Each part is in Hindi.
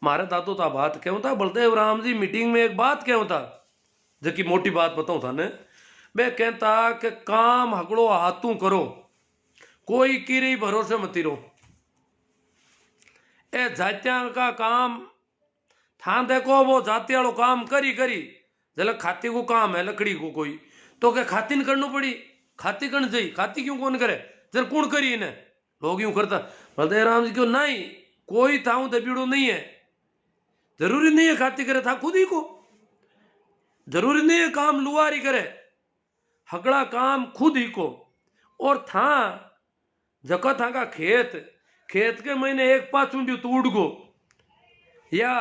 मारे दादो ता बात क्यों था बलदेव राम जी मीटिंग में एक बात क्यों था जबकि मोटी बात बताऊं था ने मैं कहता कि काम हकड़ो हाथों करो कोई किरी भरोसे मती रहो ए जात्या का काम था देखो वो जाति वालों काम करी करी जल खाती को काम है लकड़ी को कोई तो क्या खाती न करना पड़ी खाती करनी चाहिए खाती क्यों कौन करे जर कौन करी इन्हें लोग यूं करता बलदेव राम जी क्यों नहीं कोई था दबीड़ो नहीं है जरूरी नहीं है खाती करे था खुद ही को जरूरी नहीं है काम लुआरी करे हकड़ा काम खुद ही को और था जका था का खेत खेत के महीने एक पाँच चुंडी तोड़ गो या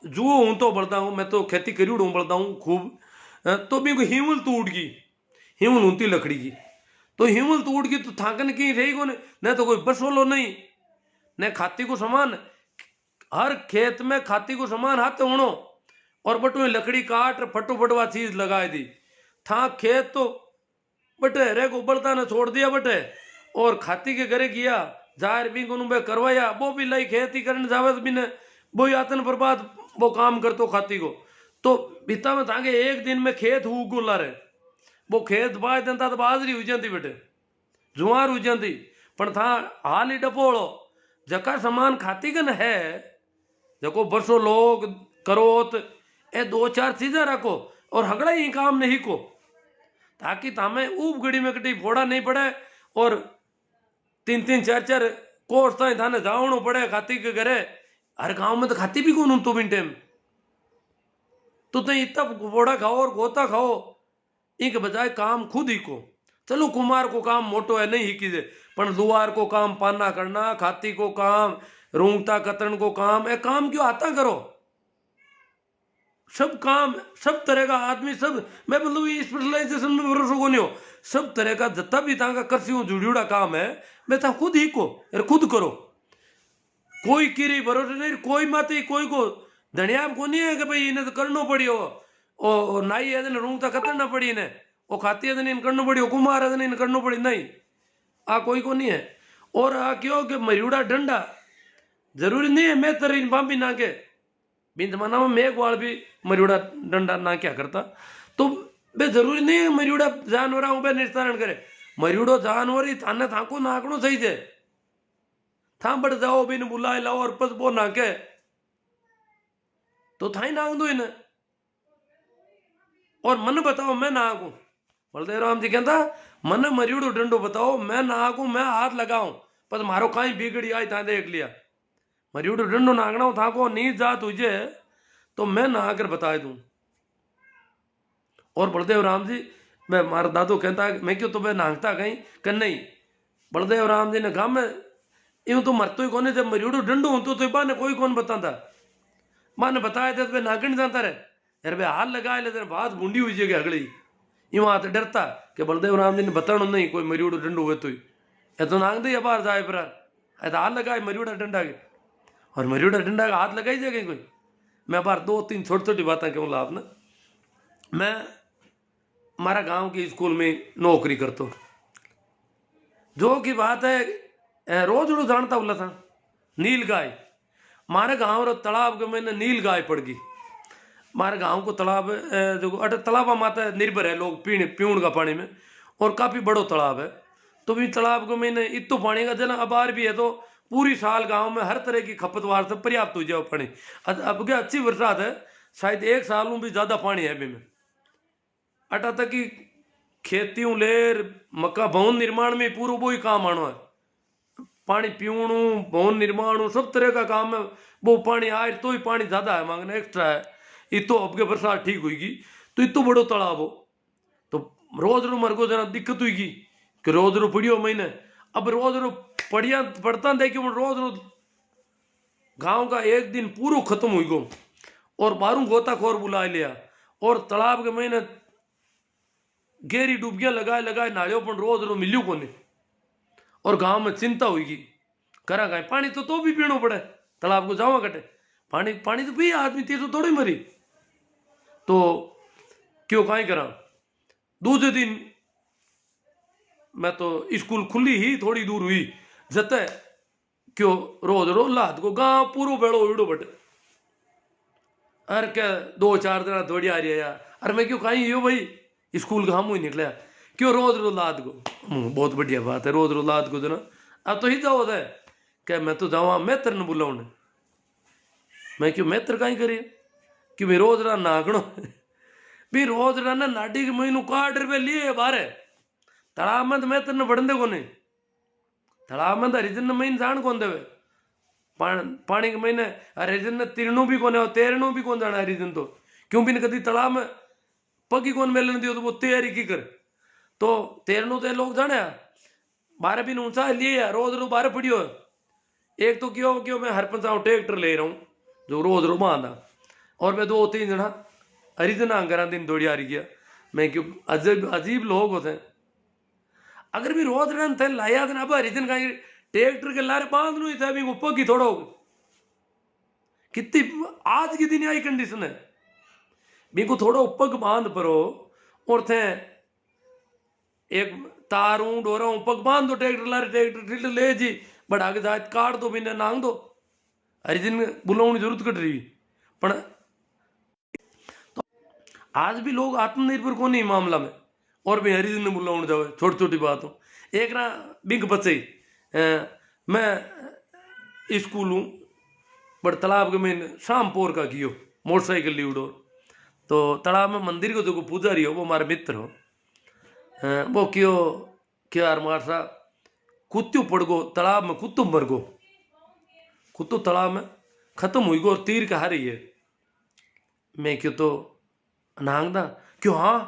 जुओ हूं तो बढ़ता हूं मैं तो खेती करी हूं बढ़ता हूं खूब तो भी हिमल तोड़ गई हिमल होती लकड़ी की तो हिमल तोड़ गई तो थाकन की रही को न तो कोई बसोलो नहीं न खाती को समान हर खेत में खाती को समान हाथ होनो और बटू लकड़ी काट फटोफटवा चीज लगाई दी था खेत तो बटे रे को बड़ता ने छोड़ दिया बटे और खाती के घरे गया जाहिर भी को करवाया वो भी लाई खेती करने जावे भी ने वो आतन बर्बाद वो काम करतो खाती को तो बीता में तांगे एक दिन में खेत हु गुला रहे वो खेत बाय देता तो बाजरी हो जाती बेटे जुआर हो जाती पर था हाल ही डपोड़ो जका समान खाती कन है जको बरसों लोग करोत ए दो चार चीजें रखो और हगड़ा ही काम नहीं को ताकि तामे ऊब गड़ी में कटी फोड़ा नहीं पड़े और तीन तीन चार चार कोर्स ताई थाने जावणो पड़े खाती के घरे हर गांव में तो खाती भी कौन तो बिन टाइम तो तुम इतना फोड़ा खाओ और गोता खाओ इनके बजाय काम खुद ही को चलो कुमार को काम मोटो है नहीं ही कीजे पर लुहार को काम पाना करना खाती को काम रूंगता कतरन को काम ए काम क्यों आता करो सब काम सब तरह का आदमी सब मैं बोलूँ स्पेशलाइजेशन में भरोसा को नहीं हो सब तरह का जितना भी तांगा कृषि जुड़ियोड़ा काम है मैं था खुद ही को यार खुद करो कोई किरी भरोसे नहीं कोई माती कोई को धनिया को नहीं है कि भाई इन्हें तो करना पड़ी हो ओ नाई है रूंगता कतरना पड़ी इन्हें वो खाती है इन करना पड़ी हो कुमार है इन करना पड़ी नहीं आ कोई को नहीं है और आ क्यों कि मरियोड़ा डंडा जरूरी नहीं है मैं तेरे इन बाबी ना के बिन जमाना में मेघ वाल भी मरियोड़ा डंडा ना क्या करता तो बे जरूरी नहीं है मरियोड़ा जानवर बे निस्तारण करे मरियोड़ो जानवर ही थाने थाको नाकनो सही है था बढ़ जाओ बिन बुलाए लाओ और पस बो नाके तो थाई नांग दो इन्हें और मन बताओ मैं नाकू बलदेव राम जी कहता मन मरियोड़ो डंडो बताओ मैं नाकू मैं हाथ लगाऊं पर मारो कहीं बिगड़ी आई था देख लिया मरियोड़ो डंडो नागना था को नीच जात तुझे तो मैं नहा कर बता दूं और बलदेव राम जी मैं मारा दादू कहता मैं क्यों तुम्हें नांगता कहीं कर नहीं बलदेव राम जी ने कहा मैं यूं तो मरतो ही कोने जब मरियोड़ो डंडो हूं तो बा ने कोई कौन बताता माँ ने बताया था तो नागण जाता रहे यार भाई हाथ लगाए ले तेरे बात बूंदी हुई जगह अगली यूं आते डरता कि बलदेव राम जी ने बताना नहीं कोई मरियोड़ो डंडो हुए तो ये तो नांग दे बाहर जाए पर हाथ लगाए मरियोड़ा डंडा के और मरियोड़ा डंडा का हाथ लगाई जाएगा कोई मैं बार दो तीन छोटी छोटी बातें क्यों ला आपने मैं हमारा गांव की स्कूल में नौकरी करता हूँ जो की बात है रोज रोज जानता बोला था नील गाय हमारे गांव रो तालाब के मैंने नील गाय पड़ गई हमारे गांव को तालाब जो अटे तालाब माता निर्भर है लोग पीण का पानी में और काफी बड़ो तालाब है तो भी तालाब को मैंने इतो पानी का जना अबार भी है तो पूरी साल गांव में हर तरह की खपतवार से पर्याप्त हो जाओ पानी अब क्या अच्छी बरसात है शायद एक साल में भी ज्यादा पानी है अभी में अटा तक की खेती लेर मक्का भवन निर्माण में पूरा वो ही काम आना है पानी पीवणु भवन निर्माण सब तरह का काम है वो पानी आए तो ही पानी ज्यादा है मांगना एक्स्ट्रा है इतो अब के बरसात ठीक हुई तो इतो बड़ो तालाब हो तो रोज रो मर को जना दिक्कत हुई कि रोज रो पड़ियो महीने अब रोज रो पढ़िया पढ़ता देखियो रोज रोज गांव का एक दिन पूरा खत्म हुई गो और बारू गोताखोर बुला लिया और तालाब के महीने गहरी डूबियां लगाए लगाए नालियों पर रोज रो मिलियो कोने और गांव में चिंता हुई करा गए पानी तो भी पीनो पड़े तालाब को जावा कटे पानी पानी तो पी आदमी तीसो थोड़ी मरी तो क्यों कहीं करा दूसरे दिन मैं तो स्कूल खुली ही थोड़ी दूर हुई जते क्यों रोज रोज लाद को गांव पूरो बेड़ो उड़ो बट अरे क्या 2-4 दिन दौड़ी आ रही है यार। अरे मैं क्यों कहीं यो भाई स्कूल का हम ही निकला क्यों रोज रोज लाद को। बहुत बढ़िया बात है रोज रोज लाद को ना। अब तो ही जाओ है क्या मैं तो जावा मैं तेरे ने बुलाऊ मैं क्यों मैं तेरे कहीं करिए क्यों मैं रोज रहा नागणो भी रोज रहा ना नाटी के महीनों 60 रुपये लिए बारे तालाब में तो मैं तेरे बढ़ने को नहीं तालाब में तो हरिजन ने महीने जान कौन देवे पानी के महीने हरिजन ने तिरनू भी कोने और तैरनू भी कौन जाना हरिजन तो क्यों भी नहीं कभी तालाब में पगी कौन मेलन दियो तो वो तैयारी की कर तो तैरनू तो लोग जाने बारह भी ऊंचा लिए रोज रोज बारह पड़ियो एक तो क्यों मैं हर पंचाऊ ट्रैक्टर ले रहा हूँ जो रोज रोज बांधा और मैं 2-3 जना हरिजन अंगरा दिन दौड़ी आ रही गया मैं क्यों अजीब अजीब लोग होते हैं अगर भी रोज रन थे लाया तो अब हरिजन का ट्रैक्टर के लारे बांध लू था अभी ऊपर की थोड़ा कितनी आज की दिन आई कंडीशन है भी को थोड़ा ऊपर बांध परो और थे एक तारू डोरा ऊपर बांध दो ट्रैक्टर लारे ट्रैक्टर ले जी बढ़ा के जाए काट दो बिना नांग दो हरिजन बुलाने जरूरत कट रही पर तो आज भी लोग आत्मनिर्भर को नहीं मामला में और भी हरिजन ने बुलाने जाओ छोटी छोटी बात हो एक ना बिंक बच्चे मैं स्कूल हूँ बट तालाब के मैं शाम पोर का कियो मोटरसाइकिल ली उड़ो तो तालाब में मंदिर को जो पुजारी हो वो हमारे मित्र हो वो क्यों क्या यार मार कुत्तू पड़ गो तालाब में कुत्तू मर गो कुत्तू तालाब में खत्म हुई गो और तीर का हारी है मैं क्यों तो नांगदा क्यों हाँ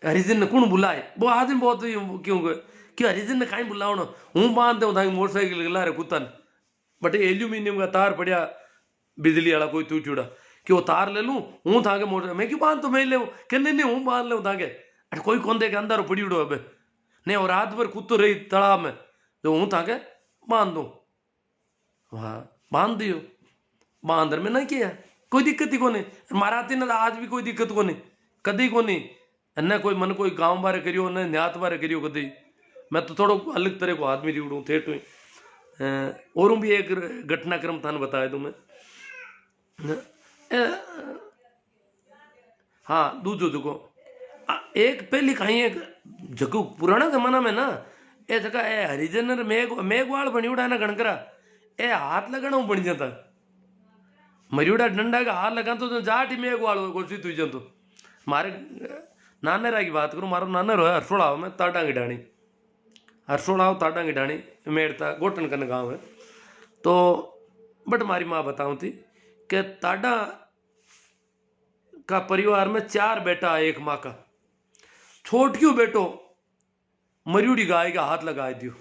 हरिजन ने कौन बुलाए वो आदमी बहुत क्यों गए क्यों हरिजन ने कहीं बुलाओ ना हूँ बांध दे मोटरसाइकिल ला रहे कुत्ता ने बट एल्यूमिनियम का तार पड़िया बिजली वाला कोई टूट उड़ा कि वो तार ले लूँ हूँ था के मोटर मैं क्यों बांध तो मैं ले कि नहीं हूँ बांध ले था के अरे कोई कौन दे के अंदर पड़ी उड़ो अब नहीं और रात भर कुत्तो रही तालाब में तो हूँ था के बांध दो हाँ बांध दियो बांधर में नहीं किया कोई दिक्कत ही को नहीं माराती ना आज भी कोई दिक्कत को नहीं कदी को नहीं न कोई मन कोई गांव बारे करियो न न्यात बारे करियो कदी मैं तो थोड़ा अलग तरह को आदमी रिवड़ू थे तो और भी एक घटनाक्रम थाने बताया तुम्हें हाँ दूजो जगो एक पहली कहीं एक जगह पुराना जमाना में ना ए जगह ए हरिजन मेघवाल बनी उड़ा ना गणकरा ए हाथ लगाना बन जाता मरियोड़ा डंडा का हाथ लगा तो जाट ही मेघवाल घोषित हुई जातो मारे नानेरा की बात करूँ मारो नानेर हो हरसोड़ाव में ताडा की डाणी हरसोड़ाव ताडा की डाणी मेड़ता गोटन कन गाँव है तो बट हमारी माँ बताऊँ थी कि ताडा का परिवार में 4 बेटा एक माँ का छोट क्यों बेटो मरियोड़ी गाय का हाथ लगा दियो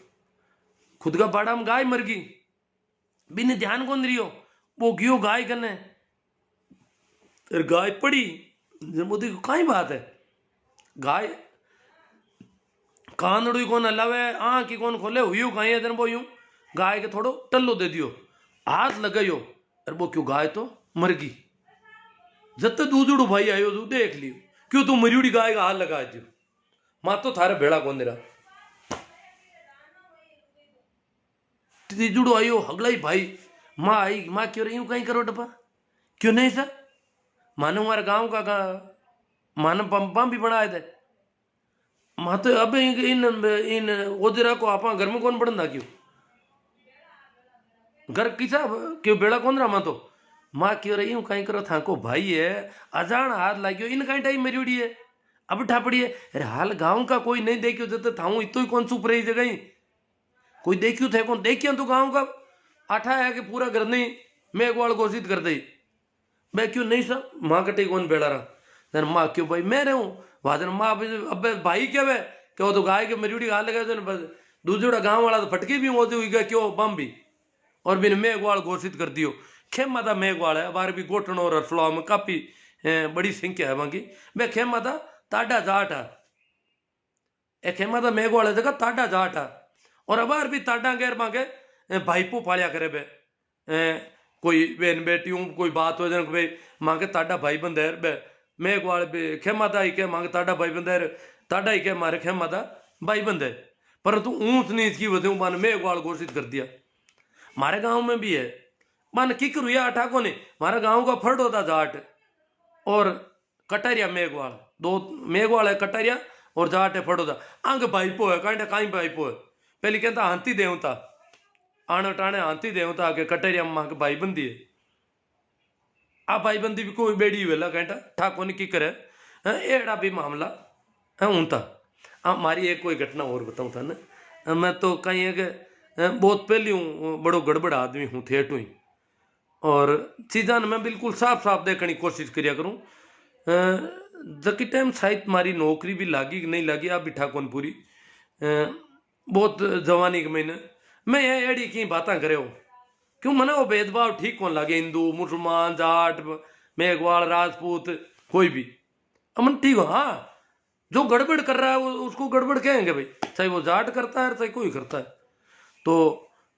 खुद का बाड़ा में गाय मर गई बिना ध्यान कौन रियो वो गियो गाय कने गाय पड़ी मोदी को कहीं बात है गाय कानड़ू कौन हलावे आँख की कौन खोले हुई कहीं है वो यूं गाय के थोड़ो टल्लो दे दियो हाथ लगायो अरे वो क्यों गाय तो मर गई जब तक दूधड़ू भाई आयो तू देख लियो क्यों तू मरियोड़ी गाय का हाथ लगा दियो माँ तो थारे भेड़ा कौन दे रहा तीजुड़ो आयो हगलाई भाई माँ आई माँ क्यों रही हूँ कहीं करो डब्बा क्यों नहीं सर मानो हमारे गांव का मानो पंपा भी बनाए थे माँ तो अब इन ओजरा को आप घर में कौन पढ़ना क्यों घर किसा क्यों बेड़ा कौन रहा माँ तो माँ क्यों रही हूँ कहीं करो था को भाई है अजान हाथ लागियो इन कहीं टाइम मेरी उड़ी है अब ठापड़ी है अरे हाल गांव का कोई नहीं देखियो जब था इतो ही कौन सुप रही जगह कोई देखियो थे कौन देखियो तो गांव का आठा है कि पूरा घर नहीं मेघवाल घोषित कर दी मैं क्यों नहीं सर माँ कटे कौन बेड़ा रहा माँ क्यों भाई मैं रहूँ वादन माँ अब भाई क्या वे क्या वो तो गाय के मरियोड़ी हाथ लगा दूसरा गांव वाला तो फटके भी होते हुई गया क्यों बम भी और बिन मेघवाल घोषित कर दियो खेम माता मेघवाल है बार भी गोटन और रसलाव में काफी बड़ी संख्या है वहां मैं खेम माता ताडा जाट है ए खेम माता मेघवाल है जगह ताडा जाट है और अबार भी ताडा गैर मांगे भाईपो पालिया करे बे कोई बहन बेटियों कोई बात हो जाए भाई मांगे ताडा भाई बंद है बे मेघवाल खेम माता ही के मांगे ताडा भाई बंद है ताडा ही के मारे खेम माता भाई बंद है परंतु ऊंच नीच की वजह मान मेघवाल घोषित कर दिया। हमारे गांव में भी है, मान किक रुया अठा को नहीं, हमारे गांव का फर्ड होता जाट और कटारिया मेघवाल, दो मेघवाल है कटारिया और जाट है फर्ड होता। आंग भाईपो है कांटे काई भाईपो है, पहले कहता हाथी देवता आने टाणे हाथी देवता के कटारिया मां के भाईबंदी है। आ भाईबंदी भी कोई बेड़ी वेला कहता ठाको ने की करे एड़ा भी मामला है ऊंता। हाँ मारी एक कोई घटना और बताऊं था ना, मैं तो कहीं है कि बहुत पहले हूँ बड़ो गड़बड़ आदमी हूँ थेट हुई, और चीज़ा मैं बिल्कुल साफ साफ देखने की कोशिश करिया करूँ। जकी टाइम शायद मारी नौकरी भी लागी कि नहीं लागी आप भी ठाकोन पूरी बहुत जवानी के महीने मैं ये एड़ी की बातें करे हो, क्यों मना वो भेदभाव ठीक कौन लगे, हिंदू मुसलमान जाट मेघवाल राजपूत कोई भी अमन ठीक हो। हाँ जो गड़बड़ कर रहा है वो उसको गड़बड़ कहेंगे भाई, चाहे वो जाट करता है चाहे कोई करता है। तो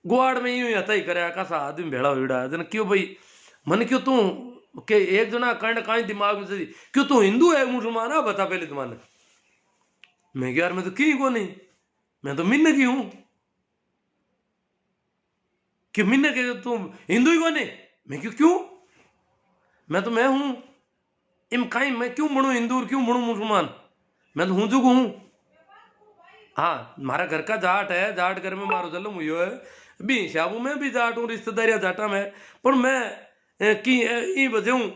गुआड़ में यूं आता ही करे कैसा आदमी भेड़ा हुड़ा है क्यों भाई मन क्यों तू के एक जना कंड काई दिमाग में से क्यों तू हिंदू है मुसलमान है बता पहले तुम्हारे। मैं यार मैं तो की को नहीं, मैं तो मिन्न की हूं कि मिन्न के तुम हिंदू ही को नहीं, मैं क्यों मैं तो मैं हूं इम काई मैं क्यों बनू हिंदू और क्यों बनू मुसलमान, मैं तो हूं जो हूं। हाँ हमारा घर का जाट है, जाट घर में मारो जन्म हुई है भी शाबू में भी जाट हूँ रिश्तेदारिया जाटा में, पर मैं की ई वजह हूँ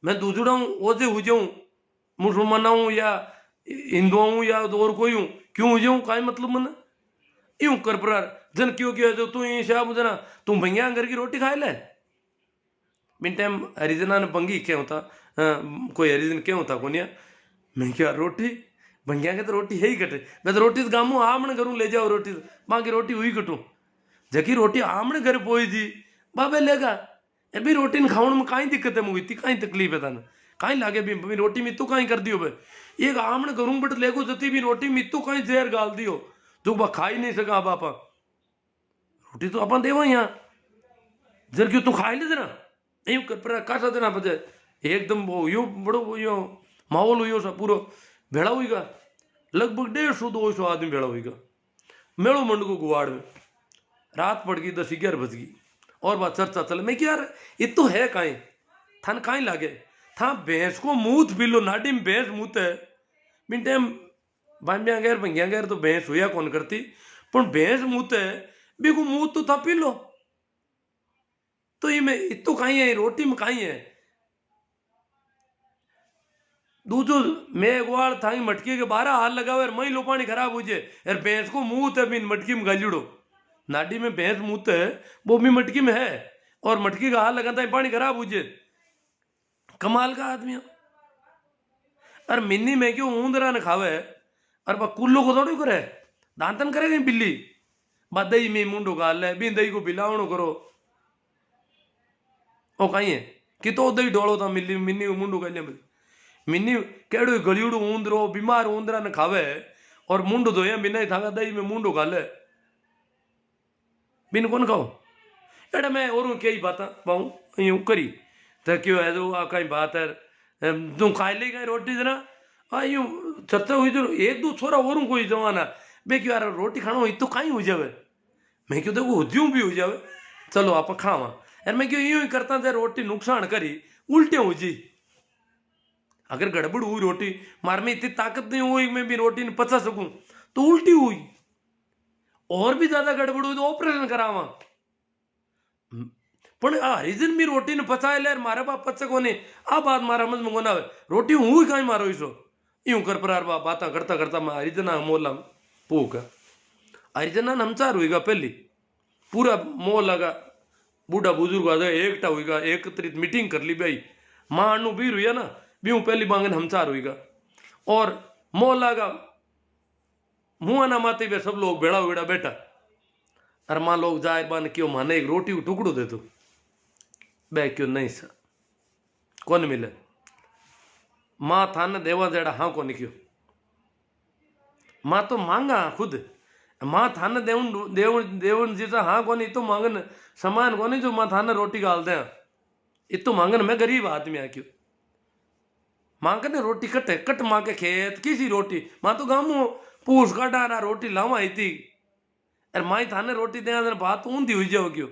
मैं दूसरा हूँ ओजे हो जाऊँ मुसलमान हूँ या हिंदू हूँ या और कोई हूँ क्यों हो जाऊँ काई मतलब मन यूं कर पर जन क्यों किया जो तू ये शाबू जना तू भैया घर की रोटी खाए ले बिन टाइम हरिजना ने बंगी क्या होता कोई हरिजन क्या होता कोनिया मैं क्या रोटी भंगिया के तो रोटी है ही कटे, मैं तो रोटी तो गामू आमने करूँ ले जाओ रोटी माँ की रोटी हुई कटूँ जकी रोटी आमने घर पोई थी बाबे लेगा ए भी रोटी न खावन में काई दिक्कत है मुझे इतनी काई तकलीफ है तन काई लागे भी रोटी मित्तू काई कर दियो भाई एक आमने करूँ बट लेगो जती भी रोटी मित्तू काई जहर गाल दियो जो बा खा ही नहीं सका बापा रोटी तो अपन देवा यहाँ जर क्यों तू खाई ले जरा यूं कर काटा देना बजे एकदम वो यो बड़ो यो माहौल हुई सा पूरा भेड़ा हुईगा लगभग 150-200 आदमी भेड़ा हुईगा मेड़ो मंड को गुवाड़ में रात पड़ गई 10-11 बज गई और बात चर्चा चले मैं क्या यार ये तो है काई थान काई लागे था भैंस को मूत पी लो नाडी में भैंस मूत है बिन टाइम बाम्या गैर भंगिया गैर तो भैंस हुआ कौन करती पर भैंस मूत है भी को मूत तो था पी लो तो ये मैं इतो काई है रोटी में काई है दूजो मेघवाल थाई मटकी के 12 हाल लगावे मई लो पानी खराब हो जाए यार भैंस को मुंह है बिन मटकी में गालिड़ो नाडी में भैंस मुंह है वो भी मटकी में है और मटकी का हाल लगाता है पानी खराब हो जाए कमाल का आदमी अरे मिन्नी में क्यों ऊंदरा न खावे और बा कुल्लो को थोड़ी करे दांतन करेगा बिल्ली बा दही में मुंडो गाल है बिन दही को बिलावणो करो ओ कहीं है कि तो दही डोलो था मिल्ली मिन्नी मुंडो गाल मिन्नी केड़ो गलियोड़ो ऊंदरो बीमार ऊंदरा ने खावे और मुंडो धोया बिना ही थागा दही में मुंडो गाले बिन कौन खाओ एड़ा मैं और कई बात पाऊँ यूं करी तो क्यों है तो आ कहीं बात है तू खाई ले कहीं रोटी देना हाँ यूं चर्चा हुई तो एक दो छोरा और कोई जमाना बे क्यों यार रोटी खाना हो तो कहीं हो जावे मैं क्यों देखो हुद्यूं भी हो जावे चलो आप खावा यार मैं क्यों यूं ही करता था रोटी नुकसान करी उल्टे हो जी अगर गड़बड़ हुई रोटी मार में इतनी ताकत नहीं हुई मैं भी रोटी नहीं पचा सकूं तो उल्टी हुई और भी ज्यादा गड़बड़ हुई तो ऑपरेशन करावा पण हरिजन भी रोटी ने पचाए ले मारे बाप पचे को नहीं आ बात मारा समझ में कोना रोटी हुई कहीं मारो इसो यूं कर पर बात करता करता मैं हरिजना मोला पूक हरिजना हमचार हुईगा पहली पूरा मोह लगा बूढ़ा बुजुर्ग आ जाए एकटा हुईगा एकत्रित मीटिंग कर ली भाई मां अनु बीर हुई ना बीऊ पहली बांगन हमचार हुईगा और मोह लगा मुंह ना माते वे सब लोग भेड़ा वेड़ा बैठा और मां लोग जाए बान क्यों माने एक रोटी को टुकड़ो दे दो बे क्यों नहीं सा कौन मिले मां थाने देवा जेड़ा हाँ कौन क्यों मां तो मांगा खुद मां थाने देवन देवन देवन जैसा हाँ कौन तो मांगन समान कौन जो मां थाने रोटी गाल दे इतो मांगन मैं गरीब आदमी आ क्यों मां के रोटी कटे कट मां के खेत किसी रोटी मां तो गाँव पूछ काटा ना रोटी लावा आई थी अरे माई थाने रोटी दे बात ऊंधी हुई जाओ क्यों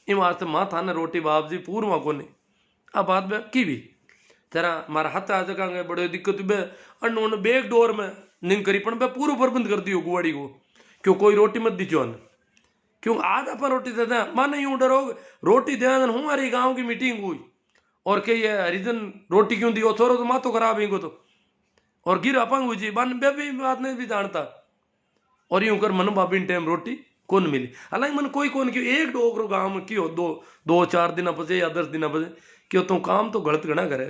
इन वास्ते माँ थाने रोटी बाप जी पूर्वा को नहीं अब बात में की भी तेरा मारा हाथ आ जगह बड़े दिक्कत बे अन्न बेग डोर में निंग करी पण बे पूरा प्रबंध कर दियो गुवाड़ी को क्यों कोई रोटी मत दीजो न क्यों आज अपन रोटी दे दें माने यूं डरो रोटी दे दें हमारी गांव की मीटिंग हुई और के ये हरिजन रोटी क्यों दियो थोड़ो तो मातो खराब ही को तो और गिर अपंग हुई जी बन बे भी बात नहीं भी जानता और यूं कर मन बाबी टाइम रोटी कौन मिली हालांकि मन कोई कौन क्यों एक डोगरो गांव में क्यों दो 4 दिन बजे या 10 दिन बजे क्यों तू काम तो गलत गणा करे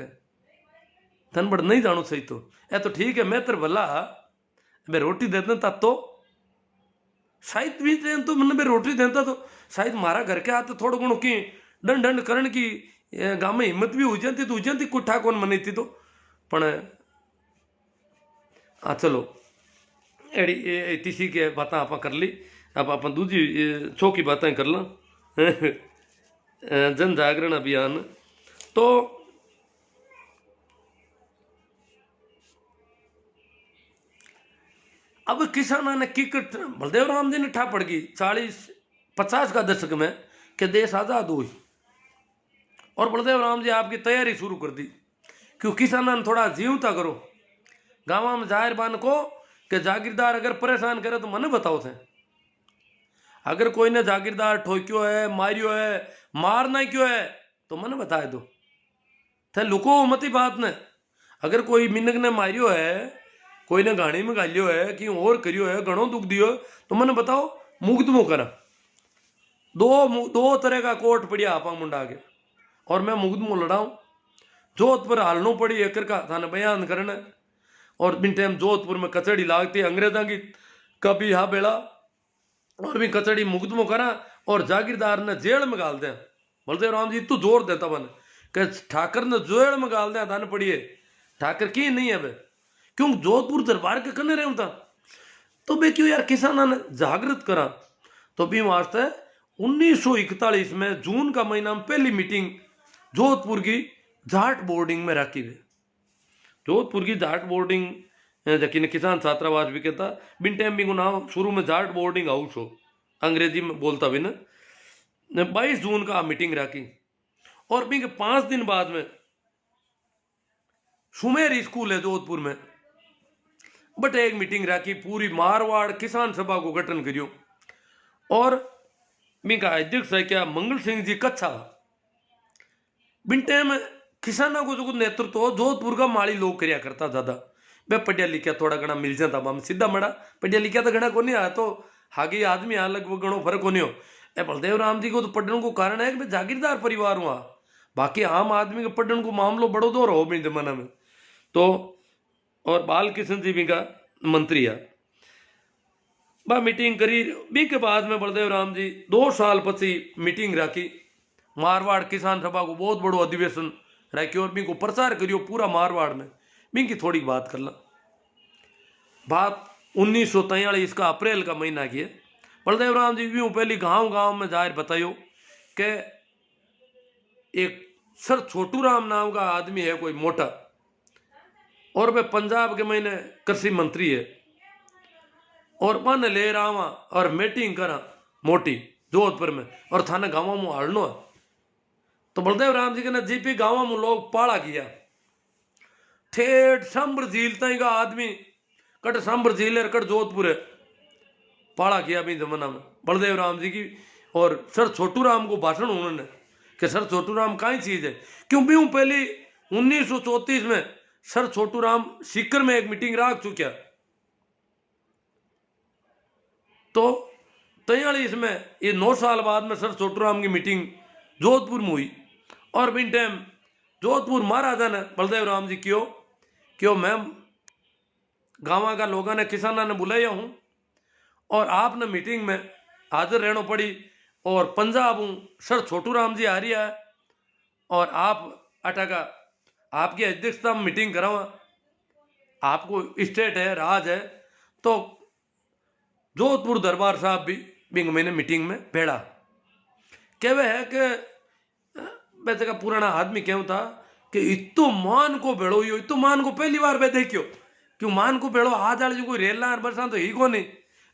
तन बड़ नहीं जानू सही तो ए तो ठीक है मैं तेरे भला मैं रोटी देता था तो शायद भी तो मन में रोटी देता तो शायद मारा घर के हाथ थोड़ा गुण की दंड दंड करण की गांव में हिम्मत भी हो जाती तो हो जाती कुठा कौन मनी थी तो पण हाँ चलो एड़ी तीसी के बातें आप कर ली अब आप दूजी चौकी बातें कर ला जन जागरण अभियान तो अब किसाना ने किकट बलदेव राम जी ने ठा पड़ गई 40-50 का दशक में कि देश आजाद हुई और बलदेव राम जी आपकी तैयारी शुरू कर दी क्यों किसाना ने थोड़ा जीवता करो गाँव में जाहिर बान को कि जागीरदार अगर परेशान करे तो मने बताओ थे अगर कोई ने जागीरदार ठोक्यो है मारियो है मारना क्यों है तो मने बता दो थे लुको मती बात ने अगर कोई मिनक ने मारियो है कोई ने गाड़ी में गालियो है कि और करियो है घणो दुख दियो तो मने बताओ मुकदमो करा दो तरह का कोर्ट पड़िया आपा मुंडा के और मैं मुकदमो लड़ाऊं जोधपुर हालनो पड़ी एकर का थाने बयान करना और बिन टाइम जोधपुर में कचहरी लागती है अंग्रेजा की कभी हा बेड़ा और भी कचहरी मुकदमो करा और जागीरदार ने जेल में गाल दें बलदेव राम जी तू जोर देता बन कि ठाकर ने जेल में गाल दें थाने पड़िए ठाकर की नहीं है बे क्यों जोधपुर दरबार के कने रहे था तो बे क्यों यार किसाना ने जागृत करा तो भी वास्ते 1941 में जून का महीना में पहली मीटिंग जोधपुर की जाट बोर्डिंग में रखी गई जोधपुर की जाट बोर्डिंग जबकि किसान छात्रावास भी कहता बिन टाइम भी नाम शुरू में जाट बोर्डिंग हाउस हो अंग्रेजी में बोलता भी ना 22 जून का मीटिंग रखी और भी 5 दिन बाद में सुमेर स्कूल है जोधपुर में बट एक मीटिंग रखी पूरी मारवाड़ किसान सभा को गठन करियो और बिका अध्यक्ष है क्या मंगल सिंह जी कच्छा बिन टाइम किसानों को जो नेतृत्व जोधपुर का माड़ी लोग करिया करता ज्यादा मैं पढ़िया लिखा थोड़ा घना मिल जाता हम सीधा मड़ा पढ़िया लिखा तो घना को नहीं आया तो हागे आदमी यहाँ लगभग घणो फर्क होनी हो ए बलदेव राम जी को तो पढ़ने को कारण है कि मैं जागीरदार परिवार हुआ बाकी आम आदमी के पढ़ने को मामलो बड़ो दौर हो भी जमाना में तो और बाल किशन जी भी का मंत्री है बा मीटिंग करी बी के बाद में बलदेव राम जी 2 साल पची मीटिंग रखी मारवाड़ किसान सभा को बहुत बड़ो अधिवेशन रखियो और बी को प्रचार करियो पूरा मारवाड़ में बी की थोड़ी बात कर ला बात 1943 का अप्रैल का महीना की है बलदेव राम जी भी पहली गांव में जाहिर बतायो कि एक सर छोटू राम नाम का आदमी है कोई मोटा और वह पंजाब के महीने कृषि मंत्री है और मन ले रहा और मीटिंग करा मोटी जोधपुर में और थाने गाँव में हालनो है तो बलदेव राम जी के ने जीपी गाँव में लोग पाड़ा किया ठेठ सांबर झील तई का आदमी कट सांबर झील है कट जोधपुर है पाड़ा किया भी जमाना में बलदेव राम जी की और सर छोटू राम को भाषण उन्होंने कि सर छोटू राम काई चीज है क्यों भी पहली 1934 में सर छोटू राम सीकर में एक मीटिंग रख चुका तो 43 में ये 9 साल बाद में सर छोटू राम की मीटिंग जोधपुर में हुई और बिन टाइम जोधपुर महाराजा ने बलदेव राम जी क्यों मैं गाँव का लोगों ने किसाना ने बुलाया हूं और आपने मीटिंग में हाजिर रहना पड़ी और पंजाब हूँ सर छोटू राम जी आ रही है और आप अटका आपकी अध्यक्षता में मीटिंग करावा आपको स्टेट है राज है तो जोधपुर दरबार साहब भी बिंग मैंने मीटिंग में बैठा कहवे है कि वैसे का पुराना आदमी क्यों था कि इतो मान को भेड़ो यो इतो मान को पहली बार वे देखियो क्यों मान को भेड़ो आज आले जो कोई रेल ना बरसा तो ही कोनी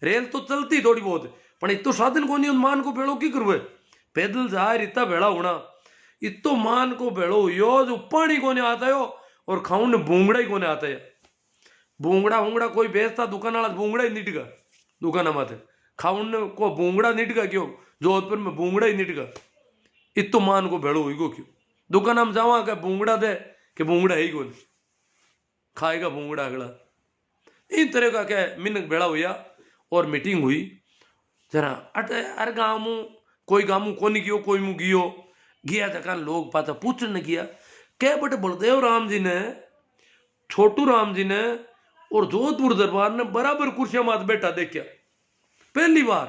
रेल तो चलती थोड़ी बहुत पण इतो साधन कोनी मान को भेड़ो की करवे पैदल जाए इतना भेड़ा होना इतो मान को भेड़ो यो जो पानी कोने आता है और खाऊं ने भूंगड़ा ही कोने आता है भूंगड़ा भूंगड़ा कोई बेचता दुकान वाला भूंगड़ा ही निटगा दुकान माथे खाऊं ने को भूंगड़ा निटगा क्यों जोधपुर में भूंगड़ा ही निटगा इतो मान को भेड़ो हुई को क्यों दुकान हम जावा के भूंगड़ा दे कि भूंगड़ा ही कोनी खाएगा भूंगड़ा अगला इन तरह का क्या मिनक भेड़ा हुआ और मीटिंग हुई जरा अरे गाँव में कोई गाँव में कोनी गियो कोई मुँह गियो गया जका लोग पाता पूछने किया क्या बटे बलदेव राम जी ने छोटू राम जी ने और जोधपुर दरबार ने बराबर कुर्सियां मात बैठा देखा पहली बार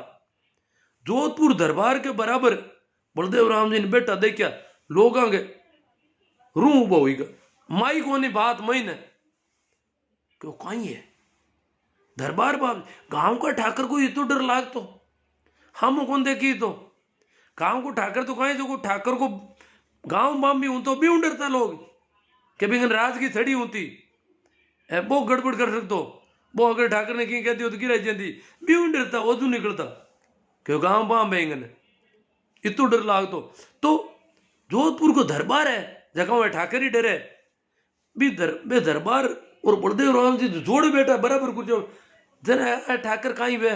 जोधपुर दरबार के बराबर बलदेव राम जी ने बैठा देखा लोग आगे रू उबा हुई माई कोनी बात मई ने क्यों कहीं है दरबार बाब गांव का ठाकर को ये तो डर लाग तो हम कौन देखी तो गांव को ठाकर तो कहीं जो ठाकर को गांव बाम भी हूं तो भी डरता लोग कि बिगन राज की छड़ी होती है वो गड़बड़ कर सकते वो अगर ठाकर ने कहीं कहती हो तो गिरा जाती भी डरता वो तू निकलता क्यों गांव बाम बेंगन इतो डर लाग तो जोधपुर को दरबार है जगह में ठाकर ही डरे भी दरबार और बलदेव राम जी तो जोड़ बैठा बराबर कुछ जरा ठाकर कहीं वे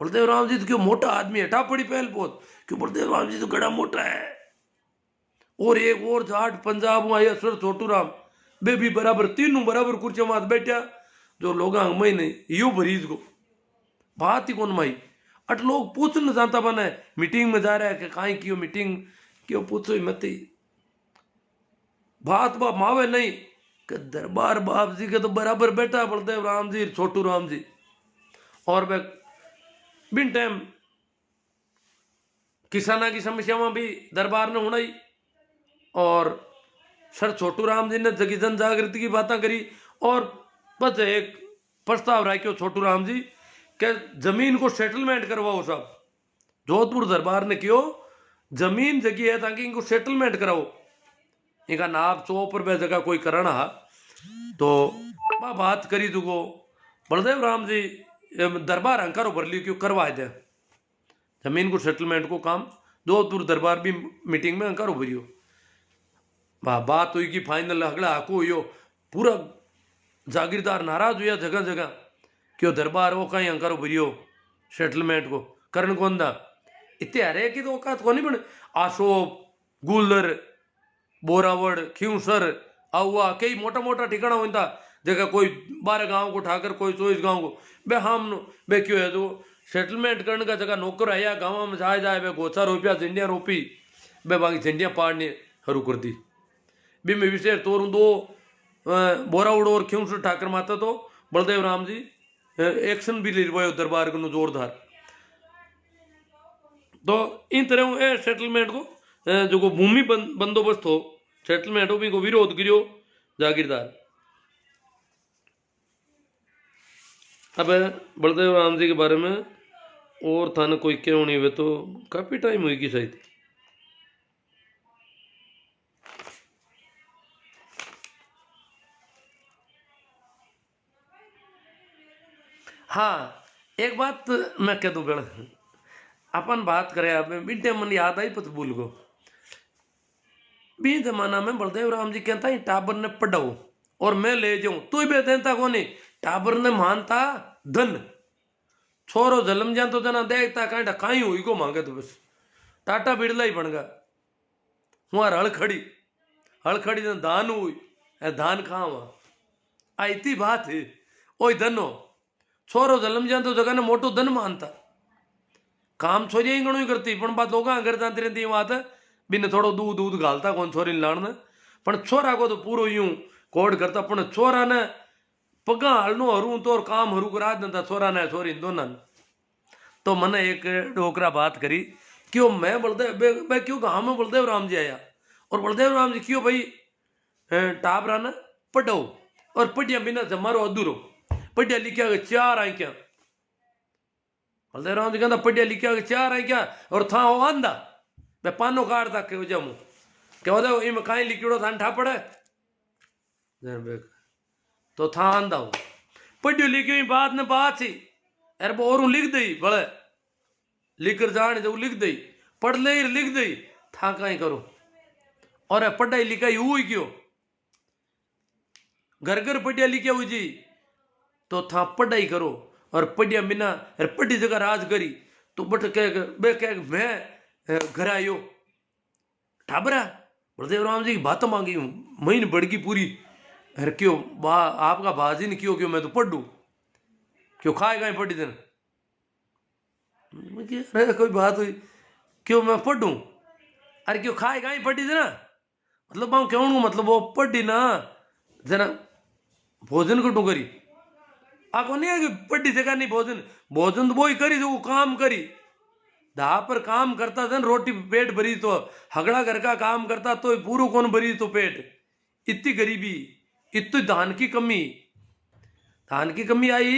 बलदेव राम जी तो क्यों मोटा आदमी है टापड़ी पहल बहुत क्यों बलदेव राम जी तो गड़ा मोटा है और एक और जाट पंजाब में आया सर छोटू राम बे भी बराबर तीनों बराबर कुर्सी मात बैठा जो लोग मई नहीं यू भरीज को बात ही कौन माई अट लोग पूछना जानता बना मीटिंग में जा रहा है कि कहीं क्यों मीटिंग क्यों पूछो ही मत बात बाप मावे नहीं कि दरबार बाप जी के तो बराबर बैठा बलदेव राम जी छोटू राम जी और वह बिन टाइम किसाना की समस्या में भी दरबार ने होना ही और सर छोटू राम जी ने जगी जन जागृति की बातें करी और बस एक प्रस्ताव रखो छोटू राम जी के जमीन को सेटलमेंट करवाओ साहब जोधपुर दरबार ने क्यों जमीन जगी है ताकि इनको सेटलमेंट कराओ इनका नाप चौपर पे जगह कोई करना है तो बात करी तुको बलदेव राम जी दरबार अंकारो भर लियो क्यों करवा दे जमीन को सेटलमेंट को काम जोधपुर दरबार भी मीटिंग में अंकारो भरियो बात हुई कि फाइनल अगला आको यो पूरा जागीरदार नाराज हुआ जगह जगह क्यों दरबार वो कहीं अंकारो भरियो सेटलमेंट को करण कौन दा इतने हरे की तो औकात को नहीं बने आशोप गुलर बोरावड़ खियूसर आउआ कई मोटा मोटा ठिकाना होता जगह कोई 12 गांव को ठाकर कोई 24 गांव को बे हम बे क्यों है तो सेटलमेंट करने का जगह नौकर आया गांव में जाए जाए बे गोचा रुपया झंडिया रोपी बे बाकी झंडिया पाड़ने हरू कर दी बी में विशेष तौर दो बोरावड़ और खियूसर ठाकर माता तो बलदेव राम जी एक्शन भी लिरवायो दरबार को जोरदार तो इन तरह सेटलमेंट को जो को भूमि बंदोबस्त हो सेटलमेंट हो भी को विरोध करियो जागीरदार अब बलदेव राम जी के बारे में और थाने कोई क्यों नहीं हुए तो काफी टाइम हुई कि शायद हाँ एक बात मैं कह दूं बेड़ा अपन बात करें अब बिंटे मन याद आई पत भूल गो बी जमाना में बलदेव राम जी कहता है टाबर ने पढ़ाओ और मैं ले जाऊं तू ही बेदेता को नहीं टाबर ने मानता धन छोरो जलम जा तो जना देखता कहीं ढकाई हुई को मांगे तो बस टाटा बिड़ला ही बन गया वहां हड़खड़ी ने धान हुई धान कहाँ वहां आई बात है ओ धनो छोरो जलम जा तो जगह ने मोटो धन मानता काम छोरिया ही घणो ही करती पण बात लोग घर जाती रहती बात बिने थोड़ो दूध दूध घालता कौन छोरी लाण ने पण छोरा को तो पूरो यूं कोड करता पण छोरा ने पगा हलनो हरू तो और काम हरू करा देता छोरा ने छोरी दोनों तो मैंने एक डोकरा बात करी क्यों मैं बलदेव क्यों कहा मैं बलदेव राम जी आया और बलदेव राम जी क्यों भाई टाबरा ने पढ़ो और पढ़िया बिना जमारो अधूरो पढ़िया लिखा के 4 आई क्या बलदेव राम जी कहता पढ़िया लिखा के 4 आई क्या और था वो आंदा मैं पानो काटता के जमू क्या होता इम कहीं लिखिड़ो था ठा पड़े तो था आंदा हो पढ़ियो लिखियो ही बात ने बात ही अरे बोरू लिख दई भले लिखकर जाने जो लिख दई पढ़ ले लिख दई था कहीं करो और पढ़ाई लिखाई हुई क्यों घर घर पढ़िया लिखिया हुई जी तो था पढ़ाई करो और पढ़िया बिना अरे पढ़ी जगह राज करी तो बट कह मैं घर आयो ठाबरा बलदेव राम जी की बात मांगी हूं महीन बढ़गी पूरी अरे क्यों आपका बाजी ने क्यों मैं तो पढ़ दू क्यों खाएगा पढ़ी दिन अरे कोई बात हुई क्यों मैं पढ़ू अरे क्यों खाएगा ही पढ़ी ना मतलब मैं क्यों मतलब वो पढ़ी ना जना भोजन कटू करी आको नहीं है कि पढ़ी जगह नहीं भोजन भोजन तो वो ही करी जो वो काम करी धा पर काम करता था रोटी पेट भरी तो हगड़ा घर का काम करता तो पूरा कौन भरी तो पेट इतनी गरीबी इतनी धान की कमी आई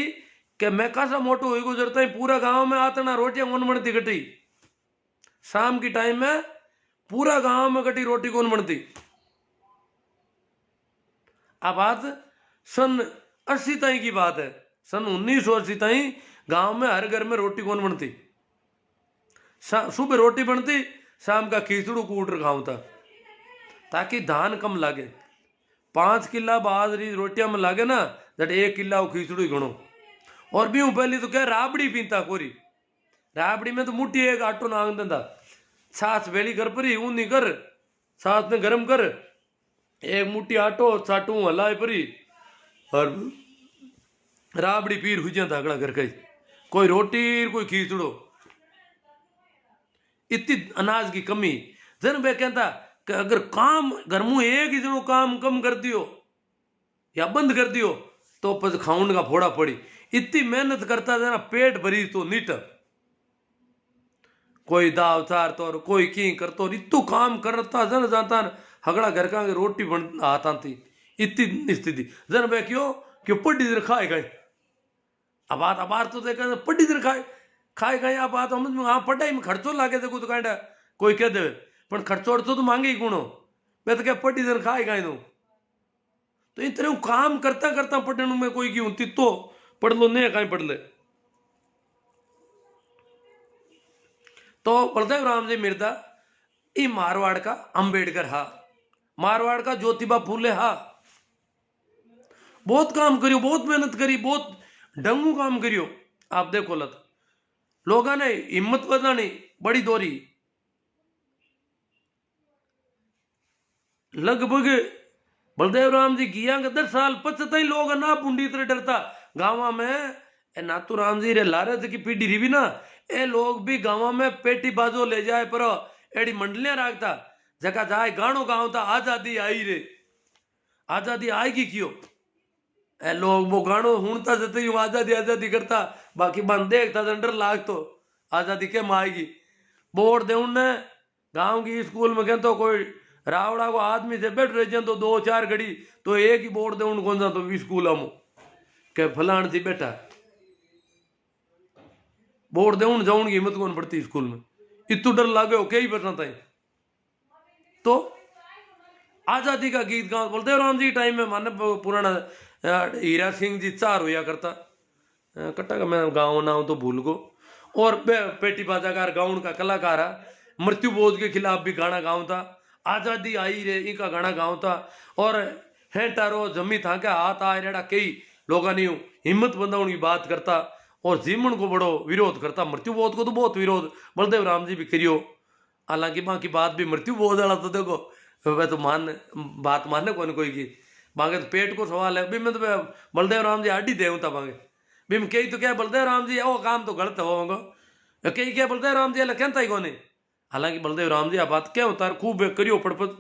कि मैं कैसा मोटो हो गुजरता है पूरा गांव में आतना रोटियां कौन बनती कटी शाम की टाइम में पूरा गांव में कटी रोटी कौन बनती आ बात सन 80 ताई की बात है सन 1980 ताई गांव में हर घर में रोटी कौन बनती सुबह रोटी बनती शाम का खिचड़ू कूट खाऊं था ताकि धान कम लागे 5 किला बाजरी रोटियां में लागे ना जट 1 किला वो खिचड़ू ही घणो और भी पहली तो क्या राबड़ी पीता कोरी राबड़ी में तो मुट्ठी एक आटो नांग देता छाछ वेली कर परी ऊन नहीं कर छाछ ने गरम कर एक मुट्ठी आटो चाटू हलाए परी और राबड़ी पीर हुई जाता अगला घर का कोई रोटी कोई खिचड़ो इतनी अनाज की कमी जन वे कहता कि अगर काम घर में एक ही जनो काम कम कर दियो या बंद कर दियो तो पस खाउन का फोड़ा पड़ी इतनी मेहनत करता था ना पेट भरी तो नीट कोई दाव चार तो कोई की करतो इतू काम करता जन जाता हगड़ा घर का रोटी बन आता थी इतनी स्थिति जन वे क्यों पढ़ी देर खाए गए अब बात तो देखा पढ़ी देर खाए गए आप बात समझ में हाँ पढ़ाई में खर्चो लागे थे कुछ कांडा कोई कह दे पर खर्चो अर्चो तो मांगे ही गुणो मैं तो क्या पढ़ी देर खाए गए तो इन तरह काम करता करता पढ़ने में कोई की होती तो पढ़ लो नहीं कहीं पढ़ ले तो बलदेव राम जी मिर्दा ई मारवाड़ का अंबेडकर हा मारवाड़ का ज्योतिबा फूले हा बहुत काम करियो बहुत मेहनत करी बहुत डंगू काम करियो आप देखो लत लोगों ने हिम्मत बधानी बड़ी दोरी लगभग बलदेव राम जी किया 10 साल 75 लोग ना बुंडी तरह डरता गाँव में नातू राम जी रे लारे की पीढ़ी रही भी ना ए लोग भी गाँव में पेटी बाजो ले जाए पर एडी मंडलियां राखता जगह जाए गानो गाँव था आजादी आई रे आजादी आएगी क्यों ए लोग वो गानो हुणता जते यूं आजादी आजादी करता बाकी बंद देखता डर लाग तो आजादी के आएगी बोर्ड दे उनने गांव की स्कूल में कहते कोई रावड़ा को आदमी से बैठ रहे तो 2-4 घड़ी तो एक ही बोर्ड दे उन कौन सा तो भी स्कूल हम के फलान थी बैठा बोर्ड दे उन जाऊन की हिम्मत कौन पड़ती स्कूल में इतू डर लागे हो कई बैठना था तो आजादी का गीत गाँव बलदेव राम जी टाइम में माने पुराना हीरा सिंह जी 4 होया करता कट्टा का मैं गाँव ना तो भूल को और पेटी बाजाकार गाउन का कलाकार है मृत्यु बोध के खिलाफ भी गाना गाँव था आजादी आई रे इनका गाना गाँव था और है टारो जमी था क्या हाथ आए रेड़ा कई लोगों ने हिम्मत बंधाने की बात करता और जीवन को बड़ो विरोध करता मृत्यु बोध को तो बहुत विरोध बलदेव राम जी भी करियो हालांकि माँ की बात भी मृत्यु बोध वाला तो देखो वह तो बात मानने कौन कोई की बांगे तो पेट को सवाल है भी मैं तो बलदेव राम जी आडी देव था बांगे भी मैं कही तो क्या बलदेव राम जी वो काम तो गलत होगा कही क्या बलदेव राम जी कहता ही कौन हालांकि बलदेव राम जी आ बात क्या होता है खूब करियो पड़पत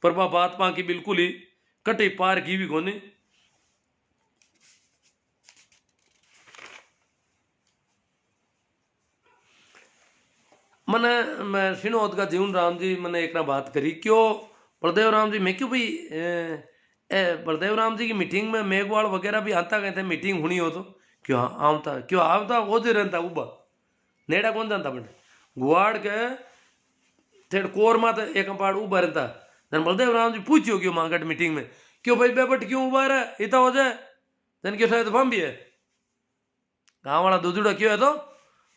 पर बात पा की बिल्कुल ही कटे पार की भी कोनी मैंने मैं सिनोद का जीवन राम जी मैंने एक ना बात करी क्यों बलदेव राम जी मैं क्यों भाई बलदेव राम जी की मीटिंग में मेघवाल वगैरह भी आता गए थे मीटिंग होनी हो तो क्यों आवता क्यों आवता वो जो रहता उबा नेड़ा कौन जानता बट गुआड़ के थेड़ कोर मात एक पाड़ उबा रहता जन बलदेव राम जी पूछियो क्यों मांगट मीटिंग में क्यों भाई बेबट क्यों उबा रहा इतना हो जाए जन क्यों शायद बम भी है गाँव वाला दूधड़ा क्यों है तो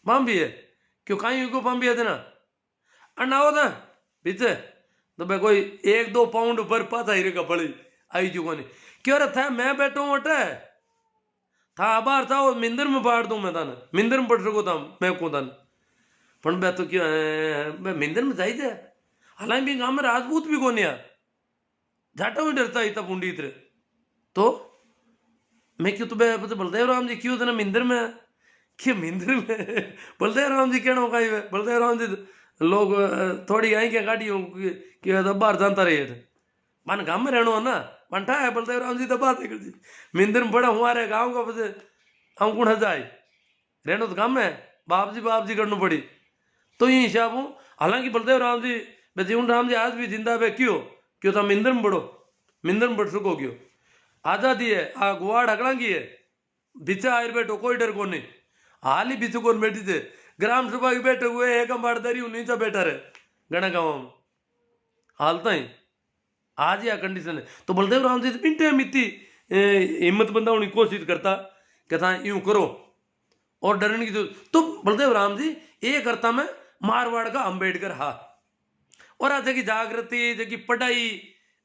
बम भी है क्यों कहीं को बम भी है देना अन्ना हो था पीछे तो भाई कोई 1-2 पाउंड ऊपर पाता ही रेगा पड़ी आई चुको नहीं क्यों रे था मैं बैठो अटे था बाहर था वो मिंदर में बाढ़ दूं मैं तान मिंदर में पड़ सको था मैं को तान पण मैं तो क्यों मैं मिंदर में जाई थे हालांकि भी गांव में राजपूत भी कोनी है जाटा भी डरता ही था पुंडी इतरे तो मैं क्यों तो बलदेव राम जी क्यों थे मिंदर में क्यों मिंदर में बलदेव राम जी कहना कहीं बलदेव राम जी लोग थोड़ी आई क्या गाड़ी कि बाहर जानता रहे थे मन गांव में रहना ना पंठा है बलदेव राम जी तो बात कर जी मिंदर में बड़ा हमारे गाँव का बस हम कौन जाए रहना तो गाँव में बाप जी करना पड़ी तो ये हिसाब हूँ हालांकि बलदेव राम जी जीवन राम जी आज भी जिंदा है क्यों था मिंदर में बढ़ सको क्यों आजादी है आ गुआड़ हकड़ा की है बिचा आयर बैठो कोई डर को नहीं हाल ही बिचू कौन बैठी थे ग्राम सभा के बैठे हुए एक अंबाड़दारी नीचा बैठा रहे गणा गाँव में हालता ही आज ही कंडीशन है तो बलदेव राम जी पिंटे मिट्टी हिम्मत बंदा होने की कोशिश करता कहता यूं करो और डरने की तो बलदेव राम जी ये करता मैं मारवाड़ का अंबेडकर हा और आज की जागृति जगी पढ़ाई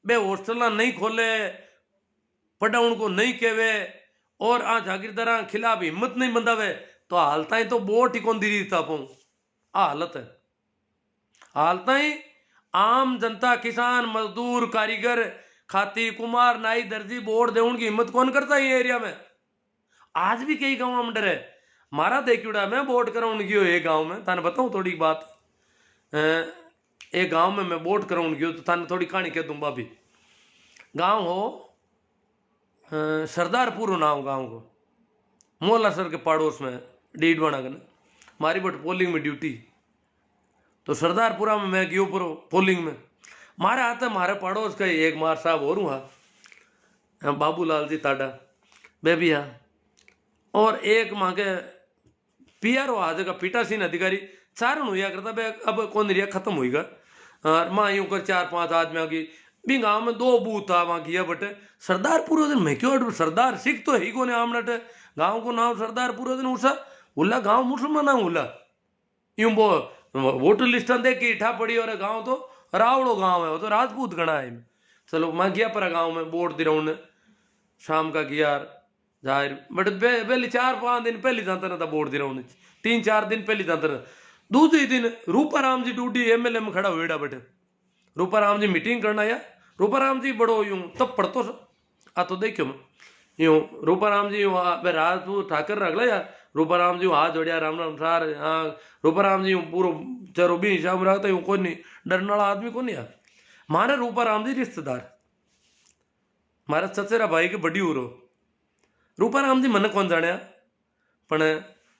बे हॉस्टल नहीं खोले पढ़ाउन को नहीं कहवे और आ जागीरदारा खिलाफ हिम्मत नहीं बंदावे तो हालता ही तो बोट ही कौन दी था हालत है हालता ही आम जनता किसान मजदूर कारीगर खाती कुमार नाई दर्जी बोर्ड देने की हिम्मत कौन करता है ये एरिया में आज भी कई गाँव में डर है मारा देखियोड़ा मैं वोट कराउन गयो एक गाँव में थाने बताऊं थोड़ी बात एक गाँव में मैं वोट कराउन गयो तो थाने थोड़ी कहानी कह दूं भाभी गाँव हो सरदारपुर नाम गाँव को मोला सर के पड़ोस में डीडवाना का मारी बट पोलिंग में ड्यूटी तो सरदारपुरा में मैं गयो पुरो पोलिंग में मारे हाथ मारे पड़ोस का एक मार साहब और हाँ बाबूलाल जी ताडा बेबिया और एक माँ के पीआरओ आज का पीठासीन अधिकारी चारण हुआ करता बे अब कौन रिया खत्म हुईगा और माँ यूं कर 4-5 आदमी आ गई भी गाँव में 2 बूथ था वहाँ किया बटे सरदारपुर दिन मैं क्यों सरदार सिख तो ही को आमनट गाँव को नाम सरदारपुर दिन उषा उल्ला गाँव मुसलमान उल्ला यूं वो वोटर लिस्ट देख के इठा पड़ी और गाँव तो रावड़ो गाँव है वो तो राजपूत गणा है चलो मैं गया पर गाँव में वोट दिलाने शाम का गया जाहिर बट पहले 4-5 दिन पहले जाता रहता वोट दिलाने 3-4 दिन पहले जाता रहता दूसरे दिन रूपाराम जी ड्यूटी एमएलए में खड़ा हुएड़ा बटे रूपाराम जी मीटिंग करना या रूपाराम जी बड़ो यूं तब पढ़तो आ तो देखियो मैं यूं रूपाराम जी यूं राजपूत ठाकर रगला यार रूपाराम जी हाथ जोड़िया राम राम सार हाँ रूपाराम जी पूरा चरो भी हिसाब रखता हूँ कौन नहीं डरने वाला आदमी कौन यार मारे रूपाराम जी रिश्तेदार मारा चचेरा भाई के बड़ी उरो रूपाराम जी मन कौन जाने पण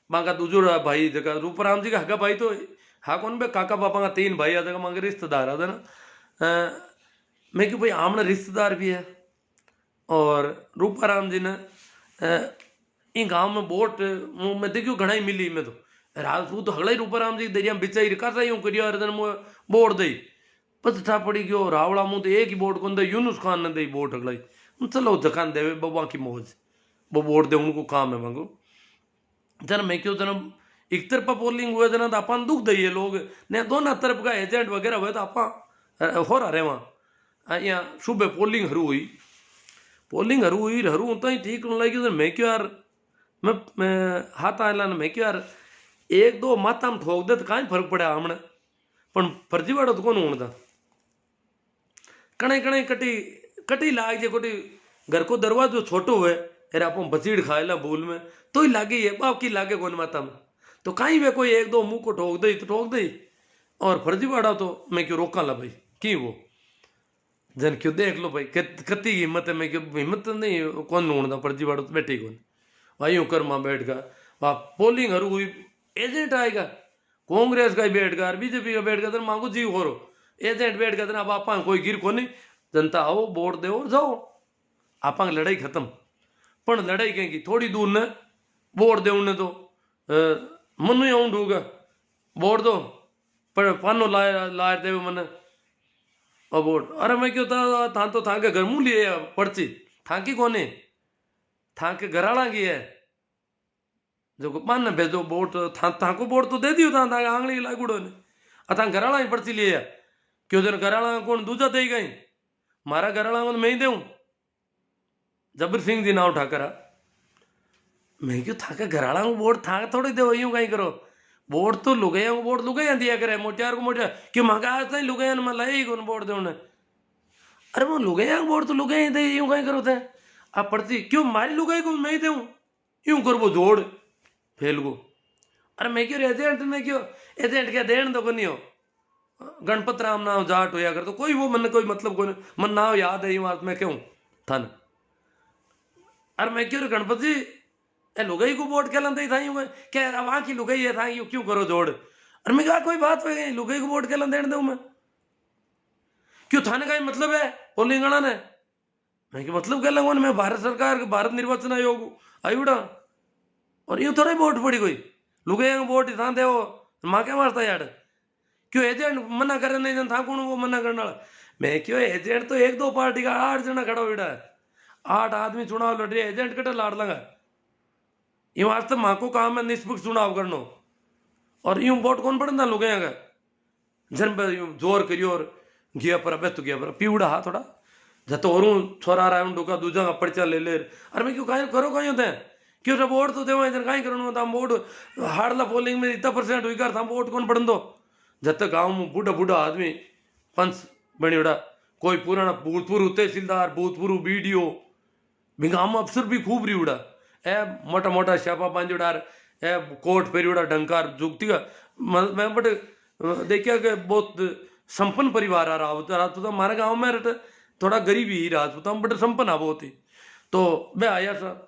मांगा दूजो भाई जगह रूपाराम जी का हका भाई तो हा कौन बे काका पापा का 3 भाई आ जगह मांगे रिश्तेदार आ ना मैं क्यों भाई आमना रिश्तेदार भी है और रूपाराम जी ने इन गांव में वोट मैं देखियो घना ही मिली मैं तो राजपूत तो हगला ही रूपाराम जी दरिया बिचाई रिका यूं करियो और वोट दई पता पड़ी गयो रावड़ा मुंह तो एक ही वोट कौन दे यूनुस खान ने दई वोट हगलाई चलो जखान देवे बबा की मौज वो वोट दे उनको काम है मांगो जन मैं क्यों जन एक तरफा पोलिंग हुए जना तो अपन दुख दई लोग ने दोनों तरफ का एजेंट वगैरह हुए तो आप हो रहा वहाँ यहाँ सुबह पोलिंग हरू हरू तो ही ठीक लगी मैं क्यों यार मैं हाथ आला मैं क्यों यार 1-2 माता में ठोक दे तो कहीं फर्क पड़ा हमने पण फर्जीवाड़ो तो कौन होता कणे कणे कटी लाग जे कोटी घर को दरवाजो छोटो हुए अरे आप बचीड़ खाएला भूल में तो ही लागे ये बाप की लागे कौन माता में तो कहीं वे कोई 1-2 मुंह को ठोक दई तो ठोक दई और फर्जीवाड़ा तो मैं क्यों रोका ला भाई की वो जन क्यों देख लो भाई कति हिम्मत है मैं क्यों हिम्मत नहीं कौन ढूंढता फर्जीवाड़ो तो बैठे कौन भाई यूं कर माँ बैठ गा वहाँ पोलिंग हरू हुई एजेंट आएगा कांग्रेस का ही बैठ गा बीजेपी का बैठ गा तो मांगो जीव हो एजेंट बैठ गा अब आप कोई गिर को नहीं जनता आओ वोट दे और जाओ आप लड़ाई खत्म पण लड़ाई कहेंगी थोड़ी दूर ने वोट दे उन्हें तो मनु आऊं ढूगा वोट दो पर पानो लाए देवे मन और वोट अरे मैं क्यों था तो था के घर मुँह लिए पर्ची थाकी कोने था के घराला की है जो मन भेजो वोट था को वोट तो दे दियो था आंगली लागूड़ो ने अथा घराला ही पर्ची लिए क्यों जन घराला कौन दूजा दे गई मारा घराला को मैं ही देऊं जबर सिंह जी नाव ठाकरा मैं क्यों था के घराला को वोट था थोड़ी दे यूं कहीं करो वोट तो लुगैया को वोट लुगैया दिया करे मोटियार को मोटियार क्यों मंगा आज तक लुगैया ने लाई ही कौन वोट दे अरे वो लुगैया को वोट तो लुगैया दे यूं कहीं करो थे आप पर्ची क्यों मारी लुगाई को मैं ही दूं यूं कर वो जोड़ फेल को अरे मैं क्यों एजेंट में क्यों एजेंट क्या देन तो कोनी हो गणपत राम नाम जाट होया कर तो कोई वो मन कोई मतलब कोई मन नाम याद है बात मैं क्यों थन अरे मैं क्यों गणपत जी ए लुगाई को वोट केलन दे था यूं क्या वहां की लुगाई है था यूं क्यों करो जोड़ अरे मैं कहा कोई बात है लुगाई को वोट केलन देन दूं मैं क्यों थाने का मतलब है पोलिंगणा ने मैं मतलब क्या लगवा मैं भारत सरकार भारत निर्वाचन आयोग आयुड़ा और यूं थोड़ा वोट पड़ी कोई लुगाई को वोट था दे माँ क्या मारता यार क्यों एजेंट मना करे नहीं था कौन वो मना करने वाला मैं क्यों एजेंट तो एक दो पार्टी का 8 जना खड़ा हुआ है 8 आदमी चुनाव लड़ रहे एजेंट कटे लाड़ लगा यूं आज तक माँ को काम है निष्पक्ष चुनाव करनो और यूं वोट कौन पड़ता लोग का जन यूं जोर करियो और गया पर अब तो गया पर पीवड़ा हा थोड़ा जतो और छोरा रहा है डोका दूजा का पर्चा ले ले अरे मैं क्यों कहीं करो कहीं होते हैं क्यों जब वोट तो देवा इधर कहीं करो था वोट हारला पोलिंग में इतना % हुई कर था वोट कौन पड़न दो जब तक गाँव में बूढ़ा बूढ़ा आदमी पंच बनी उड़ा कोई पुराना भूतपूर्व तहसीलदार भूतपूर्व बीडीओ गाँव में अफसर भी खूब रही उड़ा ए मोटा मोटा श्यापा बांजुड़ार ए कोट फेरी उड़ा डंकार जुगती का मैं बट देखिया कि बहुत संपन्न परिवार आ रहा तो हमारे गाँव में थोड़ा गरीबी ही राजपूत हम बड़े संपन्न आ बहुत ही तो मैं आया सा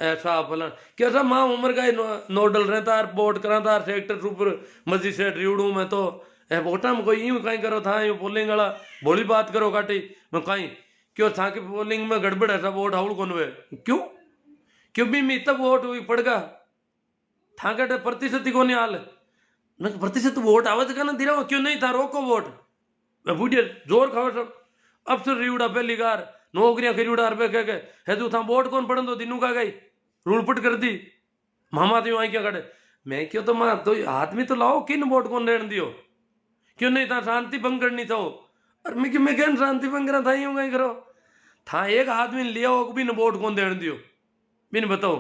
ऐसा फलन क्या सा माँ उम्र का ही नोडल रहता है वोट कराता सेक्टर सुपर मजिस्ट्रेट रिवड़ू में तो वोटा में कोई यूं कहीं करो था यूं पोलिंग वाला बोली बात करो काटी मैं कहीं क्यों था कि पोलिंग में गड़बड़ ऐसा वोट हाउल कौन हुए क्यों भी मैं तब वोट हुई पड़गा था कटे प्रतिशत ही कौन हाल मैं प्रतिशत वोट आवाज का ना दिरा क्यों नहीं था रोको वोट बूढ़िया जोर खाओ सब अफसर रिवड़ा पहली कार नौकरियां खरीड़ा रुपये कह के है तू था वोट कौन पड़न दो दिनू का गई रूलपट कर दी मामा तो आई क्या कटे मैं क्यों तो मां तो आदमी तो लाओ किन वोट कौन रहने दियो क्यों नहीं था शांति भंग करनी था और मैं क्या शांति भंग करा था यूं कहीं करो था एक आदमी लिया हो बिन वोट कौन देने दियो बिन बताओ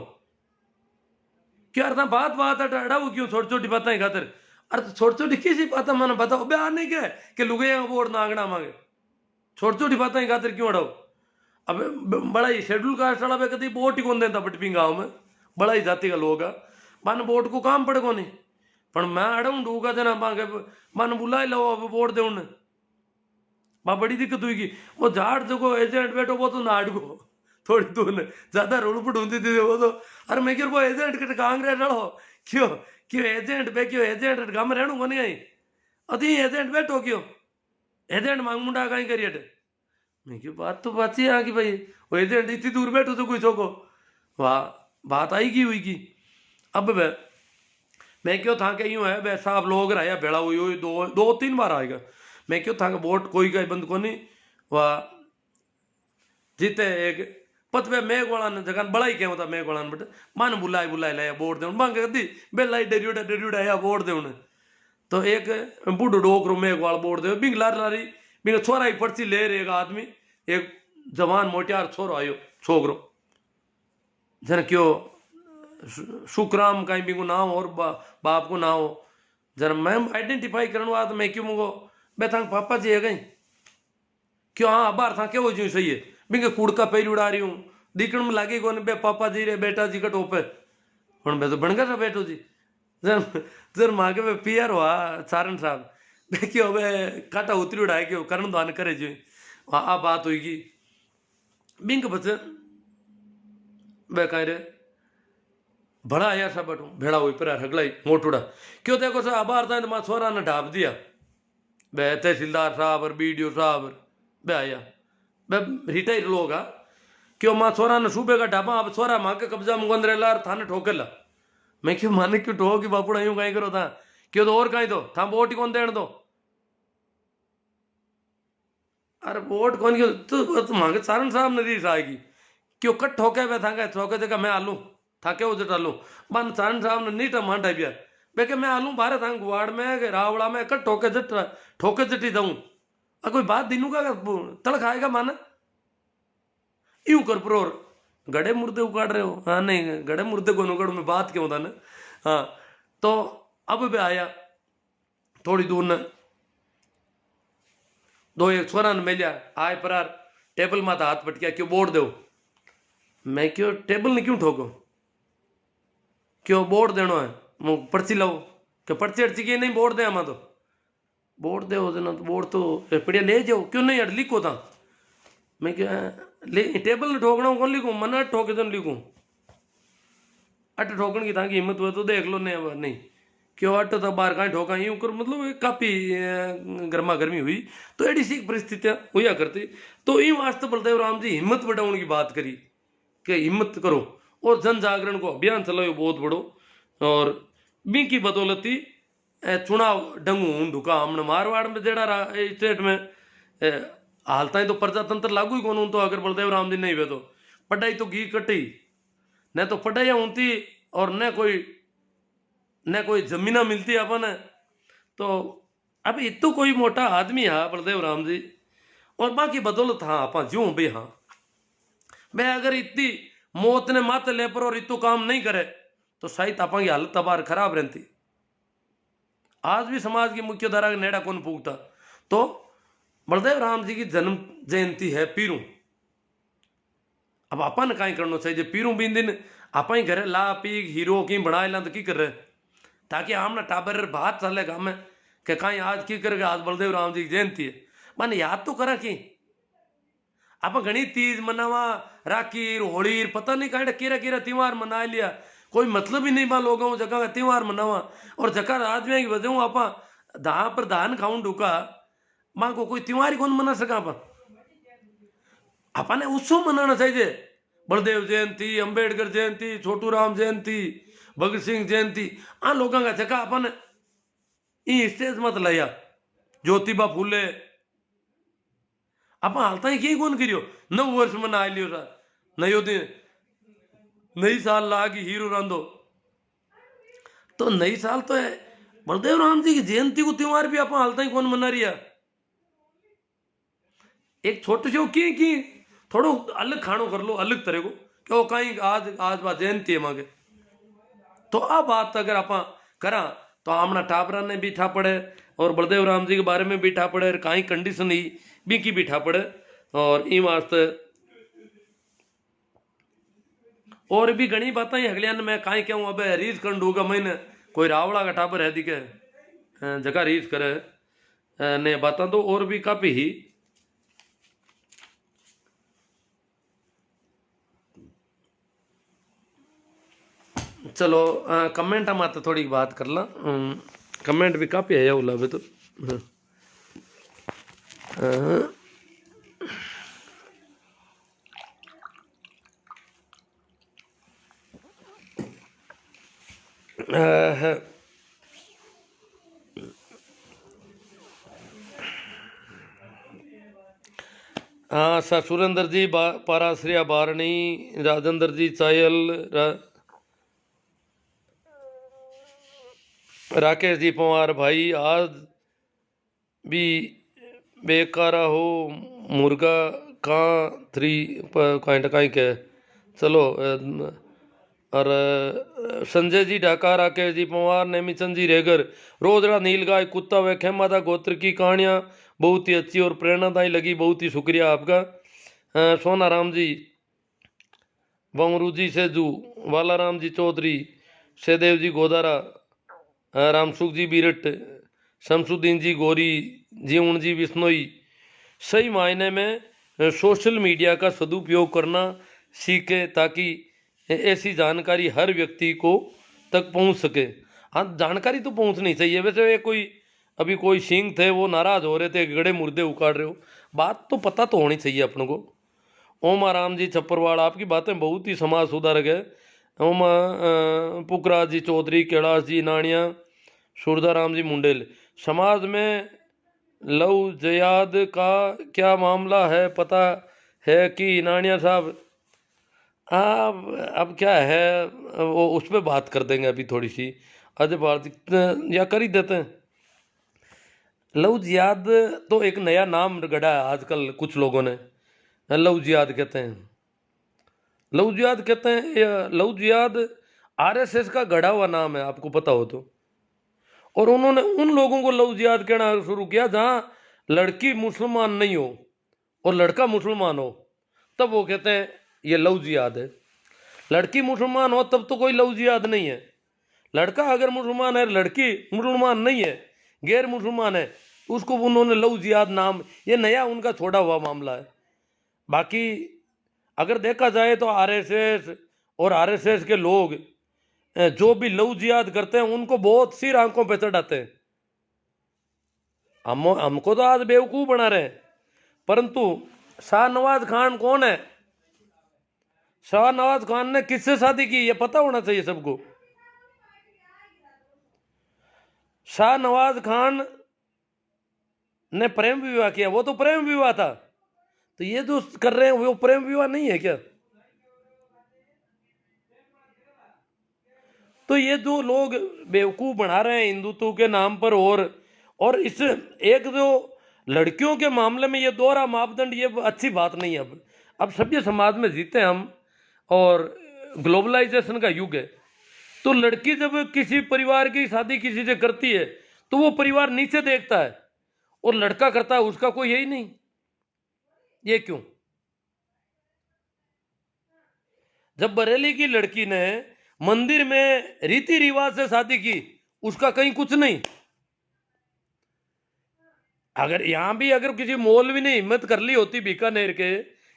क्या था बात बात अड़ाऊ क्यों छोटी छोटी बातें खातिर अरे छोटी छोटी किसी बात मैंने बताओ बयान नहीं क्या कि लुगैया वोट नागना मांगे छोटी छोटी बातें खातिर क्यों अड़ाओ अब बड़ा ही शेड्यूल कास्ट वाला कभी वोट ही कौन देता बटपी गाँव में बड़ा ही जाति का लोग है मन वोट को काम पड़े को नहीं पर मैं अड़ूँ डूगा देना मांगे मन बुला लो अब वोट दे उन्हें बा बड़ी दिक्कत हुई वो झाड़ जो एजेंट बैठो वो तो नाट को थोड़ी दूर ने ज्यादा रोड़पट होती थी वो तो अरे मैं क्यों वो एजेंट के कांग्रेस लड़ो क्यों क्यों एजेंट पे क्यों एजेंट गम रहणु को नहीं अति एजेंट बैठो क्यों एजेंट मांग मुंडा कहीं करिए मैं क्यों बात तो बात ही आ कि भाई वो एजेंट इतनी दूर बैठो तो कोई छोको वाह बात आई की हुई की अब मैं क्यों था कि यूं है वैसा आप लोग रहा बेड़ा हुई हुई दो 3 बार आएगा मैं क्यों था कि वोट कोई का बंद को नहीं वाह जीते एक पत पे मेघ वाला ने जगह बड़ा ही क्या होता मेघ वाला बट मन बुलाए लाया वोट दे मांग दी बेलाई डरियोड़ा या वोट दे उन्हें तो एक बूढ़ो डोकरो मेघ वाला वोट दे बिंग लारी बिंग छोरा ही पर्ची ले रहे एक आदमी एक जवान मोटियार छोरो आयो छोकरो जन क्यों सुखराम कहीं भी को ना हो और बाप को ना हो जन मैं आइडेंटिफाई करने वाला मैं क्यों मुझको मैं था पापा जी है गई क्यों हाँ बाहर था क्यों जो सही है बिंगे कुड़का पैर उड़ा रही हूँ दिखण में लागे कौन बे पापा जी रे बेटा जी का टोपे हूँ मैं तो बन गया बेटो जी जर माँ के पियर हुआ सारण साहब देखियो अब काटा उतरी उड़ाए क्यों करण दान करे जो आ बात होगी बिंग बच्चे वे कह रहे बड़ा आया सब बटू भेड़ा हुई पर हगलाई मोटूड़ा क्यों देखो सर आबार था माँ छोरा ने ढाप दिया बे तहसीलदार साहब और बीडीओ साहब बे आया बे रिटायर लोग आ क्यों माँ छोरा ने सूबे का ढापा अब छोरा माँ के कब्जा मुगंद रेला थाने ठोकेला मैं क्यों माने क्यों ठोकी बापूड़ा यूं कहीं करो था क्यों तो और कहीं दो था वोट ही कौन देने दो अरे वोट कौन क्यों तो मांगे सारण साहब ने रीस आएगी क्यों कट ठोके वे थांगे ठोके जगह मैं आलू थाके हो जटा लू बन सान साहब ने नीट मांडा बिया बेके मैं आलू बारे थांग गुवाड़ में रावड़ा में कट ठोके जट ठोके जटी दऊं आ कोई बात दिनू का तड़ खाएगा माना यूं कर प्रोर गड़े मुर्दे उगाड़ रहे हो हाँ नहीं गड़े मुर्दे को नुगड़ में बात क्यों था ना हाँ तो अब भी आया थोड़ी दूर न दो एक छोरा ने मिलिया आए परार टेबल माता हाथ पटकिया क्यों बोर्ड दो मैं क्यों टेबल ने क्यों ठोको क्यों बोर्ड देना है मैं पर्ची लाओ क्या पर्ची अर्ची की नहीं बोर्ड दे हम तो बोर्ड दे ना तो बोर्ड तो पढ़िया ले जाओ क्यों नहीं अड़ लिखो था मैं क्या ले टेबल ने ठोकना कौन लिखूं मना अट ठोके तो लिखूं अट ठोकन की ताकि हिम्मत हुआ तो देख लो नहीं अब नहीं क्यों अट तो बाहर कहीं ठोका यूं कर मतलब काफी गर्मा गर्मी हुई तो एडी सी परिस्थितियां हुआ करती तो यूं वास्ते बलदेव राम जी हिम्मत बढ़ाने की बात करी कि हिम्मत करो और जन जागरण को अभियान चलाओ बहुत बड़ो और बी की बदौलती चुनाव डंगू ढुका हमने मारवाड़ में जेड़ा स्टेट में हालता तो प्रजातंत्र लागू ही कौन तो अगर बलदेव राम जी नहीं हुए तो पढ़ाई तो घी कटी न तो पढ़ाई होती और न कोई जमीना मिलती अपन तो अब इतो कोई मोटा आदमी है बलदेव राम जी और बाकी बदौलत हाँ आप ज्यों भी हाँ मैं अगर इतनी मौत ने मत ले पर और इतो काम नहीं करे तो शायद आप की हालत तबार खराब रहती आज भी समाज की मुख्य धारा नेड़ा कौन फूकता तो बलदेव राम जी की जन्म जयंती है पीरू अब अपन कहीं करना चाहिए पीरू बीन दिन आप ही घरे ला पी हीरो की बना ला तो की कर रहे ताकि हम ना टाबर बात चलेगा हमें कि कहीं आज की करेगा आज बलदेव राम जी की जयंती है मन याद तो करा कि आप घनी तीज मनावा राखी होली पता नहीं कहीं केरा केरा त्योहार मना लिया कोई मतलब ही नहीं बा लोगों जगह का त्योहार मनावा और जगह रात में वजह आप धा पर धान खाऊं ढुका माँ को कोई त्योहार कौन मना सका अपन उत्सव मनाना चाहिए बलदेव जयंती अंबेडकर जयंती छोटू राम जयंती भगत सिंह जयंती आ लोगों का जगह अपन स्टेज मत लाया ज्योतिबा फूले आप हालता ही की कौन करियो 9 वर्ष मना लियो सा नयो दिन नई साल लागी हीरो रांधो तो नई साल तो है बलदेव राम जी की जयंती को त्योहार भी आप हालता ही कौन मना रिया एक छोटे से की थोड़ो अलग खानो कर लो अलग तरह को क्यों कहीं आज बात जयंती है मांगे तो अब बात अगर आप करा तो हमना टापरा ने बीठा पड़े और बलदेव राम जी के बारे में बीठा पड़े और कहीं कंडीशन ही भी की बीठा पड़े और इन वास्ते और भी घनी बातें अगलिया ने मैं कहीं कहूँ अब रीस कर दूंगा मैंने कोई रावड़ा का टापर है दिखे जगह रीस करे ने बातें तो और भी काफी ही चलो कमेंट हम आते थोड़ी बात कर ला कमेंट भी काफी है उला भी तो हाँ सर सुरेंद्र जी पाराश्रिया बारणी राजेंद्र जी चायल राकेश जी पवार भाई आज भी बेकारा हो मुर्गा कहाँ 3 के चलो और संजय जी ढाका राकेश जी पवार नेमीचंद जी रेगर रोजड़ा नीलगाय कुत्ता व खेमादा गोत्र की कहानियाँ बहुत ही अच्छी और प्रेरणादायी लगी बहुत ही शुक्रिया आपका सोना राम जी बमरू जी सेजू वाला राम जी चौधरी सहदेव जी गोदारा रामसुख जी बीरट शमसुद्दीन जी गोरी जीवन जी बिश्नोई सही मायने में सोशल मीडिया का सदुपयोग करना सीखे ताकि ऐसी जानकारी हर व्यक्ति को तक पहुंच सके हाँ जानकारी तो पहुंचनी चाहिए वैसे कोई अभी कोई सिंह थे वो नाराज हो रहे थे गड़े मुर्दे उखाड़ रहे हो बात तो पता तो होनी चाहिए अपनों को ओम राम जी छप्परवाड़ आपकी बातें बहुत ही समाज सुधारक है ओम पुखराज जी चौधरी कैलाश जी नानिया सूरदाराम जी मुंडेल समाज में लव जयाद का क्या मामला है पता है कि नानिया साहब अब क्या है, वो उस पर बात कर देंगे अभी थोड़ी सी। अजय भारती या कर ही देते हैं। लव जिहाद तो एक नया नाम गढ़ा है आजकल कुछ लोगों ने, लव जिहाद कहते हैं। लव जिहाद कहते हैं, लव जिहाद आरएसएस का गढ़ा हुआ नाम है, आपको पता हो तो। और उन्होंने उन लोगों को लव जिहाद कहना शुरू किया जहां लड़की मुसलमान नहीं हो और लड़का मुसलमान हो, तब वो कहते हैं ये लव जिहाद है। लड़की मुसलमान हो तब तो कोई लव जिहाद नहीं है। लड़का अगर मुसलमान है, लड़की मुसलमान नहीं है, गैर मुसलमान है, तो उसको उन्होंने लव जिहाद नाम, ये नया उनका छोड़ा हुआ मामला है। बाकी अगर देखा जाए तो आरएसएस और आरएसएस के लोग जो भी लव जिहाद करते हैं उनको बहुत सी आंखों पे चढ़ाते हैं। हमको तो आज बेवकूफ बना रहे हैं। परंतु शाहनवाज खान कौन है? शाहनवाज खान ने किससे शादी की ये पता होना चाहिए सबको। शाहनवाज खान ने प्रेम विवाह किया, वो तो प्रेम विवाह था। तो ये जो कर रहे हैं वो प्रेम विवाह नहीं है क्या? तो ये जो लोग बेवकूफ बना रहे हैं हिंदुत्व के नाम पर, और इस एक जो लड़कियों के मामले में ये दोहरा मापदंड, ये अच्छी बात नहीं है। अब सभ्य समाज में जीते हम और ग्लोबलाइजेशन का युग है। तो लड़की जब किसी परिवार की शादी किसी से करती है तो वो परिवार नीचे देखता है, और लड़का करता है उसका कोई यही नहीं। ये क्यों? जब बरेली की लड़की ने मंदिर में रीति रिवाज से शादी की, उसका कहीं कुछ नहीं। अगर यहां भी अगर किसी मौलवी ने हिम्मत कर ली होती बीकानेर के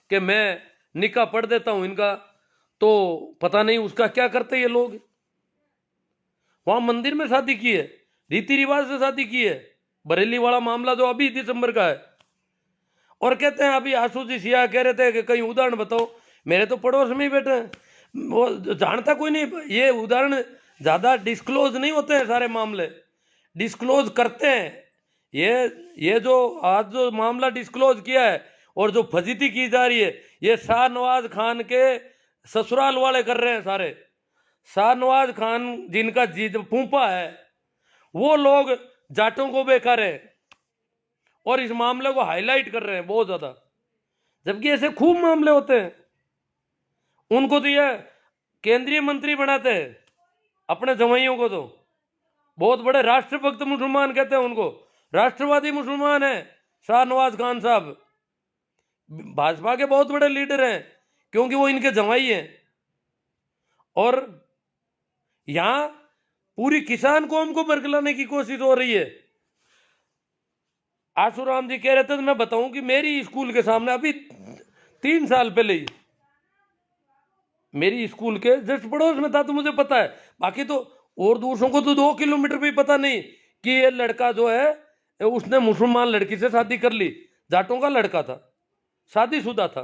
कि मैं निकाह पढ़ देता हूं इनका, तो पता नहीं उसका क्या करते ये लोग। वहां मंदिर में शादी की है, रीति रिवाज से शादी की है। बरेली वाला मामला जो अभी दिसंबर का है। और कहते हैं अभी आशु जी सिया कह रहे थे कि कहीं उदाहरण बताओ। मेरे तो पड़ोस में ही बैठे हैं, वो जानता कोई नहीं। ये उदाहरण ज्यादा डिस्क्लोज नहीं होते हैं, सारे मामले डिस्क्लोज करते हैं। ये जो आज जो मामला डिस्क्लोज किया है और जो फजीती की जा रही है, ये शाहनवाज खान के ससुराल वाले कर रहे हैं सारे। शाहनवाज खान जिनका जीत फूफा है, वो लोग जाटों को बेकार है और इस मामले को हाईलाइट कर रहे हैं बहुत ज्यादा। जबकि ऐसे खूब मामले होते हैं। उनको तो ये केंद्रीय मंत्री बनाते हैं अपने जमाइयों को, तो बहुत बड़े राष्ट्रभक्त मुसलमान कहते हैं उनको, राष्ट्रवादी मुसलमान है शाहनवाज खान साहब। भाजपा के बहुत बड़े लीडर हैं क्योंकि वो इनके जमाई हैं। और यहां पूरी किसान कौम को बरगलाने की कोशिश हो रही है। आशुराम जी कह रहे थे, तो मैं बताऊं कि मेरी स्कूल के सामने अभी 3 साल पहले ही मेरी स्कूल के जस्ट पड़ोस में था, तो मुझे पता है। बाकी तो और दूसरों को तो 2 किलोमीटर भी पता नहीं कि ये लड़का जो है उसने मुसलमान लड़की से शादी कर ली। जाटों का लड़का था, शादीशुदा था।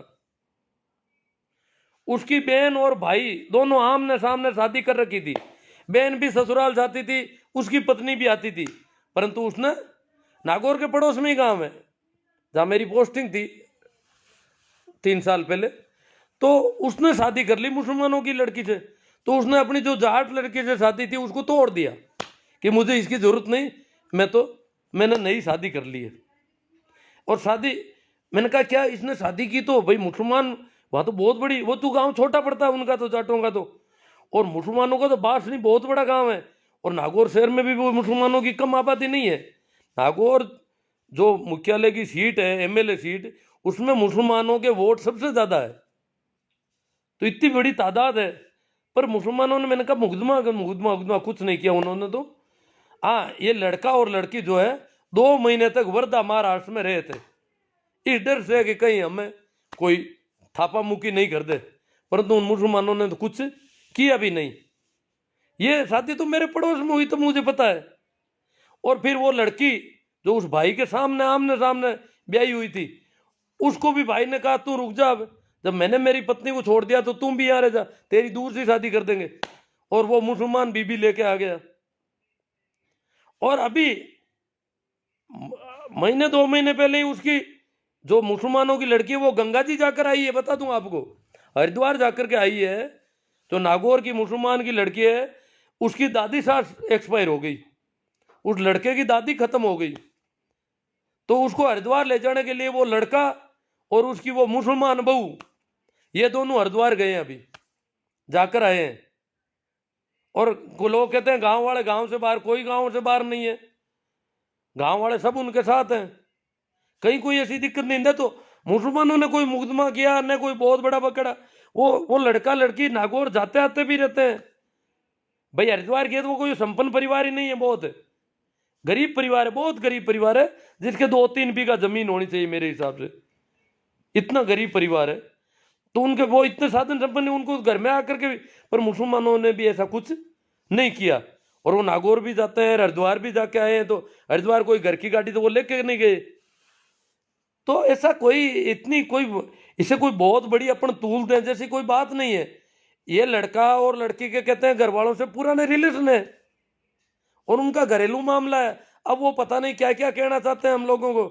उसकी बहन और भाई दोनों आमने सामने शादी कर रखी थी। बहन भी ससुराल जाती थी, उसकी पत्नी भी आती थी। परंतु उसने, नागौर के पड़ोस में ही गांव है जहां मेरी पोस्टिंग थी 3 साल पहले, तो उसने शादी कर ली मुसलमानों की लड़की से। तो उसने अपनी जो जाट लड़की से शादी थी उसको तोड़ दिया कि मुझे इसकी जरूरत नहीं, मैंने नई शादी कर ली है। और शादी, मैंने कहा क्या इसने शादी की तो भाई मुसलमान, वहां तो बहुत बड़ी, वो तो गांव छोटा पड़ता है उनका तो, जाटों का तो, और मुसलमानों का तो बासनी बहुत बड़ा गांव है। और नागौर शहर में भी वो मुसलमानों की कम आबादी नहीं है। नागौर जो मुख्यालय की सीट है, एमएलए सीट, उसमें मुसलमानों के वोट सबसे ज्यादा है। तो इतनी बड़ी तादाद है। पर मुसलमानों ने, मैंने कहा मुकदमा मुकदमा मुकदमा कुछ नहीं किया उन्होंने तो। हाँ, ये लड़का और लड़की जो है 2 महीने तक वर्धा महाराष्ट्र में रहे थे, इस डर से कि कहीं हमें कोई थापा मुक्की नहीं कर दे। परंतु उन मुसलमानों ने तो कुछ किया भी नहीं। ये शादी तो मेरे पड़ोस में हुई तो मुझे पता है। और फिर वो लड़की जो उस भाई के सामने आमने सामने ब्याही हुई थी, उसको भी भाई ने कहा तू रुक जा, अब जब मैंने मेरी पत्नी को छोड़ दिया तो तुम भी यहाँ रह जा, तेरी दूर से शादी कर देंगे। और वो मुसलमान बीबी लेके आ गया। और अभी महीने 2 महीने पहले ही उसकी जो मुसलमानों की लड़की है वो गंगा जी जाकर आई है, बता दूं आपको। हरिद्वार जाकर के आई है, जो नागौर की मुसलमान की लड़की है, उसकी दादी सास एक्सपायर हो गई, उस लड़के की दादी खत्म हो गई, तो उसको हरिद्वार ले जाने के लिए वो लड़का और उसकी वो मुसलमान बहू, ये दोनों हरिद्वार गए हैं, अभी जाकर आए हैं। और लोग कहते हैं गांव वाले, गांव से बाहर, कोई गांव से बाहर नहीं है, गांव वाले सब उनके साथ हैं, कहीं कोई ऐसी दिक्कत नहीं है। तो मुसलमानों ने कोई मुकदमा किया न कोई बहुत बड़ा पकड़ा, वो लड़का लड़की नागौर जाते आते भी रहते हैं। भाई हरिद्वार गए तो वो कोई संपन्न परिवार ही नहीं है, बहुत गरीब परिवार है, बहुत गरीब परिवार है, जिसके 2-3 बीघा जमीन होनी चाहिए मेरे हिसाब से, इतना गरीब परिवार है। तो उनके वो इतने साधन संपन्न, उनको घर में आकर के भी, पर मुसलमानों ने भी ऐसा कुछ नहीं किया। और वो नागौर भी जाते हैं, हरिद्वार भी जाके आए हैं, तो हरिद्वार कोई घर की गाड़ी तो वो लेके नहीं गए। तो ऐसा कोई इतनी कोई इसे कोई बहुत बड़ी अपन तूल दें जैसी कोई बात नहीं है। ये लड़का और लड़की के कहते हैं घर वालों से पुराने रिलेशन है और उनका घरेलू मामला है। अब वो पता नहीं क्या क्या कहना चाहते हैं हम लोगों को।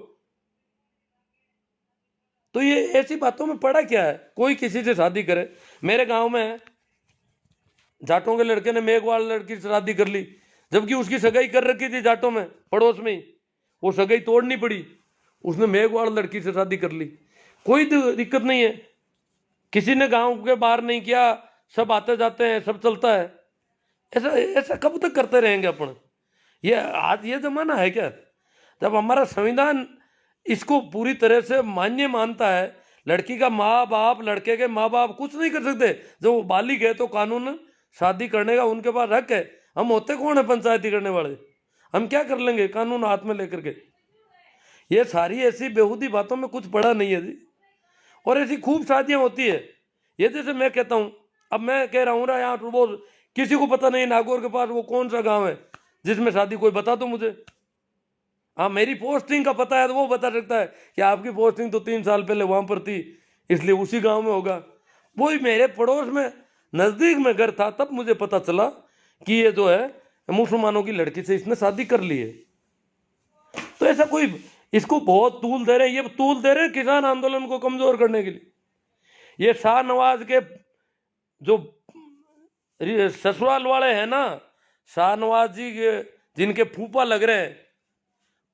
तो ये ऐसी बातों में पड़ा क्या है, कोई किसी से शादी करे। मेरे गांव में जाटों के लड़के ने मेघवाल लड़की से शादी कर ली, जबकि उसकी सगाई कर रखी थी जाटों में, पड़ोस में ही। वो सगाई तोड़नी पड़ी, उसने मेघवाल लड़की से शादी कर ली, कोई दिक्कत नहीं है, किसी ने गांव के बाहर नहीं किया, सब आते जाते हैं, सब चलता है। ऐसा ऐसा कब तक करते रहेंगे अपन? ये आज ये जमाना है क्या, जब हमारा संविधान इसको पूरी तरह से मान्य मानता है। लड़की का माँ बाप, लड़के के माँ बाप कुछ नहीं कर सकते, जब वो बालिग है तो कानून शादी करने का उनके पास हक है। हम होते कौन है पंचायती करने वाले, हम क्या कर लेंगे कानून हाथ में लेकर के। ये सारी ऐसी बेहूदी बातों में कुछ पड़ा नहीं है जी। और ऐसी खूब शादियां होती है। ये जैसे मैं कहता हूँ, अब मैं कह रहा हूँ ना, यहाँ वो किसी को पता नहीं नागौर के पास वो कौन सा गांव है जिसमें शादी, कोई बता दो मुझे। हाँ, मेरी पोस्टिंग का पता है तो वो बता सकता है कि आपकी पोस्टिंग तो 3 साल पहले वहां पर थी, इसलिए उसी गांव में होगा। वही मेरे पड़ोस में नजदीक में घर था, तब मुझे पता चला कि ये जो है मुसलमानों की लड़की से इसने शादी कर ली है। तो ऐसा कोई इसको बहुत तूल दे रहे हैं, ये तूल दे रहे हैं किसान आंदोलन को कमजोर करने के लिए। ये शाहनवाज के जो ससुराल वाले हैं ना, शाहनवाज जी के जिनके फूफा लग रहे हैं,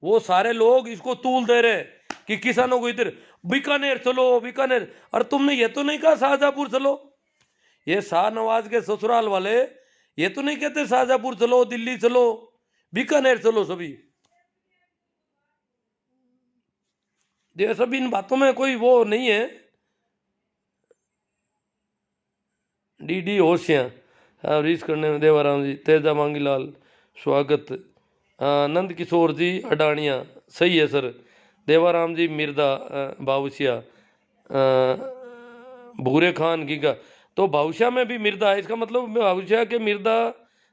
वो सारे लोग इसको तूल दे रहे हैं कि किसानों को इधर बीकानेर चलो, बीकानेर। और तुमने ये तो नहीं कहा शाहजहांपुर चलो। ये शाहनवाज के ससुराल वाले ये तो नहीं कहते शाहजहांपुर चलो, दिल्ली चलो, बीकानेर चलो। सभी ये सभी इन बातों में कोई वो नहीं है। डी होशियां रीच करने में देवाराम जी, तेजा मांगीलाल स्वागत, नंद किशोर जी अडानिया, सही है सर। देवाराम जी मिर्दा बाउसिया, भूरे खान गीगा। तो बाउसिया में भी मिर्दा है, इसका मतलब बाउसिया के मिर्दा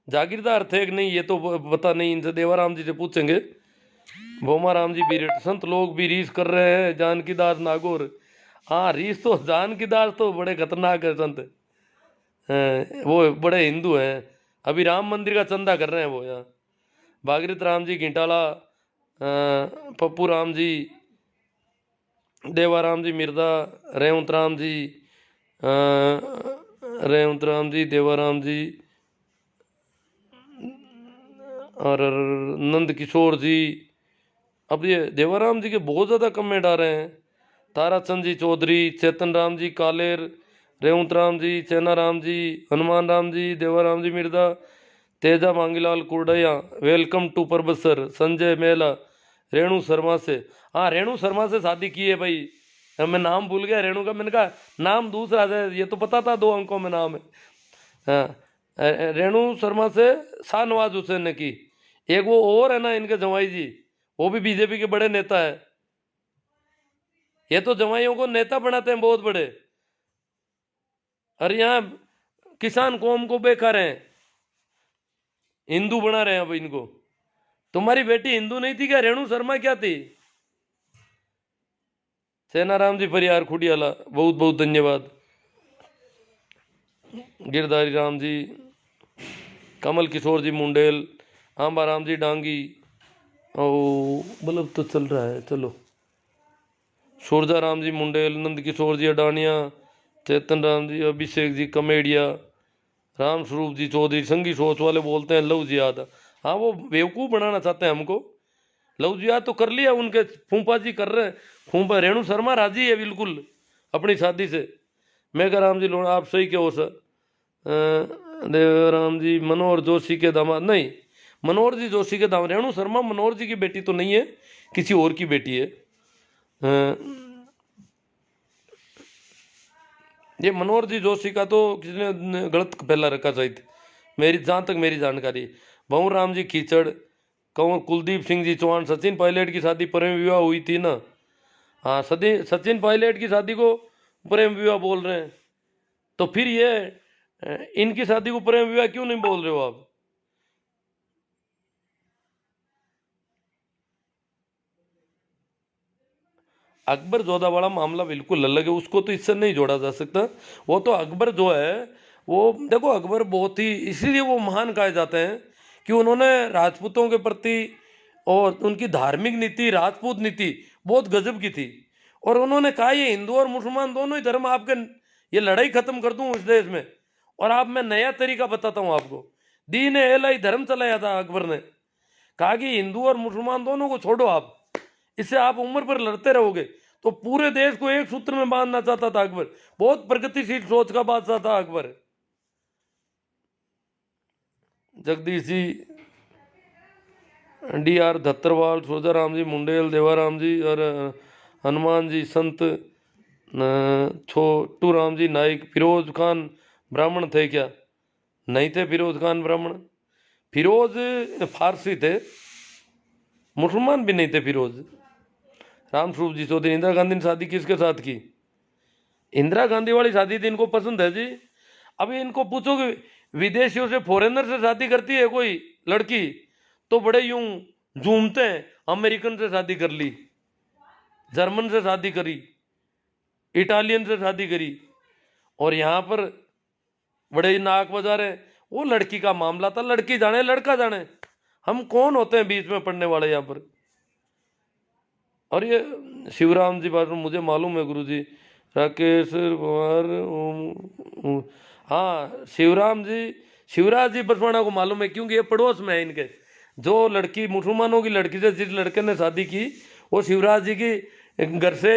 जागीरदार थे कि नहीं ये तो पता नहीं, इनसे देवाराम जी से पूछेंगे। भोमाराम जी बीरेट, संत लोग भी रीस कर रहे हैं जानकीदास नागौर। हाँ, रीस तो जानकीदास तो बड़े खतरनाक है संत, वो बड़े हिंदू हैं, अभी राम मंदिर का चंदा कर रहे हैं वो यहाँ। भागीरथ राम जी घिंटाला, पप्पू राम जी, देवाराम जी मिर्दा, रेवंत राम जी, रेवंत राम जी, देवाराम जी और नंद किशोर जी। अब ये देवाराम जी के बहुत ज़्यादा कमेंट आ रहे हैं। ताराचंद जी चौधरी, चेतन राम जी कालेर, रेवंत राम जी, चैना राम जी, हनुमान राम जी, देवाराम जी मिर्दा, तेजा मांगीलाल कुरडया, वेलकम टू परबसर, संजय मेला, रेणु शर्मा से। हाँ, रेणु शर्मा से शादी की है भाई, मैं नाम भूल गया रेणु का, मैंने कहा नाम दूसरा है, ये तो पता था 2 अंकों में नाम है। हाँ, रेणु शर्मा से शाहनवाज हुसैन ने की। एक वो और है ना इनके जवाई जी, वो भी बीजेपी के बड़े नेता है। ये तो जवाइयों को नेता बनाते हैं बहुत बड़े, और यहाँ किसान कौम को बेकार हैं, हिंदू बना रहे हैं अब इनको। तुम्हारी बेटी हिंदू नहीं थी क्या? रेणु शर्मा क्या थी? सेनाराम जी परियार खुडियाला, बहुत बहुत धन्यवाद। गिरधारी राम जी, कमल किशोर जी मुंडेल, आंबा राम जी डांगी, ओ बल्ब तो चल रहा है, चलो। सूरजा राम जी मुंडेल, नंद किशोर जी अडानिया, चेतन राम जी, अभिषेक जी कमेडिया, राम स्वरूप जी चौधरी, संगी सोच वाले बोलते हैं लव जिहाद। हाँ, वो बेवकूफ़ बनाना चाहते हैं हमको। लव जिहाद तो कर लिया उनके फूफा जी कर रहे हैं। फूफा रेणु शर्मा राजी है बिल्कुल अपनी शादी से। मेघाराम जी लोण, आप सही कहो सर। देवराम जी मनोहर जोशी के दामाद नहीं, मनोहर जी जोशी के दामाद। रेणु शर्मा मनोहर जी की बेटी तो नहीं है, किसी और की बेटी है। ये मनोहर जी जोशी का तो किसी ने गलत पहला रखा शायद, मेरी जहाँ तक मेरी जानकारी। भंवर राम जी कीचड़, कंवर कुलदीप सिंह जी चौहान। सचिन पायलट की शादी प्रेम विवाह हुई थी ना। हाँ, सचिन पायलट की शादी को प्रेम विवाह बोल रहे हैं, तो फिर ये इनकी शादी को प्रेम विवाह क्यों नहीं बोल रहे हो आप? अकबर जोधा वाला मामला बिल्कुल अलग है, उसको तो इससे नहीं जोड़ा जा सकता। वो तो अकबर जो है, वो देखो अकबर बहुत ही, इसीलिए वो महान कहे जाते हैं कि उन्होंने राजपूतों के प्रति और उनकी धार्मिक नीति, राजपूत नीति बहुत गजब की थी। और उन्होंने कहा ये हिंदू और मुसलमान दोनों ही धर्म आपके, ये लड़ाई खत्म कर दूं इस देश में। और आप, मैं नया तरीका बताता हूँ आपको। दीन ए इलाही धर्म चलाया था अकबर ने। कहा कि हिंदू और मुसलमान दोनों को छोड़ो आप, इससे आप उम्र पर लड़ते रहोगे। तो पूरे देश को एक सूत्र में बांधना चाहता था अकबर। बहुत प्रगतिशील सोच का बादशाह था अकबर। जगदीश जी, डी आर धत्तरवाल, सोजाराम जी मुंडेल, देवाराम जी और हनुमान जी संत, छोटू राम जी नाइक। फिरोज खान ब्राह्मण थे क्या? नहीं थे फिरोज खान ब्राह्मण। फिरोज फारसी थे, मुसलमान भी नहीं थे फिरोज। राम स्वरूप जी चौधरी, इंदिरा गांधी ने शादी किसके साथ की? इंदिरा गांधी वाली शादी थी, इनको पसंद है जी। अभी इनको पूछो कि विदेशियों से, फॉरेनर से शादी करती है कोई लड़की, तो बड़े यूं झूमते हैं। अमेरिकन से शादी कर ली, जर्मन से शादी करी, इटालियन से शादी करी, और यहाँ पर बड़े नाक बजा रहे। वो लड़की का मामला था, लड़की जाने लड़का जाने, हम कौन होते हैं बीच में पड़ने वाले यहाँ पर। और ये शिवराम जी बात मुझे मालूम है गुरु जी, राकेश कुमार हाँ शिवराम जी, शिवराज जी बसवाना को मालूम है, क्योंकि ये पड़ोस में है इनके। जो लड़की मुसलमानों की लड़की से जिस लड़के ने शादी की, वो शिवराज जी की घर से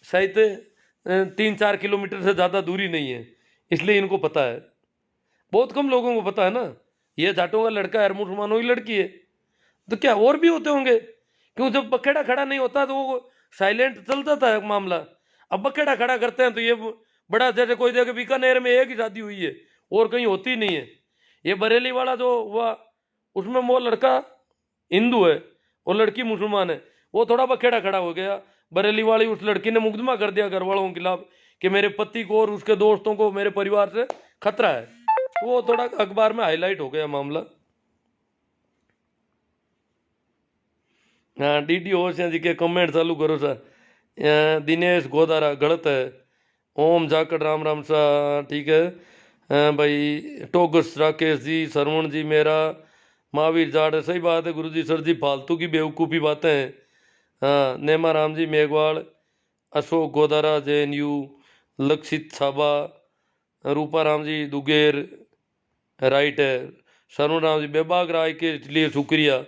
शायद 3-4 किलोमीटर से ज़्यादा दूरी नहीं है, इसलिए इनको पता है। बहुत कम लोगों को पता है ना, ये जाटों का लड़का है, मुसलमानों की लड़की है। तो क्या और भी होते होंगे? क्यों, जब बखेड़ा खड़ा नहीं होता तो वो साइलेंट चलता था मामला। अब बखेड़ा खड़ा करते हैं तो ये बड़ा, जैसे कोई देखे बीकानेर में एक ही शादी हुई है और कहीं होती नहीं है। ये बरेली वाला जो हुआ, उसमें वो लड़का हिंदू है और लड़की मुसलमान है, वो थोड़ा बखेड़ा खड़ा हो गया। बरेली वाली उस लड़की ने मुकदमा कर दिया घर वालों के खिलाफ कि मेरे पति को और उसके दोस्तों को, मेरे परिवार से खतरा है। वो थोड़ा अखबार में हाईलाइट हो गया मामला। हाँ, डीडी होशिया जी के कमेंट चालू करो सर। दिनेश गोदारा गलत है। ओम जाकड़ राम राम सा, ठीक है। भाई टोगस राकेश जी, सरवण जी मेरा, महावीर जाट, सही बात है गुरु जी। सर जी फालतू की बेवकूफ़ी बातें हैं। हाँ, नेमा राम जी मेघवाड़, अशोक गोदारा JNU, लक्षित छाबा, रूपा राम जी दुगेर, राइट है। सरवण राम जी बेबाक राय के लिए शुक्रिया।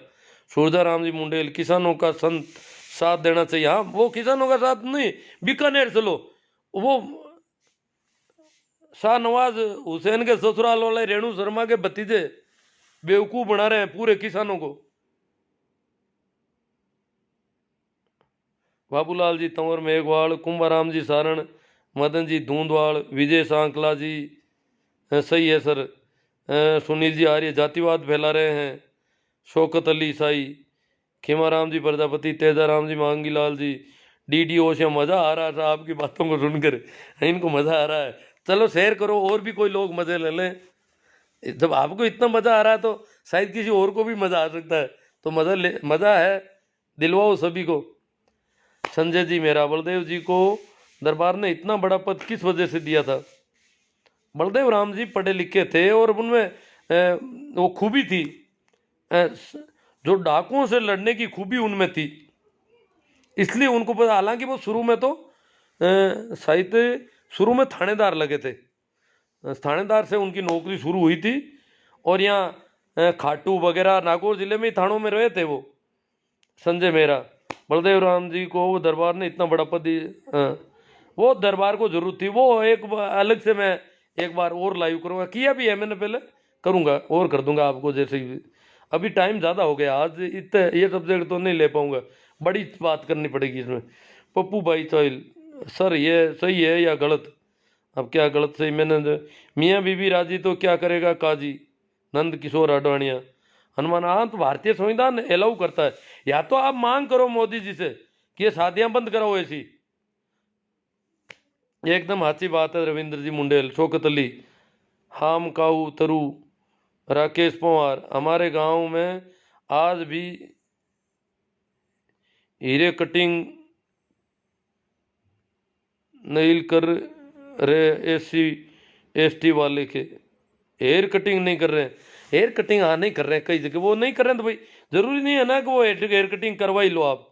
सूरजा राम जी मुंडेल, किसानों का संत साथ देना चाहिए। हाँ, वो किसानों का साथ नहीं, बीकानेर चलो। वो शाहनवाज हुसैन के ससुराल वाले रेणु शर्मा के भतीजे बेवकूफ बना रहे हैं पूरे किसानों को। बाबूलाल जी तंवर मेघवाल, कुंभाराम जी सारण, मदन जी धूंधवाड़, विजय सांकला जी, सही है सर। सुनील जी आर्य जातिवाद फैला रहे हैं। शौकत अली ईसाई, खीमाराम जी प्रजापति, तेजाराम जी मांगीलाल जी, DD ओशा। मज़ा आ रहा था आपकी बातों को सुनकर, इनको मज़ा आ रहा है। चलो शेयर करो, और भी कोई लोग मज़े ले लें। जब आपको इतना मज़ा आ रहा है तो शायद किसी और को भी मज़ा आ सकता है। तो मज़ा है, दिलवाओ सभी को। संजय जी मेरा, बलदेव जी को दरबार ने इतना बड़ा पद किस वजह से दिया था? बलदेव राम जी पढ़े लिखे थे और उनमें वो खूबी थी, जो डाकुओं से लड़ने की खूबी उनमें थी, इसलिए उनको पता। हालांकि वो शुरू में तो शायद शुरू में थानेदार लगे थे, थानेदार से उनकी नौकरी शुरू हुई थी। और यहाँ खाटू वगैरह नागौर जिले में ही थानों में रहे थे वो संजय मेहरा। बलदेव राम जी को वो दरबार ने इतना बड़ा पद वो दरबार को जरूरत थी। वो एक अलग से मैं एक बार और लाइव करूँगा, किया भी है मैंने पहले, करूँगा और कर दूंगा आपको जैसे ही। अभी टाइम ज़्यादा हो गया, आज इतने ये सब्जेक्ट तो नहीं ले पाऊँगा, बड़ी बात करनी पड़ेगी इसमें। पप्पू भाई चौहिल, सर ये सही है या गलत? अब क्या गलत सही मैंने, मियाँ बीबी राजी तो क्या करेगा काजी, नंद किशोर आडवाणिया। हनुमान, हाँ तो भारतीय संविधान अलाउ करता है। या तो आप मांग करो मोदी जी से कि ये शादियां बंद कराओ ऐसी, एकदम अच्छी बात है। रविंद्र जी मुंडेल, शौकत अली, हाम काऊ तरु, राकेश पवार, हमारे गांव में आज भी हीरे कटिंग नहीं कर रहे SC ST वाले के, हेयर कटिंग नहीं कर रहे हैं। हेयर कटिंग हाँ नहीं कर रहे हैं, कई जगह वो नहीं कर रहे हैं, तो भाई जरूरी नहीं है ना कि वो हेयर कटिंग करवा ही लो आप।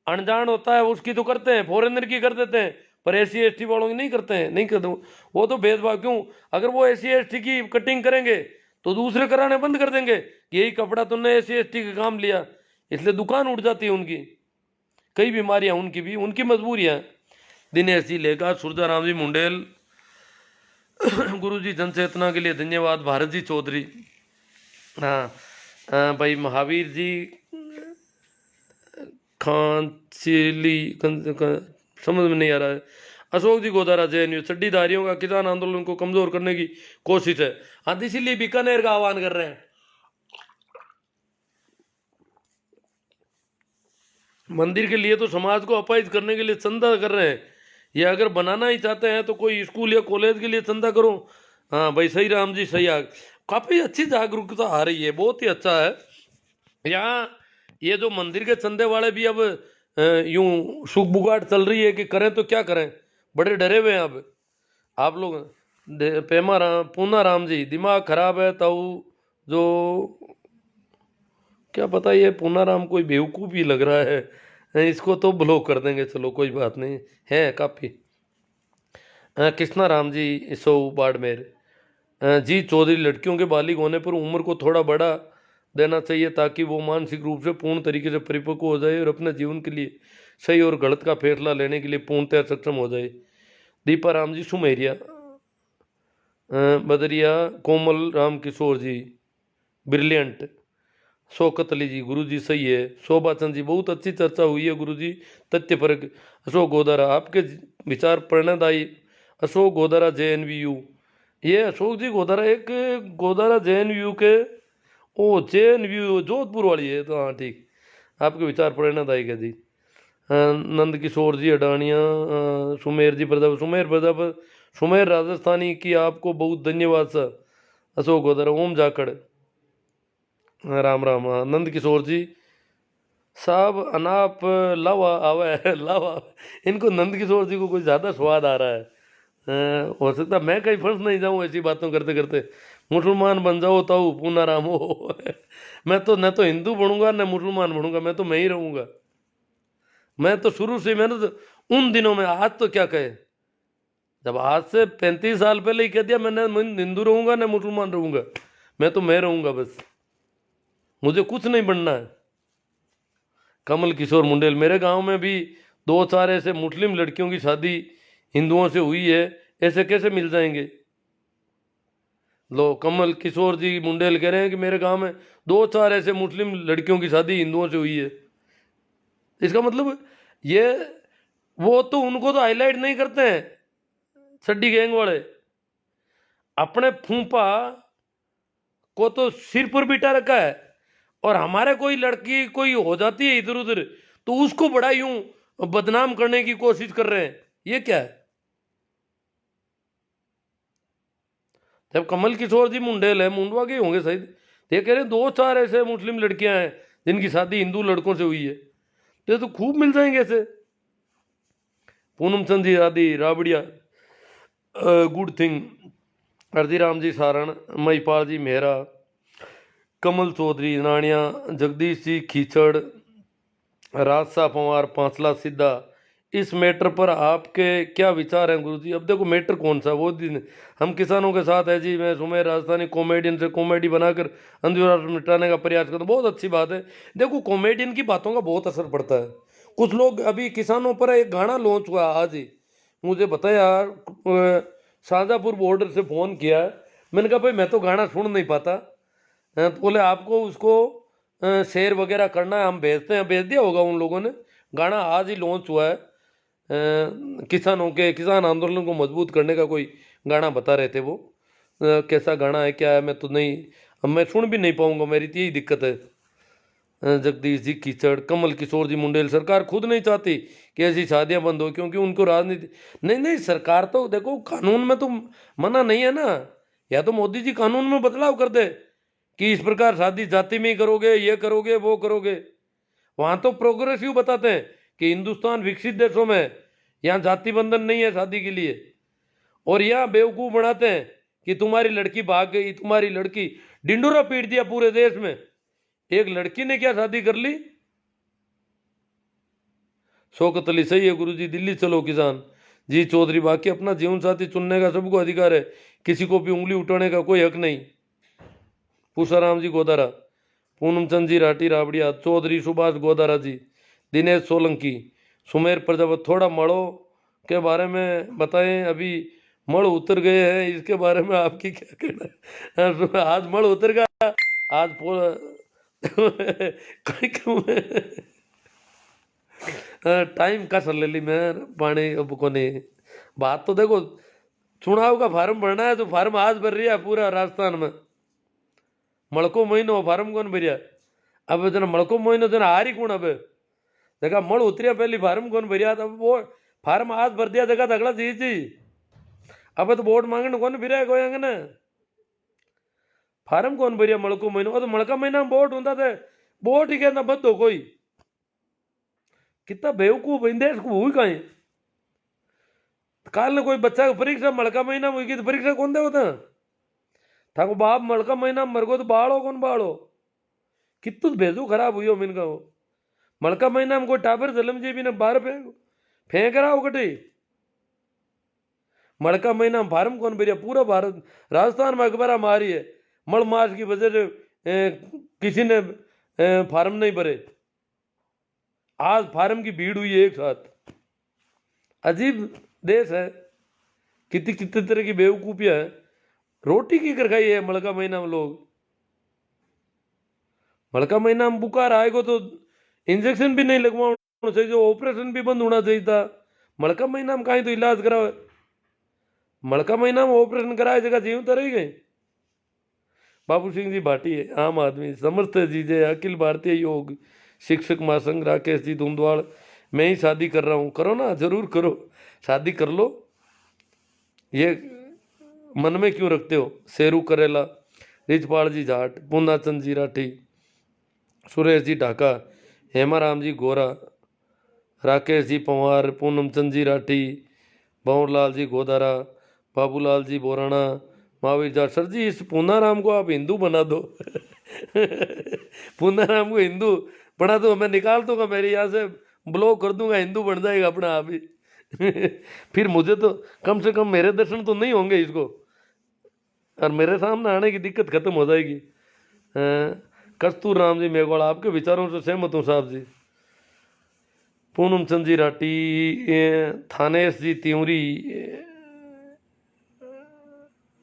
अनजान होता है उसकी तो करते हैं, फॉरेनर की कर देते हैं, पर SC ST वालों की नहीं करते हैं, नहीं करते वो तो भेदभाव क्यों। अगर वो SC ST की कटिंग करेंगे तो दूसरे कराने बंद कर देंगे कि यही कपड़ा तुमने SC ST का काम लिया, इसलिए दुकान उठ जाती है उनकी। कई बीमारियां उनकी भी, उनकी मजबूरियां। दिनेश जी लेगा, सूरजाराम जी मुंडेल, गुरु जी जनचेतना के लिए धन्यवाद। भारत जी चौधरी, हाँ भाई महावीर जी खांचिली, समझ में नहीं आ रहा है। अशोक जी गोदारा, JNU, चड्डीधारियों का किसान आंदोलन को कमजोर करने की कोशिश है। हाँ इसीलिए बीकानेर का आह्वान कर रहे हैं। मंदिर के लिए तो समाज को अपाहिज करने के लिए चंदा कर रहे हैं, या अगर बनाना ही चाहते हैं तो कोई स्कूल या कॉलेज के लिए चंदा करो। हाँ भाई सही, राम जी सही, काफ़ी अच्छी जागरूकता आ रही है, बहुत ही अच्छा है। यहाँ ये जो मंदिर के चंदे वाले भी अब यूं सुख बुगाट चल रही है कि करें तो क्या करें, बड़े डरे हुए हैं अब आप लोग। पेमा राम, पूना राम जी, दिमाग खराब है ताऊ, जो क्या पता ये पूना राम कोई बेवकूफ़ ही लग रहा है, इसको तो ब्लॉक कर देंगे, चलो कोई बात नहीं है काफ़ी। कृष्णा राम जी, सो बाड़मेर, जी चौधरी, लड़कियों के बालिग होने पर उम्र को थोड़ा बड़ा देना चाहिए ताकि वो मानसिक रूप से पूर्ण तरीके से परिपक्व हो जाए और अपने जीवन के लिए सही और गलत का फैसला लेने के लिए पूर्णतः सक्षम हो जाए। दीपा राम जी सुमेरिया, बदरिया, कोमल राम किशोर जी ब्रिलियंट, शौकत अली जी, गुरु जी सही है। शोभा चंद जी, बहुत अच्छी चर्चा हुई है गुरु जी, तथ्य परक। अशोक गोदारा, आपके विचार प्रेरणादायी। अशोक गोदारा, JNVU, ये अशोक जी गोदारा, एक गोदारा JNVU के, ओ JNVU जोधपुर वाली है, तो हाँ ठीक, आपके विचार प्रेरणादायक है जी। नंद किशोर जी अडानिया, सुमेर जी प्रजापति, सुमेर प्रजापति, सुमेर राजस्थानी की, आपको बहुत धन्यवाद सर। अशोक गोदारा, ओम जाखड़, राम राम। नंद किशोर जी साहब, अनाप लावा आवे लावा, इनको नंद किशोर जी को कुछ ज़्यादा स्वाद आ रहा है। हो सकता मैं कहीं फंस नहीं जाऊँ ऐसी बातों करते करते। मुसलमान बन जाओ ताऊ, पूना राम हो। मैं तो न तो हिंदू बनूंगा न मुसलमान बनूंगा, मैं तो मैं ही रहूंगा। मैं तो शुरू से, मैंने तो उन दिनों में, आज तो क्या कहे, जब आज से 35 साल पहले ही कह दिया मैंने, मैं हिंदू रहूंगा न मुसलमान रहूंगा, मैं तो मैं रहूंगा बस, मुझे कुछ नहीं बनना है। कमल किशोर मुंडेल, मेरे गांव में भी 2-4 ऐसे मुस्लिम लड़कियों की शादी हिंदुओं से हुई है, ऐसे कैसे मिल जाएंगे। लो, कमल किशोर जी मुंडेल कह रहे हैं कि मेरे गांव में 2-4 ऐसे मुस्लिम लड़कियों की शादी हिंदुओं से हुई है। इसका मतलब ये, वो तो उनको तो हाईलाइट नहीं करते हैं सड्डी गैंग वाले, अपने फूफा को तो सिर पर बिठा रखा है, और हमारे कोई लड़की कोई हो जाती है इधर उधर तो उसको बड़ा यूं बदनाम करने की कोशिश कर रहे हैं, ये क्या है। जब कमल किशोर जी मुंडेल है, मुंडवा के होंगे शायद, ये कह रहे हैं 2-4 ऐसे मुस्लिम लड़कियां हैं जिनकी शादी हिंदू लड़कों से हुई है, तो खूब मिल जाएंगे ऐसे। पूनम चंद जी आदि राबड़िया, गुड थिंग। अर्जीराम जी सारण, महिपाल जी मेहरा, कमल चौधरी नानिया, जगदीश जी खीचड़, राजसा पवार, पांचला सीधा, इस मैटर पर आपके क्या विचार हैं गुरुजी? अब देखो मैटर कौन सा, वो दिन हम किसानों के साथ है जी, मैं सुमेर राजस्थानी कॉमेडियन से कॉमेडी बनाकर अंधविश्वास मिटाने का प्रयास करता हूँ, बहुत अच्छी बात है। देखो कॉमेडियन की बातों का बहुत असर पड़ता है। कुछ लोग, अभी किसानों पर एक गाना लॉन्च हुआ आज ही, मुझे बताया शाहजहाँपुर बॉर्डर से फ़ोन किया। मैंने कहा भाई मैं तो गाना सुन नहीं पाता। तो बोले आपको उसको शेयर वगैरह करना है, हम भेजते हैं। भेज दिया होगा उन लोगों ने। गाना आज ही लॉन्च हुआ है। किसानों के, किसान आंदोलन को मजबूत करने का कोई गाना बता रहे थे वो। कैसा गाना है क्या है मैं तो नहीं, अब मैं सुन भी नहीं पाऊंगा, मेरी तो यही दिक्कत है। जगदीश जी कीचड़, कमल किशोर जी मुंडेल, सरकार खुद नहीं चाहती कि ऐसी शादियां बंद हो, क्योंकि उनको राजनीति नहीं। नहीं सरकार तो देखो कानून में तो मना नहीं है ना, या तो मोदी जी कानून में बदलाव कर दे कि इस प्रकार शादी जाति में ही करोगे, ये करोगे, वो करोगे। वहां तो प्रोग्रेसिव बताते हैं कि हिंदुस्तान विकसित देशों में यहाँ जाति बंधन नहीं है शादी के लिए, और यहाँ बेवकूफ बनाते हैं कि तुम्हारी लड़की भाग गई, तुम्हारी लड़की, डिंडोरा पीट दिया पूरे देश में। एक लड़की ने क्या शादी कर ली? शौकत अली सही है गुरुजी, दिल्ली चलो किसान जी चौधरी, बाकी अपना जीवन साथी चुनने का सबको अधिकार है, किसी को भी उंगली उठाने का कोई हक नहीं। पूषाराम जी गोदारा, पूनम चंद जी राठी राबड़िया, चौधरी सुभाष गोदारा जी, दिनेश सोलंकी, सुमेर प्रजापत। थोड़ा मड़ों के बारे में बताएं, अभी मड़ उतर गए हैं, इसके बारे में आपकी क्या कहना है? आज मड़ उतर गया, आज टाइम का सर ले ली मैं पानी अब को नहीं। बात तो देखो, चुनाव का फार्म भरना है तो फार्म आज भर रही है पूरा राजस्थान में। मड़को महीनो फार्म कौन भरिया? अब जना मड़को महीनो जना हारी कौन? अब देखा मड़ उतरिया पहली फार्म कौन भरिया? अब वो फार्म आज भर दिया, देखा अगला चीज जी। अब तो वोट मांगने कौन फिर कोई अंगन फार्म कौन भरिया मड़को महीनो? तो मड़का महीना में वोट होता थे, वोट ही कहना बद हो कोई। कितना बेवकूफ देश को हुई कहीं। काल ने कोई बच्चा की परीक्षा मड़का महीना में हुई तो परीक्षा कौन दे होता था को बाप मड़का महीना में मर गो तो बाड़ो कौन बाड़ो? कितु भेजू खराब हुई हो मिनका वो। मड़का महीना में कोई टाबर जलम जी भी ने बाहर फेंक रहा हो कटे। मड़का महीना में फार्म कौन भरिया? पूरा भारत राजस्थान में अखबार मारी है, मड़ मास की वजह से किसी ने फार्म नहीं भरे। आज फार्म की भीड़ हुई है एक साथ। अजीब देश है, कितनी कितने तरह की बेवकूफियां है। रोटी की कर खाई है मड़का महीना में लोग। मड़का महीना में बुखार आएगा तो इंजेक्शन भी नहीं लगवाना चाहिए, जो ऑपरेशन भी बंद होना चाहिए था। मड़का महीना में कहीं तो इलाज कराओ। मड़का महीना में ऑपरेशन कराए जगह जीव तो रही गए। बाबू सिंह जी भाटी आम आदमी समर्थ जी जय अखिल भारतीय योग शिक्षक महासंघ राकेश जी धुंधवाड़, मैं ही शादी कर रहा हूँ। करो ना, जरूर करो, शादी कर लो, ये मन में क्यों रखते हो? शेरू करेला, रिचपाल जी जाट, पूर्णाचंद जी राठी, सुरेश जी ढाका, हेमाराम जी गोरा, राकेश जी पंवार, पूनम चंद जी राठी, भंवरलाल जी गोदारा, बाबूलाल जी बोराना, महावीर जाट। सर जी इस पूनाराम को आप हिंदू बना दो पूनाराम को हिंदू बना दो, मैं निकाल दूंगा, मेरे यहाँ से ब्लॉक कर दूंगा, हिंदू बन जाएगा अपना आप ही फिर मुझे तो कम से कम मेरे दर्शन तो नहीं होंगे इसको, और मेरे सामने आने की दिक्कत खत्म हो जाएगी। कस्तूर राम जी मेघवाल, आपके विचारों से सहमत हूँ साहब जी। पूनम चंद जी राठी, थानेश जी त्यूरी,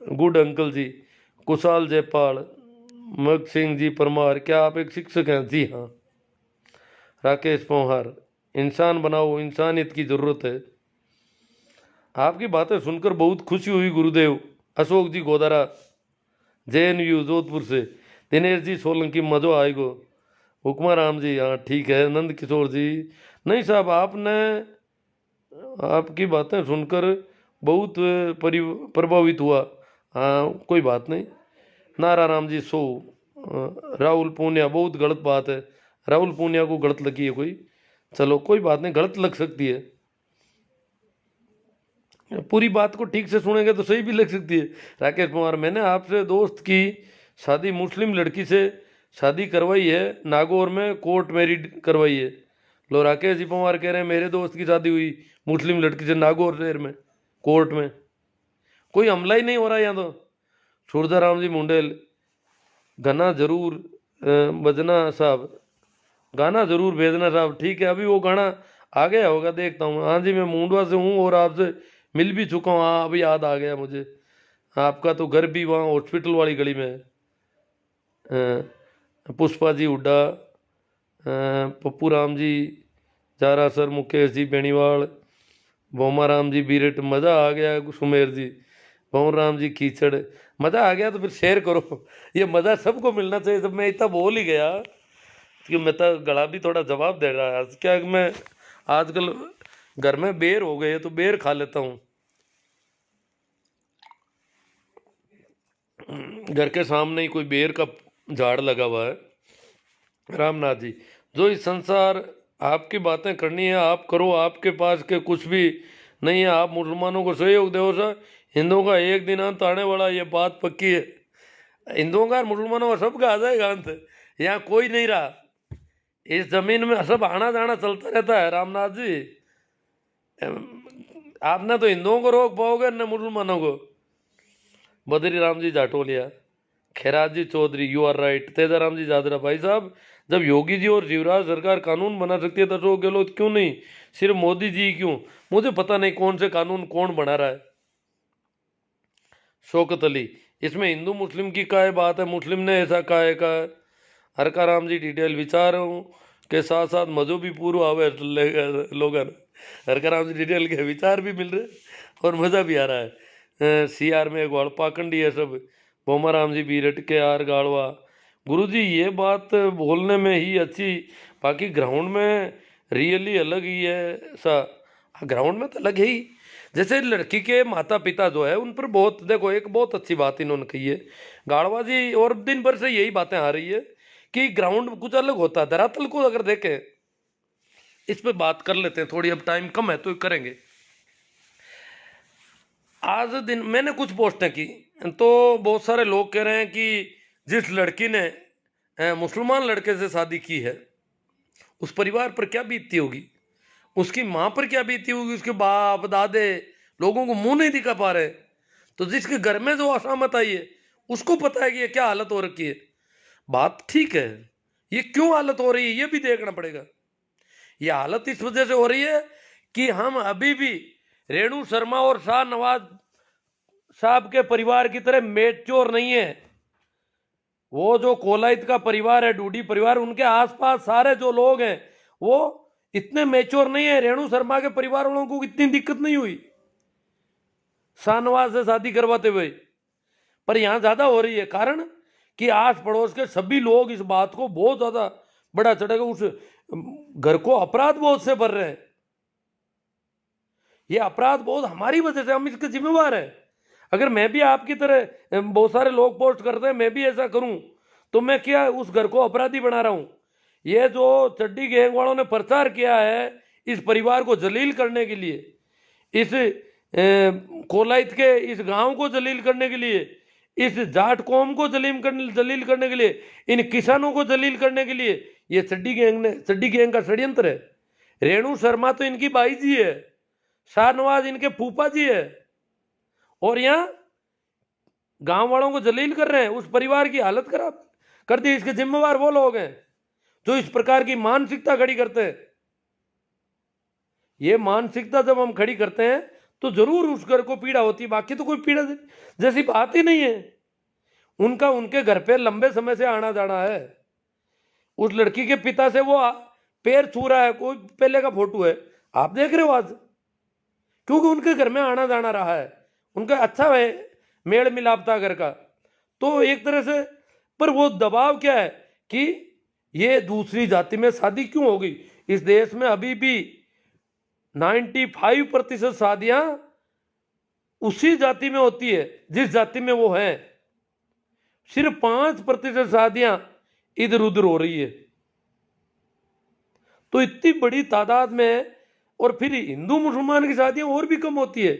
गुड अंकल जी, कुशाल जयपाल, मग सिंह जी परमार, क्या आप एक शिक्षक हैं? जी हाँ। राकेश पोहार, इंसान बनाओ, इंसानियत की जरूरत है। आपकी बातें सुनकर बहुत खुशी हुई गुरुदेव। अशोक जी गोदारा, JNU जोधपुर से, दिनेश जी सोलंकी, मजो आएगो। हुक्मा राम जी, हाँ ठीक है। नंद किशोर जी, नहीं साहब आपने, आपकी बातें सुनकर बहुत प्रभावित हुआ। हाँ कोई बात नहीं। नारा राम जी सो, राहुल पूनिया, बहुत गलत बात है, राहुल पूनिया को गलत लगी है कोई, चलो कोई बात नहीं, गलत लग सकती है, पूरी बात को ठीक से सुनेंगे तो सही भी लग सकती है। राकेश कुमार, मैंने आपसे दोस्त की शादी मुस्लिम लड़की से शादी करवाई है, नागौर में कोर्ट मैरिज करवाई है, लो राकेश जी पवार कह रहे हैं मेरे दोस्त की शादी हुई मुस्लिम लड़की से नागौर शहर में, कोर्ट में कोई हमला ही नहीं हो रहा यहाँ तो। सूरदाराम जी मुंडेल, गाना जरूर बजना साहब, गाना जरूर भेजना साहब। ठीक है, अभी वो गाना आ गया होगा, देखता हूँ। हाँ जी, मैं मुंडवा से हूँ और आपसे मिल भी चुका हूँ। हाँ, अभी याद आ गया मुझे, आपका तो घर भी वहाँ हॉस्पिटल वाली गली में है। पुष्पा जी हुड्डा, पप्पू राम जी जारा सर, मुकेश जी बेनीवाल, बोमा राम जी बीरट, मज़ा आ गया। सुमेर जी, पवन राम जी कीचड़, मज़ा आ गया तो फिर शेयर करो। ये मज़ा सबको मिलना चाहिए। जब मैं इतना बोल ही गया कि मैं तो गला भी थोड़ा जवाब दे रहा है। क्या कि मैं आजकल घर में बेर हो गए तो बेर खा लेता हूँ। घर के सामने ही कोई बेर का झाड़ लगा हुआ है। रामनाथ जी, जो इस संसार आपकी बातें करनी है आप करो, आपके पास के कुछ भी नहीं है। आप मुसलमानों को सहयोग दो सर, हिंदुओं का एक दिन अंत आने वाला, ये बात पक्की है। हिंदुओं का मुसलमानों का सबका आ जाएगा अंत, यहाँ कोई नहीं रहा। इस जमीन में सब आना जाना चलता रहता है। रामनाथ जी, आपने तो हिंदुओं को रोक पाओगे न मुसलमानों को। Badri Ram ji Jatolia, Khairaj ji Chaudhary, you are right. Tejaram ji Jadra, भाई साहब जब योगी जी और शिवराज सरकार कानून बना सकती है तो अशोक गहलोत क्यों नहीं, सिर्फ मोदी जी क्यों? मुझे पता नहीं कौन से कानून कौन बना रहा है। शौकत अली, इसमें हिंदू मुस्लिम की काय बात है, मुस्लिम ने ऐसा काय का। हरका राम जी डिटेल विचारों के साथ साथ मजहबी पूर्व आवे लोगन। हरका राम जी डिटेल के विचार भी मिल रहे और मज़ा भी आ रहा है। सी आर में गोल पाखंडी है सब। बोमा राम जी बीरट के आर गाड़वा, गुरु जी ये बात बोलने में ही अच्छी, बाकी ग्राउंड में रियली अलग ही है सा। ग्राउंड में तो अलग है ही। जैसे लड़की के माता पिता जो है उन पर बहुत, देखो एक बहुत अच्छी बात इन्होंने कही है गाड़वा जी, और दिन भर से यही बातें आ रही है कि ग्राउंड कुछ अलग होता है। धरातल को अगर देखें, इस पे बात कर लेते हैं थोड़ी, अब टाइम कम है तो करेंगे। आज दिन मैंने कुछ पोस्टें की तो बहुत सारे लोग कह रहे हैं कि जिस लड़की ने मुसलमान लड़के से शादी की है उस परिवार पर क्या बीतती होगी, उसकी माँ पर क्या बीती होगी, उसके बाप दादे लोगों को मुंह नहीं दिखा पा रहे। तो जिसके घर में जो असामत आई है उसको पता है कि ये क्या हालत हो रखी है। बात ठीक है, ये क्यों हालत हो रही है ये भी देखना पड़ेगा। ये हालत इस वजह से हो रही है कि हम अभी भी रेणु शर्मा और शाहनवाज साहब के परिवार की तरह मेच्योर नहीं है। वो जो कोलायत का परिवार है, डूडी परिवार, उनके आसपास सारे जो लोग हैं वो इतने मेच्योर नहीं है। रेणु शर्मा के परिवार वालों को इतनी दिक्कत नहीं हुई शाहनवाज से शादी करवाते हुए, पर यहां ज्यादा हो रही है। कारण कि आस पड़ोस के सभी लोग इस बात को बहुत ज्यादा बड़ा चढ़ेगा, उस घर को अपराध बोध से भर रहे हैं। ये अपराध बोध हमारी वजह से, हम इसके जिम्मेवार हैं। अगर मैं भी आपकी तरह, बहुत सारे लोग पोस्ट करते हैं, मैं भी ऐसा करूं तो मैं क्या उस घर को अपराधी बना रहा हूं? ये जो चड्डी गैंग वालों ने प्रचार किया है इस परिवार को जलील करने के लिए, इस कोलायत के इस गांव को जलील करने के लिए, इस जाट कौम को जलील करने के लिए, इन किसानों को जलील करने के लिए, ये चड्डी गैंग का षड्यंत्र है। रेणु शर्मा तो इनकी बाई जी है, शाहनवाज इनके फूफा जी है, और यहां गांव वालों को जलील कर रहे हैं, उस परिवार की हालत खराब कर दी। इसके जिम्मेवार वो लोग हैं जो इस प्रकार की मानसिकता खड़ी करते हैं। ये मानसिकता जब हम खड़ी करते हैं तो जरूर उस घर को पीड़ा होती है, बाकी तो कोई पीड़ा जैसी बात ही नहीं है। उनका उनके घर पे लंबे समय से आना जाना है। उस लड़की के पिता से वो पैर छू रहा है, कोई पहले का फोटो है आप देख रहे हो आज, क्योंकि उनके घर में आना जाना रहा है, उनका अच्छा है मेल मिलाप था घर का। तो एक तरह से, पर वो दबाव क्या है कि ये दूसरी जाति में शादी क्यों होगी। इस देश में अभी भी 95% शादियां उसी जाति में होती है जिस जाति में वो हैं। सिर्फ 5% शादियां इधर उधर हो रही है। तो इतनी बड़ी तादाद में, और फिर हिंदू मुसलमान की शादियां और भी कम होती है।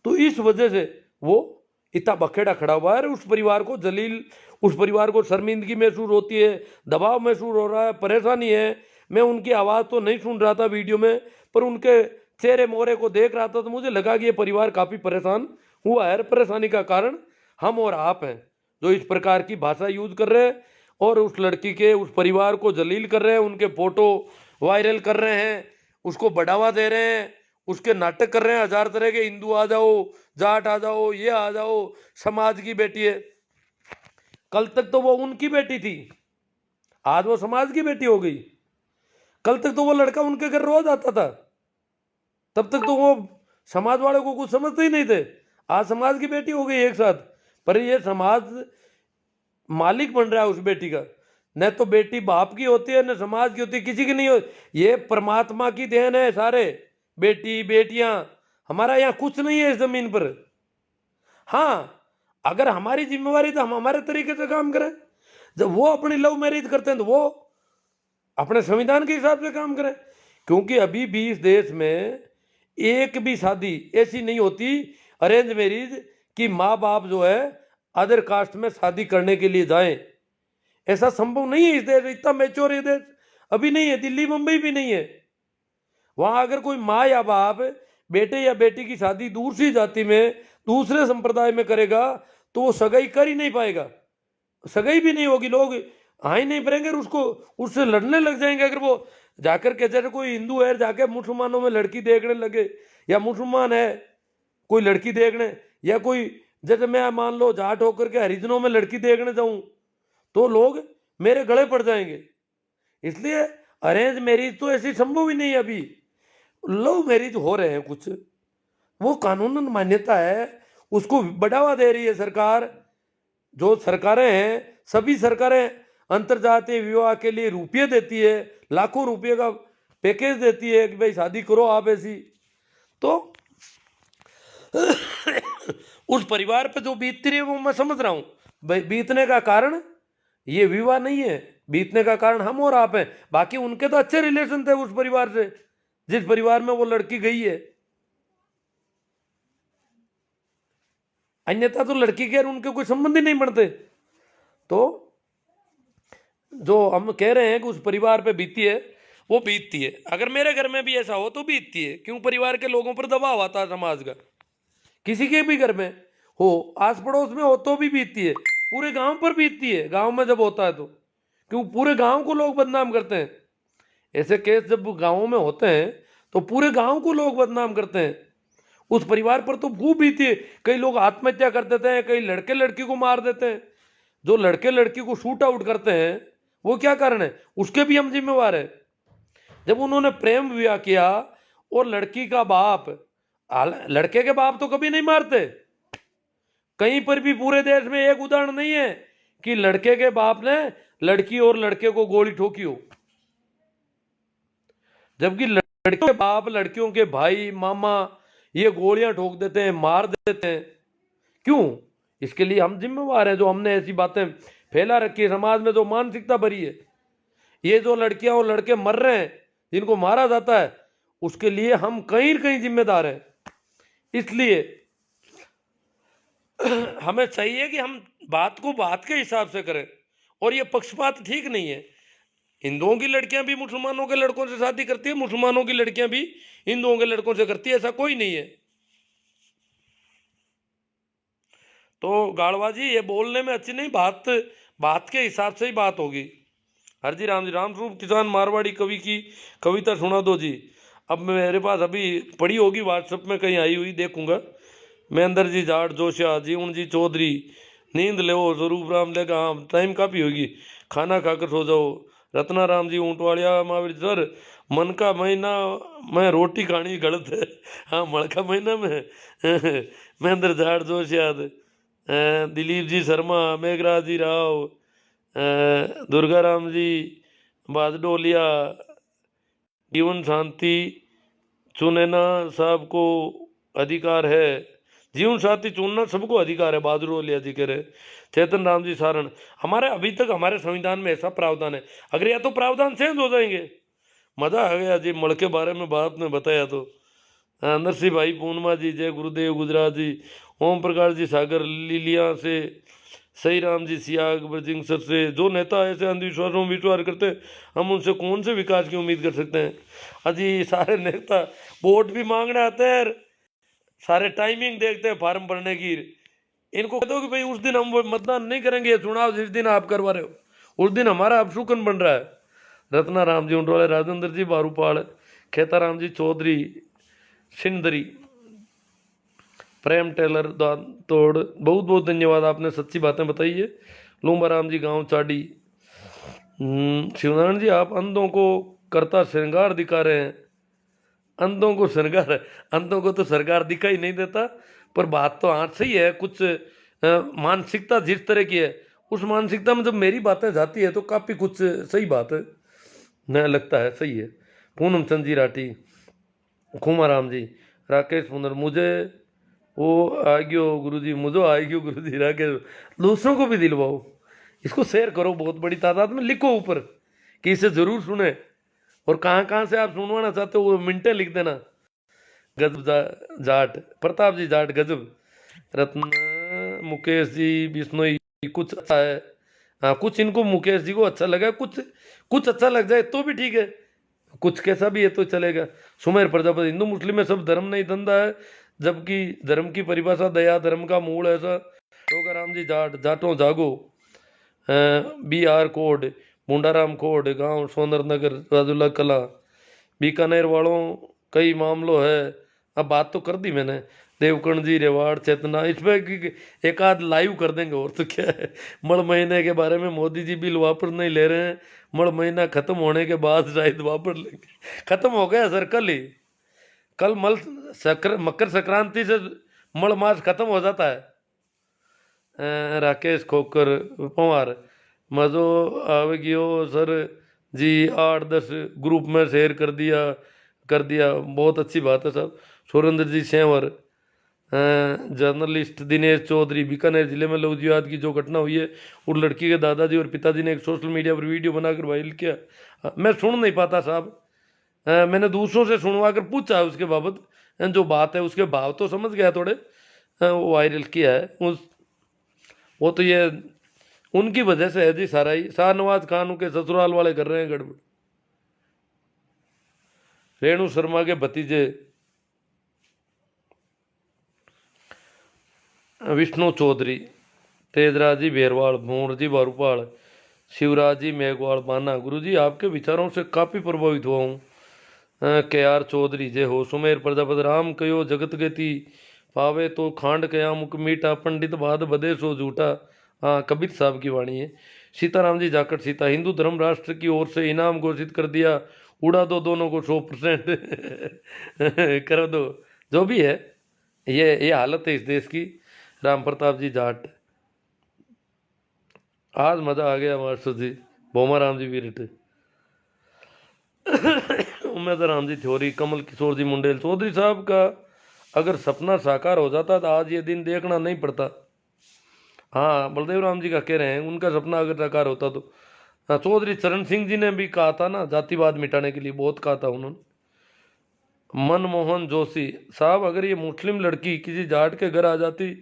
तो इस वजह से वो इतना बखेड़ा खड़ा हुआ है। उस परिवार को जलील, उस परिवार को शर्मिंदगी महसूस होती है, दबाव महसूस हो रहा है, परेशानी है, मैं उनकी आवाज़ तो नहीं सुन रहा था वीडियो में, पर उनके चेहरे मोहरे को देख रहा था तो मुझे लगा कि ये परिवार काफ़ी परेशान हुआ है। परेशानी का कारण हम और आप हैं, जो इस प्रकार की भाषा यूज कर रहे हैं और उस लड़की के उस परिवार को जलील कर रहे हैं, उनके फोटो वायरल कर रहे हैं, उसको बढ़ावा दे रहे हैं, उसके नाटक कर रहे हैं हजार तरह के, हिंदू आ जाओ, जाट आ जाओ, ये आ जाओ, समाज की बेटी है। कल तक तो वो उनकी बेटी थी, आज वो समाज की बेटी हो गई। कल तक तो वो लड़का उनके घर रोज आता था, तब तक तो वो समाज वाले को कुछ समझते ही नहीं थे। आज समाज की बेटी हो गई एक साथ, पर ये समाज मालिक बन रहा है उस बेटी का। न तो बेटी बाप की होती है, न समाज की होती है, किसी की नहीं होती। ये परमात्मा की देन है सारे, बेटी बेटियां। हमारा यहाँ कुछ नहीं है इस जमीन पर। हाँ, अगर हमारी जिम्मेवारी तो हम हमारे तरीके से काम करें। जब वो अपनी लव मैरिज करते हैं तो वो अपने संविधान के हिसाब से काम करें, क्योंकि अभी भी इस देश में एक भी शादी ऐसी नहीं होती अरेंज मैरिज कि माँ बाप जो है अदर कास्ट में शादी करने के लिए जाएं। ऐसा संभव नहीं है इस देश, इतना मैच्योर ये देश अभी नहीं है। दिल्ली मुंबई भी नहीं है। वहां अगर कोई माँ या बाप बेटे या बेटी की शादी दूसरी जाति में दूसरे संप्रदाय में करेगा तो वो सगाई कर ही नहीं पाएगा, सगाई भी नहीं होगी, लोग हाँ ही नहीं भरेंगे, उसको उससे लड़ने लग जाएंगे। अगर वो जाकर के, जैसे कोई हिंदू है जाके मुसलमानों में लड़की देखने लगे, या मुसलमान है कोई लड़की देखने, या कोई जैसे मैं मान लो जाट होकर के हरिजनों में लड़की देखने जाऊं तो लोग मेरे गले पड़ जाएंगे। इसलिए अरेंज मैरिज तो ऐसी संभव ही नहीं है। अभी लव मैरिज हो रहे हैं कुछ, वो कानूनन मान्यता है, उसको बढ़ावा दे रही है सरकार। जो सरकारें हैं, सभी सरकारें अंतरजातीय विवाह के लिए रुपये देती है, लाखों रुपये का पैकेज देती है कि भाई शादी करो आप ऐसी। तो उस परिवार पे जो बीतती रही है वो मैं समझ रहा हूँ। भाई बीतने का कारण ये विवाह नहीं है, बीतने का कारण हम और आप हैं। बाकी उनके तो अच्छे रिलेशन थे उस परिवार से, जिस परिवार में वो लड़की गई है। अन्यथा तो लड़की के और उनके कोई संबंध ही नहीं बनते। तो जो हम कह रहे हैं कि उस परिवार पे बीती है, वो बीतती है। अगर मेरे घर में भी ऐसा हो तो बीतती है। क्यों? परिवार के लोगों पर दबाव आता है समाज का। किसी के भी घर में हो, आस पड़ोस में हो तो भी बीतती है, पूरे गांव पर बीतती है। गांव में जब होता है तो क्यों पूरे गांव को लोग बदनाम करते हैं। ऐसे केस जब गांवों में होते हैं तो पूरे गांव को लोग बदनाम करते हैं। उस परिवार पर तो खूब बीती है। कई लोग आत्महत्या कर देते हैं, कई लड़के लड़की को मार देते हैं। जो लड़के लड़की को शूट आउट करते हैं वो क्या कारण है, उसके भी हम जिम्मेवार है। जब उन्होंने प्रेम विवाह किया और लड़की का बाप, लड़के के बाप तो कभी नहीं मारते। कहीं पर भी पूरे देश में एक उदाहरण नहीं है कि लड़के के बाप ने लड़की और लड़के को गोली ठोकी हो। जबकि लड़के के बाप लड़कियों के भाई मामा ये गोलियां ठोक देते हैं, मार देते हैं। क्यों? इसके लिए हम जिम्मेवार हैं, जो हमने ऐसी बातें फैला रखी है समाज में, जो मानसिकता भरी है। ये जो लड़कियां और लड़के मर रहे हैं, जिनको मारा जाता है, उसके लिए हम कहीं कहीं जिम्मेदार हैं। इसलिए हमें चाहिए कि हम बात को बात के हिसाब से करें। और ये पक्षपात ठीक नहीं है। हिंदुओं की लड़कियां भी मुसलमानों के लड़कों से शादी करती है, मुसलमानों की लड़कियां भी हिंदुओं के लड़कों से करती है, ऐसा कोई नहीं है। तो गाड़वाजी ये बोलने में अच्छी नहीं, बात के हिसाब से ही बात होगी। हर जी राम स्वरूप किसान मारवाड़ी कवि की कविता सुना दो जी। अब मेरे पास अभी पड़ी होगी व्हाट्सएप में कहीं आई हुई, देखूंगा। महेंद्र जी जाट जोशिया, जीवन जी चौधरी, नींद ले स्वरूप राम लेगा, हाँ टाइम काफ़ी होगी, खाना खाकर सो जाओ। रत्ना राम जी ऊंटवाड़िया महावीर सर, मन का महीना में रोटी खानी गलत है। हाँ, मण का महीना में महेंद्र जाट जोशिया, दिलीप जी शर्मा, मेघराज जी राव, दुर्गा राम जी बादडोलिया, जीवन शांति चुनना सबको अधिकार है। जीवन साथी चुनना सबको अधिकार है, बहादुर जी कह रहे। चेतन राम जी सारण, हमारे अभी तक हमारे संविधान में ऐसा प्रावधान है। अगर या तो प्रावधान चेंज हो जाएंगे, मजा आ गया जी। मड़ के बारे में बात में बताया तो नरसिंह भाई पूर्णिमा जी, जय गुरुदेव गुजरात जी, ओम प्रकाश जी सागर लीलिया से, सही राम जी सिया अकबर सिंह सर से, जो नेता ऐसे अंधविश्वासों में विश्वास करते हैं, हम उनसे कौन से विकास की उम्मीद कर सकते हैं। अजी सारे नेता वोट भी मांगने आते हैं, सारे टाइमिंग देखते हैं फार्म भरने की। इनको कह दो कि भाई उस दिन हम वो मतदान नहीं करेंगे, चुनाव जिस दिन आप करवा रहे हो उस दिन हमारा अपशुकन बन रहा है। रत्ना राम जी उंडवाले, राजेंद्र जी बारूपाल, खेता राम जी चौधरी सिंदरी, प्रेम टेलर तोड़, बहुत बहुत धन्यवाद, आपने सच्ची बातें बताई है। लूम्बा राम जी गांव चाडी। शिवनारायण जी आप अंधों को करता श्रृंगार दिखा रहे हैं। अंधों को श्रृंगार, अंधों को तो सरकार दिखाई नहीं देता, पर बात तो हाँ सही है। कुछ मानसिकता जिस तरह की है, उस मानसिकता में जब मेरी बातें जाती है तो काफ़ी कुछ सही बात है, न लगता है सही है। पूनम चंद जी राठी, खुमा राम जी, राकेश पुनर, मुझे वो आएगी गुरु जी, मुझे आएगी गुरु जी, राकेश दूसरों को भी दिलवाओ, इसको शेयर करो बहुत बड़ी तादाद में, लिखो ऊपर कि इसे जरूर सुने, और कहाँ कहाँ से आप सुनवाना चाहते हो वो मिनटें लिख देना। गजब जाट, प्रताप जी जाट गजब, रत्न मुकेश जी बिश्नोई, कुछ अच्छा है। हाँ कुछ इनको मुकेश जी को अच्छा लगा, कुछ कुछ अच्छा लग जाए तो भी ठीक है, कुछ कैसा भी है तो चलेगा। सुमेर प्रजापति, हिंदू मुस्लिम में सब धर्म नहीं धंधा है, जबकि धर्म की परिभाषा दया धर्म का मूल ऐसा। टोकाराम जी जाट, जाटों जागो। बी आर कोड, मुंडाराम कोड, गांव सोनर नगर, राजुल्ला कला, बीकानेर वालों कई मामलों है। अब बात तो कर दी मैंने। देवकर्ण जी रेवाड़ चेतना, इसमें एक आध लाइव कर देंगे और तो क्या है। मई महीने के बारे में मोदी जी बिल वापस नहीं ले रहे हैं, मई महीना खत्म होने के बाद शायद वापस लेंगे। खत्म हो गया सर कल ही, कल मकर संक्रांति से मल मास खत्म हो जाता है। राकेश खोकर पवार, मज़ो आवेगियो सर जी, 8-10 ग्रुप में शेयर कर दिया, बहुत अच्छी बात है साहब। सुरेंद्र जी सेंवर, जर्नलिस्ट दिनेश चौधरी, बीकानेर जिले में लव जिहाद की जो घटना हुई है, उस लड़की के दादाजी और पिताजी ने एक सोशल मीडिया पर वीडियो बनाकर वायरल किया। मैं सुन नहीं पाता साहब, मैंने दूसरों से सुनवा कर पूछा उसके बाबत, जो बात है उसके भाव तो समझ गया थोड़े। वो वायरल किया है वो तो ये उनकी वजह से है जी सारा ही। शाहनवाज खान के ससुराल वाले कर रहे हैं गड़बड़। रेणु शर्मा के भतीजे विष्णु चौधरी, तेजराज जी बेरवाल, भूर जी बारूपाल, शिवराज जी मेघवाल बाना, गुरु जी आपके विचारों से काफ़ी प्रभावित हुआ हूँ। के आर चौधरी जय हो। सुमेर प्रजापति, राम कयो जगत गति पावे तो खांड कया मुख मीठा, पंडित बाद बदे सो झूठा। हाँ कबीर साहब की वाणी है। सीताराम जी जाकट सीता, हिंदू धर्म राष्ट्र की ओर से इनाम घोषित कर दिया, उड़ा दो दोनों को 100% कर दो, जो भी है ये हालत है इस देश की। राम प्रताप जी जाट, आज मजा आ गया मास्टर जी। बोमा राम जी वीरट, उम्मीद राम जी थ्योरी, कमल किशोर जी मुंडेल, चौधरी साहब का अगर सपना साकार हो जाता तो आज ये दिन देखना नहीं पड़ता। हाँ बलदेव राम जी का कह रहे हैं उनका सपना अगर साकार होता तो। हाँ चौधरी चरण सिंह जी ने भी कहा था ना, जातिवाद मिटाने के लिए बहुत कहा था उन्होंने। मनमोहन जोशी साहब, अगर ये मुस्लिम लड़की किसी जाट के घर आ जाती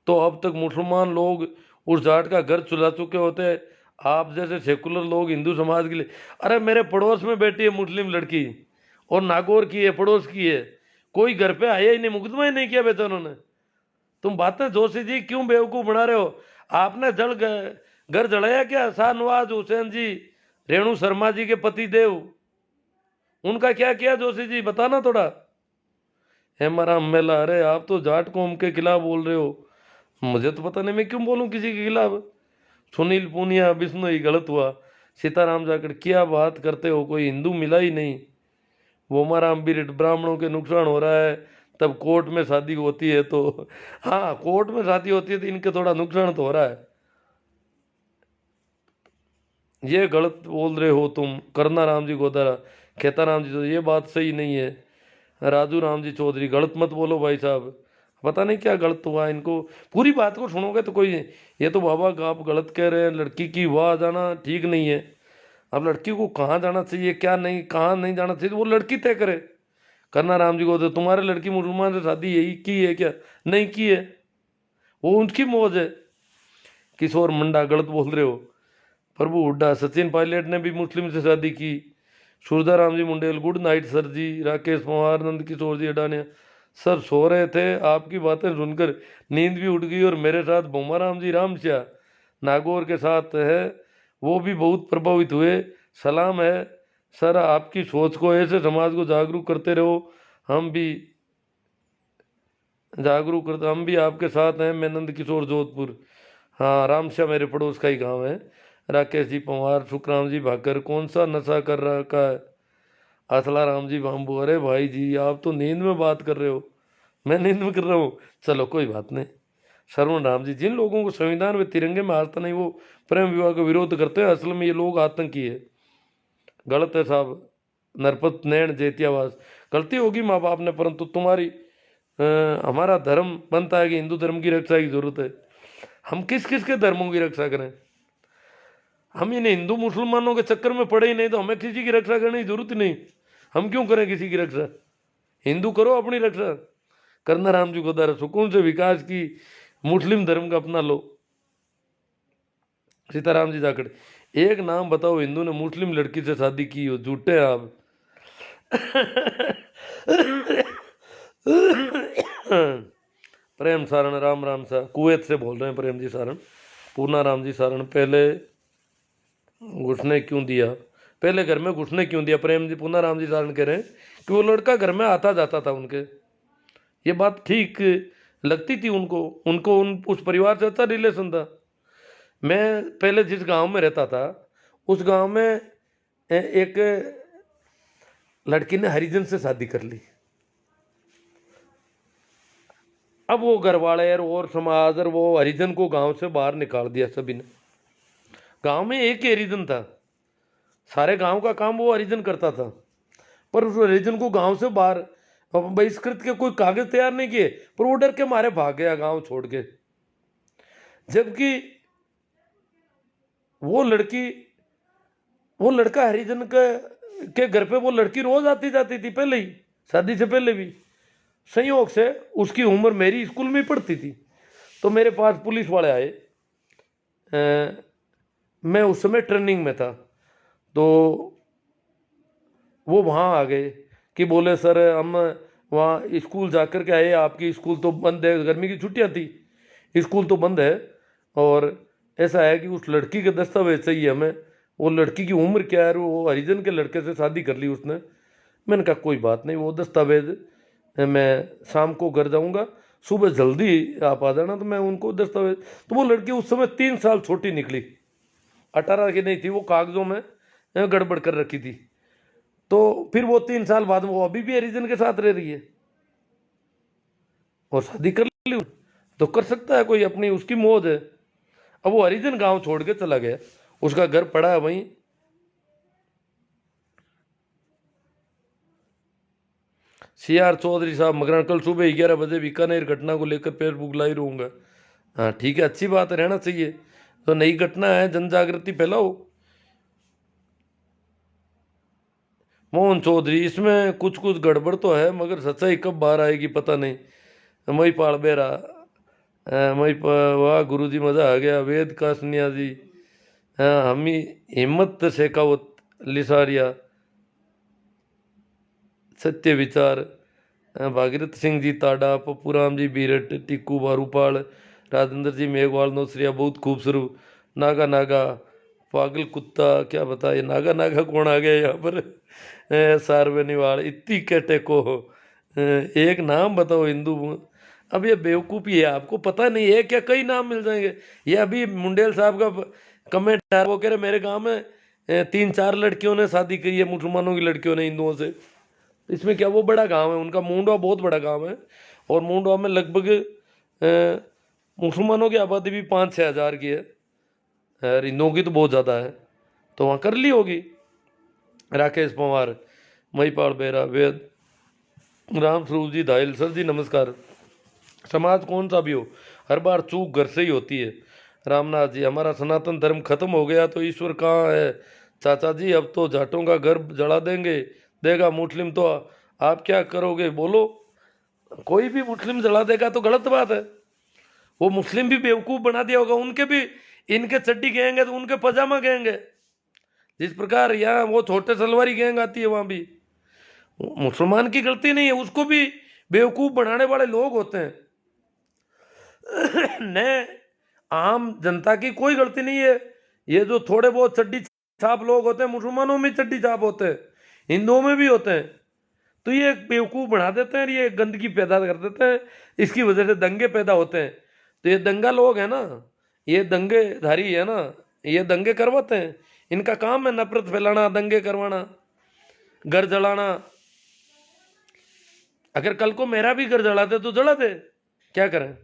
तो अब तक मुसलमान लोग उस जाट का घर चुरा चुके होते। आप जैसे सेकुलर लोग हिंदू समाज के लिए, अरे मेरे पड़ोस में बैठी है मुस्लिम लड़की, और नागौर की है, पड़ोस की है, कोई घर पे आया ही नहीं, मुकदमा ही नहीं किया बेचारों ने। तुम बातें जोशी जी क्यों बेवकूफ़ बना रहे हो। आपने घर जलाया क्या? शाहनवाज हुसैन जी, रेणु शर्मा जी के पति देव, उनका क्या किया जोशी जी, बताना थोड़ा। हेमाराम मेला, अरे आप तो जाट कौम के खिलाफ बोल रहे हो, मुझे तो पता नहीं मैं क्यों बोलूं किसी के खिलाफ। सुनील पूनिया बिश्नोई, गलत हुआ। सीताराम जाकर, क्या बात करते हो, कोई हिंदू मिला ही नहीं। वोमाराम बिरट, ब्राह्मणों के नुकसान हो रहा है तब कोर्ट में शादी होती है तो। हाँ कोर्ट में शादी होती है तो इनके थोड़ा नुकसान तो हो रहा है। ये गलत बोल रहे हो तुम, करना राम जी गोदारा, खेता राम जी, तो ये बात सही नहीं है। राजू राम जी चौधरी, गलत मत बोलो भाई साहब, पता नहीं क्या गलत हुआ इनको। पूरी बात को सुनोगे तो कोई, ये तो बाबा आप गलत कह रहे हैं, लड़की की वहाँ जाना ठीक नहीं है। अब लड़की को कहाँ जाना चाहिए, क्या नहीं, कहाँ नहीं जाना चाहिए, वो लड़की तय करे। करना राम जी को, तो तुम्हारे लड़की मुसलमान से शादी यही की है क्या? नहीं की है, वो उनकी मौज है। किशोर मुंडा गलत बोल रहे हो। प्रभु हुड्डा, सचिन पायलट ने भी मुस्लिम से शादी की। सूरदाराम जी मुंडेल, गुड नाइट सर जी। राकेश पवार, नंद किशोर जी अडानिया, सब सो रहे थे, आपकी बातें सुनकर नींद भी उड़ गई। और मेरे साथ भोमाराम जी रामश्या नागौर के साथ है, वो भी बहुत प्रभावित हुए। सलाम है सर, आपकी सोच को ऐसे समाज को जागरूक करते रहो, हम भी जागरूक करते, हम भी आपके साथ हैं। मैं नंद किशोर जोधपुर। हाँ, रामश्या मेरे पड़ोस का ही गांव है। राकेश जी पवार, सुखराम जी भाकर, कौन सा नशा कर रखा है? असला राम जी बाम्बू, अरे भाई जी आप तो नींद में बात कर रहे हो, मैं नींद में कर रहा हूँ। चलो कोई बात नहीं। श्रवण राम जी, जिन लोगों को संविधान में तिरंगे में आता नहीं वो प्रेम विवाह का विरोध करते हैं, असल में ये लोग आतंकी है। गलत है साहब। नरपत नैन जेतियावास, गलती होगी माँ बाप ने, परंतु तुम्हारी हमारा धर्म बनता है कि हिंदू धर्म की रक्षा की जरूरत है। हम किस किस के धर्मों की रक्षा करें? हम इन हिंदू मुसलमानों के चक्कर में पड़े ही नहीं तो हमें किसी की रक्षा करने की जरूरत ही नहीं। हम क्यों करें किसी की रक्षा? हिंदू करो अपनी रक्षा। करना राम जी को दर सुकून से विकास की, मुस्लिम धर्म का अपना लो। सीताराम जी जाखड़, एक नाम बताओ हिंदू ने मुस्लिम लड़की से शादी की हो? झूठे हैं आप। प्रेम सारण, राम राम सा, कुवैत से बोल रहे हैं प्रेम जी सारण। पूर्णा राम जी सारण, पहले घुसने क्यों दिया, पहले घर में घुसने क्यों दिया? प्रेम जी, पूर्णा राम जी सारण कह रहे हैं कि वो लड़का घर में आता जाता था उनके, ये बात ठीक लगती थी उनको, उस परिवार से अच्छा रिलेशन था। मैं पहले जिस गांव में रहता था उस गांव में एक लड़की ने हरिजन से शादी कर ली। अब वो घर वाले और समाज और वो हरिजन को गांव से बाहर निकाल दिया सभी ने। गांव में एक ही हरिजन था, सारे गांव का काम वो हरिजन करता था, पर उस हरिजन को गांव से बाहर बहिष्कृत के कोई कागज तैयार नहीं किए, पर वो डर के मारे भाग गया गांव छोड़ के। जबकि वो लड़का हरिजन के घर पे वो लड़की रोज आती जाती थी, पहले ही शादी से पहले भी। संयोग से उसकी उम्र मेरी स्कूल में ही पढ़ती थी, तो मेरे पास पुलिस वाले आए। मैं उस समय ट्रेनिंग में था, तो वो वहाँ आ गए कि बोले सर हम वहाँ स्कूल जा कर के आए, आपकी स्कूल तो बंद है, गर्मी की छुट्टियाँ थी, स्कूल तो बंद है, और ऐसा है कि उस लड़की के दस्तावेज चाहिए हमें। वो लड़की की उम्र क्या है, वो हरिजन के लड़के से शादी कर ली उसने। मैंने कहा कोई बात नहीं, वो दस्तावेज मैं शाम को घर जाऊंगा, सुबह जल्दी आप आ जाना, तो मैं उनको दस्तावेज। तो वो लड़की उस समय 3 साल छोटी निकली, 18 की नहीं थी, वो कागजों में गड़बड़ कर रखी थी। तो फिर वो 3 साल बाद वो अभी भी हरिजन के साथ रह रही है और शादी कर ली, तो कर सकता है कोई, अपनी उसकी मौज है। अब वो हरिजन गांव छोड़ के चला गया, उसका घर पड़ा है वहीं। CR चौधरी साहब मकरान, कल सुबह 11 बजे बीकानेर घटना को लेकर फेसबुक लाइव रहूंगा। हाँ ठीक है, अच्छी बात है, रहना चाहिए। तो नई घटना है, जन जागृति फैलाओ। मोहन चौधरी, इसमें कुछ कुछ गड़बड़ तो है, मगर सच्चाई कब बाहर आएगी पता नहीं। मई पाल बेरा, वाह गुरु जी मजा आ गया। वेद का सन्यासी, हाँ हमी हिम्मत शेखावत लिसारिया, सत्य विचार, भागीरथ सिंह जी ताडा, पप्पूराम जी बीरट, टिक्कू बारूपाल, राजेंद्र जी मेघवाल नौसरिया, बहुत खूबसूरत। नागा नागा, पागल कुत्ता, क्या बताए नागा नागा कौन आ गया यहाँ पर? सार्वनिवाल, इतनी कैटेको, एक नाम बताओ हिंदू। अब ये बेवकूफ़ी है, आपको पता नहीं है क्या? कई नाम मिल जाएंगे। ये अभी मुंडेल साहब का कमेंट है, वो कह रहे मेरे गांव में 3-4 लड़कियों ने शादी की है, मुसलमानों की लड़कियों ने हिंदुओं से। इसमें क्या, वो बड़ा गांव है उनका, मुंडवा बहुत बड़ा गांव है, और मुंडवा में लगभग मुसलमानों की आबादी भी 5-6 हज़ार की है, और हिंदुओं की तो बहुत ज़्यादा है, तो वहाँ कर ली होगी। राकेश पवार, महिपाल बेरा, वेद राम स्वरूप जी धायल, सर जी नमस्कार। समाज कौन सा भी हो, हर बार चूक घर से ही होती है। रामनाथ जी, हमारा सनातन धर्म खत्म हो गया तो ईश्वर कहाँ है? चाचा जी अब तो जाटों का घर जला देगा मुस्लिम, तो आप क्या करोगे बोलो? कोई भी मुस्लिम जला देगा तो गलत बात है। वो मुस्लिम भी बेवकूफ़ बना दिया होगा, उनके भी इनके चड्डी गैंग है तो उनके पजामा गैंग है। जिस प्रकार यहाँ वो छोटे सलवारी गैंग आती है, वहां भी मुसलमान की गलती नहीं है, उसको भी बेवकूफ बनाने वाले लोग होते हैं। न आम जनता की कोई गलती नहीं है। ये जो थोड़े बहुत चड्डी छाप लोग होते हैं, मुसलमानों में चड्डी छाप होते हैं, हिंदुओं में भी होते हैं, तो ये बेवकूफ बना देते हैं, ये गंदगी पैदा कर देते हैं, इसकी वजह से दंगे पैदा होते हैं। तो ये दंगा लोग है ना, ये दंगेधारी है ना, ये दंगे करवाते हैं, इनका काम है नफरत फैलाना, दंगे करवाना, घर जलाना। अगर कल को मेरा भी घर जला दे तो जला दे, क्या करें।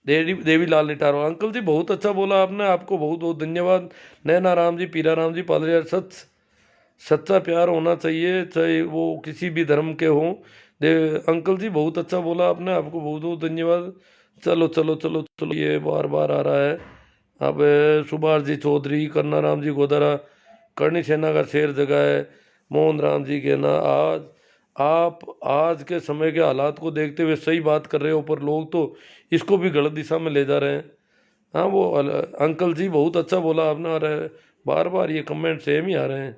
देवी लाल निटारो, अंकल जी बहुत अच्छा बोला आपने, आपको बहुत बहुत धन्यवाद। नैना राम जी, पीरा राम जी, पादरिया, सच्चा प्यार होना चाहिए, चाहे वो किसी भी धर्म के हों। अंकल जी बहुत अच्छा बोला आपने, आपको बहुत बहुत धन्यवाद। चलो चलो चलो चलो, ये बार बार आ रहा है। अब सुभाष जी चौधरी, कन्ना राम जी गोदारा, करणी सेना का शेर जगह है, मोहन राम जी कहना, आप आज के समय के हालात को देखते हुए सही बात कर रहे हो, पर लोग तो इसको भी गलत दिशा में ले जा रहे हैं। हाँ वो अंकल जी बहुत अच्छा बोला आपने, और बार बार ये कमेंट सेम ही आ रहे हैं।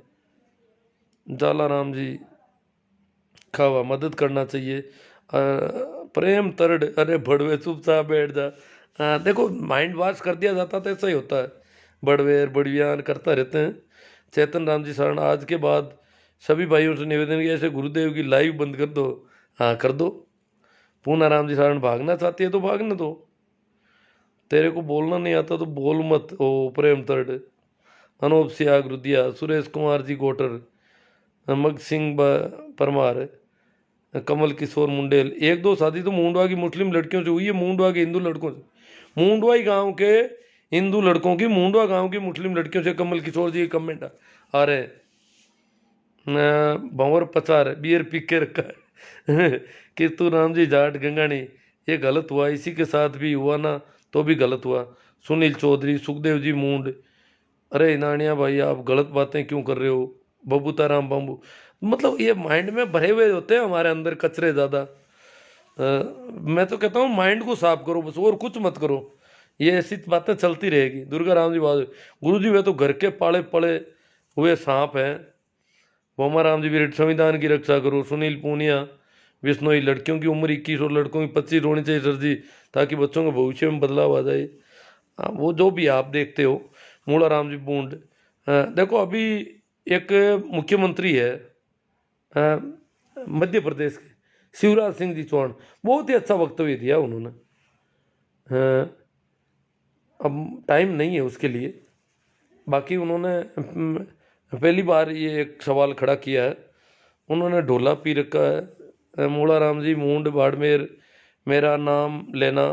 जाला राम जी, खावा मदद करना चाहिए। प्रेम तरड, अरे बड़वे चुपचाप बैठ जा। हाँ देखो, माइंड वॉश कर दिया जाता तो ऐसा ही होता है, बड़वेर बड़वियान करता रहते हैं। चेतन राम जी शरण, आज के बाद सभी भाइयों से निवेदन किया, ऐसे गुरुदेव की लाइव बंद कर दो। हाँ कर दो। पूना राम जी शरण, भागना चाहती है तो भागने दो, तेरे को बोलना नहीं आता तो बोल मत। ओ प्रेम तरड, अनूप सियाग रुदिया, सुरेश कुमार जी गोटर, मग सिंह परमार, कमल किशोर मुंडेल। एक दो शादी तो मुंडवा की मुस्लिम लड़कियों से हुई है, मुंडवा के हिंदू लड़कों से, मुंडवाई गांव के हिंदू लड़कों की मुंडवा गांव की मुस्लिम लड़कियों से। कमल किशोर जी कमेंट आ रहे, भंवर पचार बियर पी के रखा है कि तू राम जी जाट गंगानी, ये गलत हुआ, इसी के साथ भी हुआ ना तो भी गलत हुआ। सुनील चौधरी, सुखदेव जी मूंड, अरे नानिया भाई आप गलत बातें क्यों कर रहे हो। बबूता राम बम्बू, मतलब ये माइंड में भरे हुए होते हैं हमारे अंदर कचरे ज़्यादा। मैं तो कहता हूँ माइंड को साफ करो बस, और कुछ मत करो, ये ऐसी बातें चलती रहेगी। दुर्गा राम जी बात, गुरु जी वे तो घर के पाले पड़े हुए सांप हैं। बोमा राम जी भी, संविधान की रक्षा करो। सुनील पूनिया, बिश्नोई, लड़कियों की उम्र 21 और लड़कों की 25 होनी चाहिए सर जी, ताकि बच्चों के भविष्य में बदलाव आ जाए। हाँ वो जो भी आप देखते हो। मूला राम जी बूंद, देखो अभी एक मुख्यमंत्री है मध्य प्रदेश के, शिवराज सिंह जी चौहान, बहुत ही अच्छा वक्तव्य दिया उन्होंने। अब टाइम नहीं है उसके लिए, बाकी उन्होंने पहली बार ये एक सवाल खड़ा किया है, उन्होंने ढोला पी रखा है। मूला राम जी मूंड बाड़मेर, मेरा नाम लेना,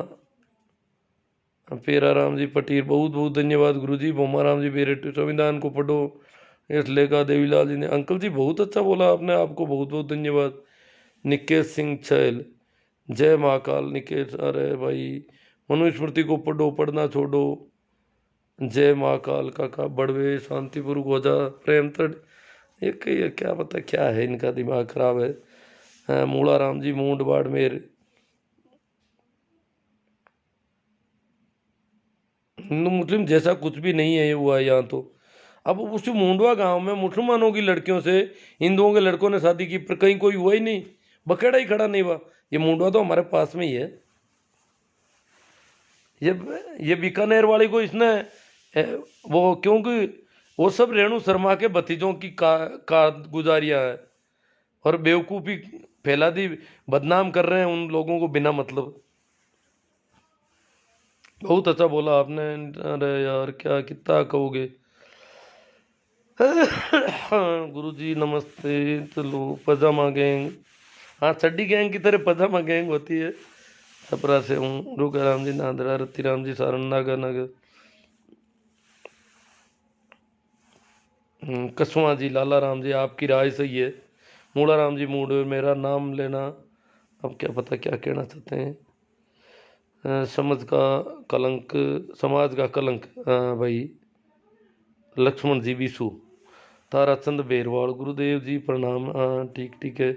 पेरा राम जी पटीर, बहुत बहुत धन्यवाद गुरु जी। बोमा राम जी बेरेट, संविधान को पढ़ो, इसलिए कहा। देवीलाल जी ने, अंकल जी बहुत अच्छा बोला आपने, आपको बहुत बहुत धन्यवाद। निकेश सिंह छैल, जय महाकाल निकेश, अरे भाई मनुस्मृति को पढ़ो, पढ़ना छोड़ो, जय महाकाल काका। बड़वे, शांतिपुर गोजा, प्रेम तड़, एक ये क्या पता क्या है, इनका दिमाग खराब है। मूला राम जी मूंड बाड़मेर, हिंदू मुस्लिम जैसा कुछ भी नहीं है ये हुआ है यहाँ तो। अब उसी मुंडवा गांव में मुसलमानों की लड़कियों से हिंदुओं के लड़कों ने शादी की, पर कहीं कोई हुआ ही नहीं, बखेड़ा ही खड़ा नहीं हुआ। ये मुंडवा तो हमारे पास में ही है। ये बीकानेर वाली को इसने वो, क्योंकि वो सब रेणु शर्मा के भतीजों की का गुजारियां है, और बेवकूफ़ी फैला दी, बदनाम कर रहे हैं उन लोगों को बिना मतलब। बहुत अच्छा बोला आपने। अरे यार क्या कितना कहोगे। गुरु जी नमस्ते। चलो पजामा गैंग, हाँ चड्डी गैंग की तरह पजामा गैंग होती है। छपरा से हूँ। रूका राम जी नादरा, रत्ती राम जी सारण, नागा नगर, कसवा जी, लाला राम जी आपकी राय सही है। मूला राम जी मूड, मेरा नाम लेना, अब क्या पता क्या कहना चाहते हैं। समझ का कलंक, समाज का कलंक, भाई लक्ष्मण जी विशु, ताराचंद बेरवाल, गुरुदेव जी प्रणाम। हाँ ठीक ठीक है।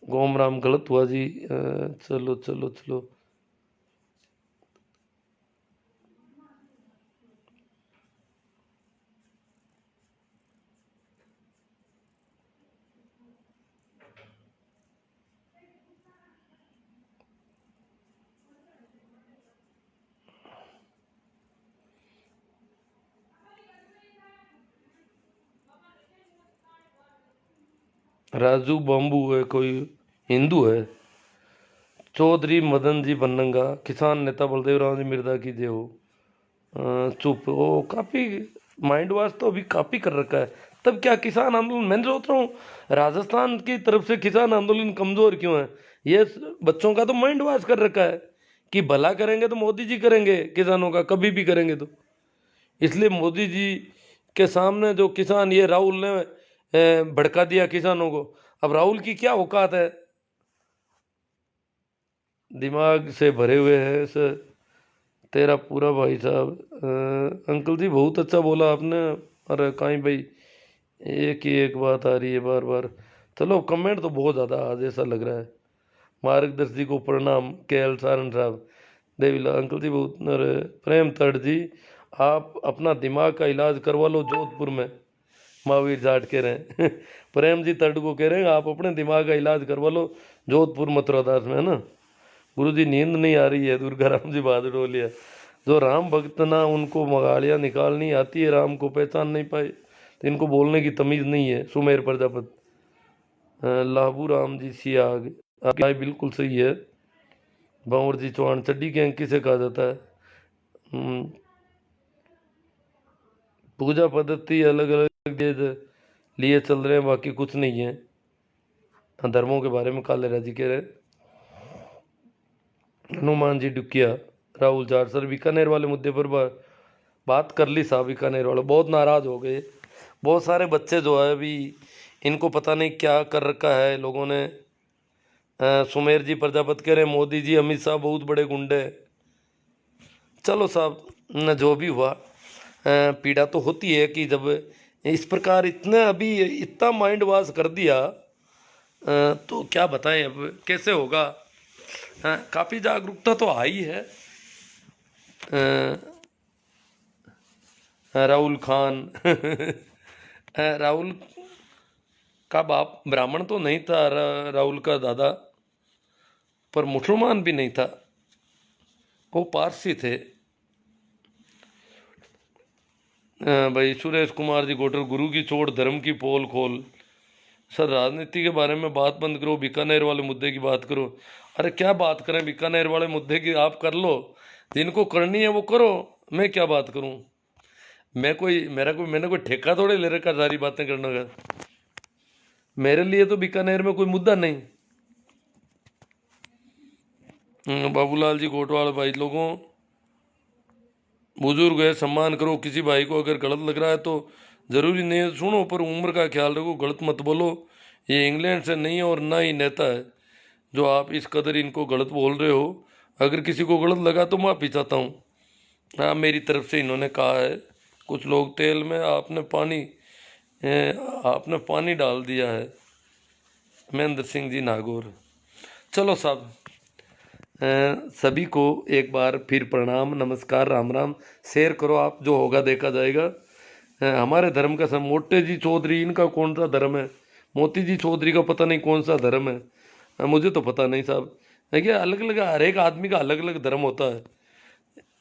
गोम राम गलत हुआ जी। चलो चलो चलो, राजू बाम्बू है, कोई हिंदू है। चौधरी मदन जी बन्नंगा, किसान नेता बलदेव राव जी मिर्दा की जय हो। चुप, वो काफ़ी माइंड वॉश तो अभी काफ़ी कर रखा है। तब क्या किसान आंदोलन, मैं सोच रहा हूँ राजस्थान की तरफ से किसान आंदोलन कमज़ोर क्यों है? ये बच्चों का तो माइंड वॉश कर रखा है कि भला करेंगे तो मोदी जी करेंगे किसानों का, कभी भी करेंगे तो। इसलिए मोदी जी के सामने जो किसान, ये राहुल ने भड़का दिया किसानों को। अब राहुल की क्या औकात है? दिमाग से भरे हुए है सर तेरा पूरा भाई साहब। अंकल जी बहुत अच्छा बोला आपने। अरे काई भाई, एक ही एक बात आ रही है बार बार। चलो कमेंट तो बहुत ज़्यादा आज ऐसा लग रहा है। मार्गदर्शी को प्रणाम, के एल सारन साहब, देवीला अंकल जी बहुत। अरे प्रेम तट जी, आप अपना दिमाग का इलाज करवा लो जोधपुर में। महावीर जाट कह रहे हैं प्रेम जी तट को कह रहे हैं आप अपने दिमाग का इलाज करवा लो जोधपुर मथुरा दास में, है ना। गुरु जी नींद नहीं आ रही है, दुर्गा राम जी बहादुर डोलिया। जो राम भक्त ना उनको मगाड़ियाँ निकालनी आती है, राम को पहचान नहीं पाए तो इनको बोलने की तमीज़ नहीं है। सुमेर प्रजापति, लाबू राम जी सियाग, आपकी राय बिल्कुल सही है। बांवर जी चौहान, चड्डी गैंग किसे कहा जाता है? पूजा पद्धति अलग अलग लिए चल रहे हैं, बाकी कुछ नहीं है। धर्मों के बारे में काले राजी कह रहे हैं। हनुमान जी डुकिया, राहुल चार सर बीकानेर वाले मुद्दे पर बात कर ली साहब। बीकानेर वाले बहुत नाराज हो गए। बहुत सारे बच्चे जो है अभी, इनको पता नहीं क्या कर रखा है लोगों ने। सुमेर जी प्रजापति कह रहे हैं मोदी जी अमित शाह बहुत बड़े गुंडे। चलो साहब, न जो भी हुआ, पीड़ा तो होती है कि जब इस प्रकार इतना अभी इतना माइंड वॉश कर दिया, तो क्या बताएं अब कैसे होगा। काफ़ी जागरूकता तो आई है। राहुल खान राहुल का बाप ब्राह्मण तो नहीं था, राहुल का दादा, पर मुसलमान भी नहीं था, वो पारसी थे। भाई सुरेश कुमार जी गोटर, गुरु की चोट धर्म की पोल खोल। सर राजनीति के बारे में बात बंद करो, बीकानेर वाले मुद्दे की बात करो। अरे क्या बात करें बीकानेर वाले मुद्दे की, आप कर लो, जिनको करनी है वो करो, मैं क्या बात करूं। मैंने कोई ठेका थोड़े ले रखा सारी बातें करने का। मेरे लिए तो बीकानेर में कोई मुद्दा नहीं। बाबूलाल जी कोटवाल, भाई लोगों बुजुर्ग है सम्मान करो, किसी भाई को अगर गलत लग रहा है तो ज़रूरी नहीं है सुनो, पर उम्र का ख्याल रखो, गलत मत बोलो। ये इंग्लैंड से नहीं है और ना ही नेता है जो आप इस कदर इनको गलत बोल रहे हो। अगर किसी को गलत लगा तो माफ़ी चाहता हूँ। हाँ मेरी तरफ से इन्होंने कहा है, कुछ लोग तेल में आपने पानी डाल दिया है। महेंद्र सिंह जी नागौर। चलो साहब, सभी को एक बार फिर प्रणाम, नमस्कार, राम राम। शेयर करो आप, जो होगा देखा जाएगा। हमारे धर्म का सब, मोटे जी चौधरी इनका कौन सा धर्म है? मोती जी चौधरी का पता नहीं कौन सा धर्म है। मुझे तो पता नहीं साहब। देखिए अलग अलग, हर एक आदमी का अलग अलग धर्म होता है।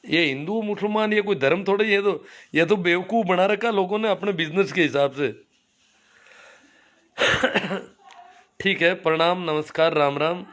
ये हिंदू मुसलमान ये कोई धर्म थोड़े, ये तो बेवकूफ़ बना रखा लोगों ने अपने बिजनेस के हिसाब से। ठीक है, प्रणाम, नमस्कार, राम राम।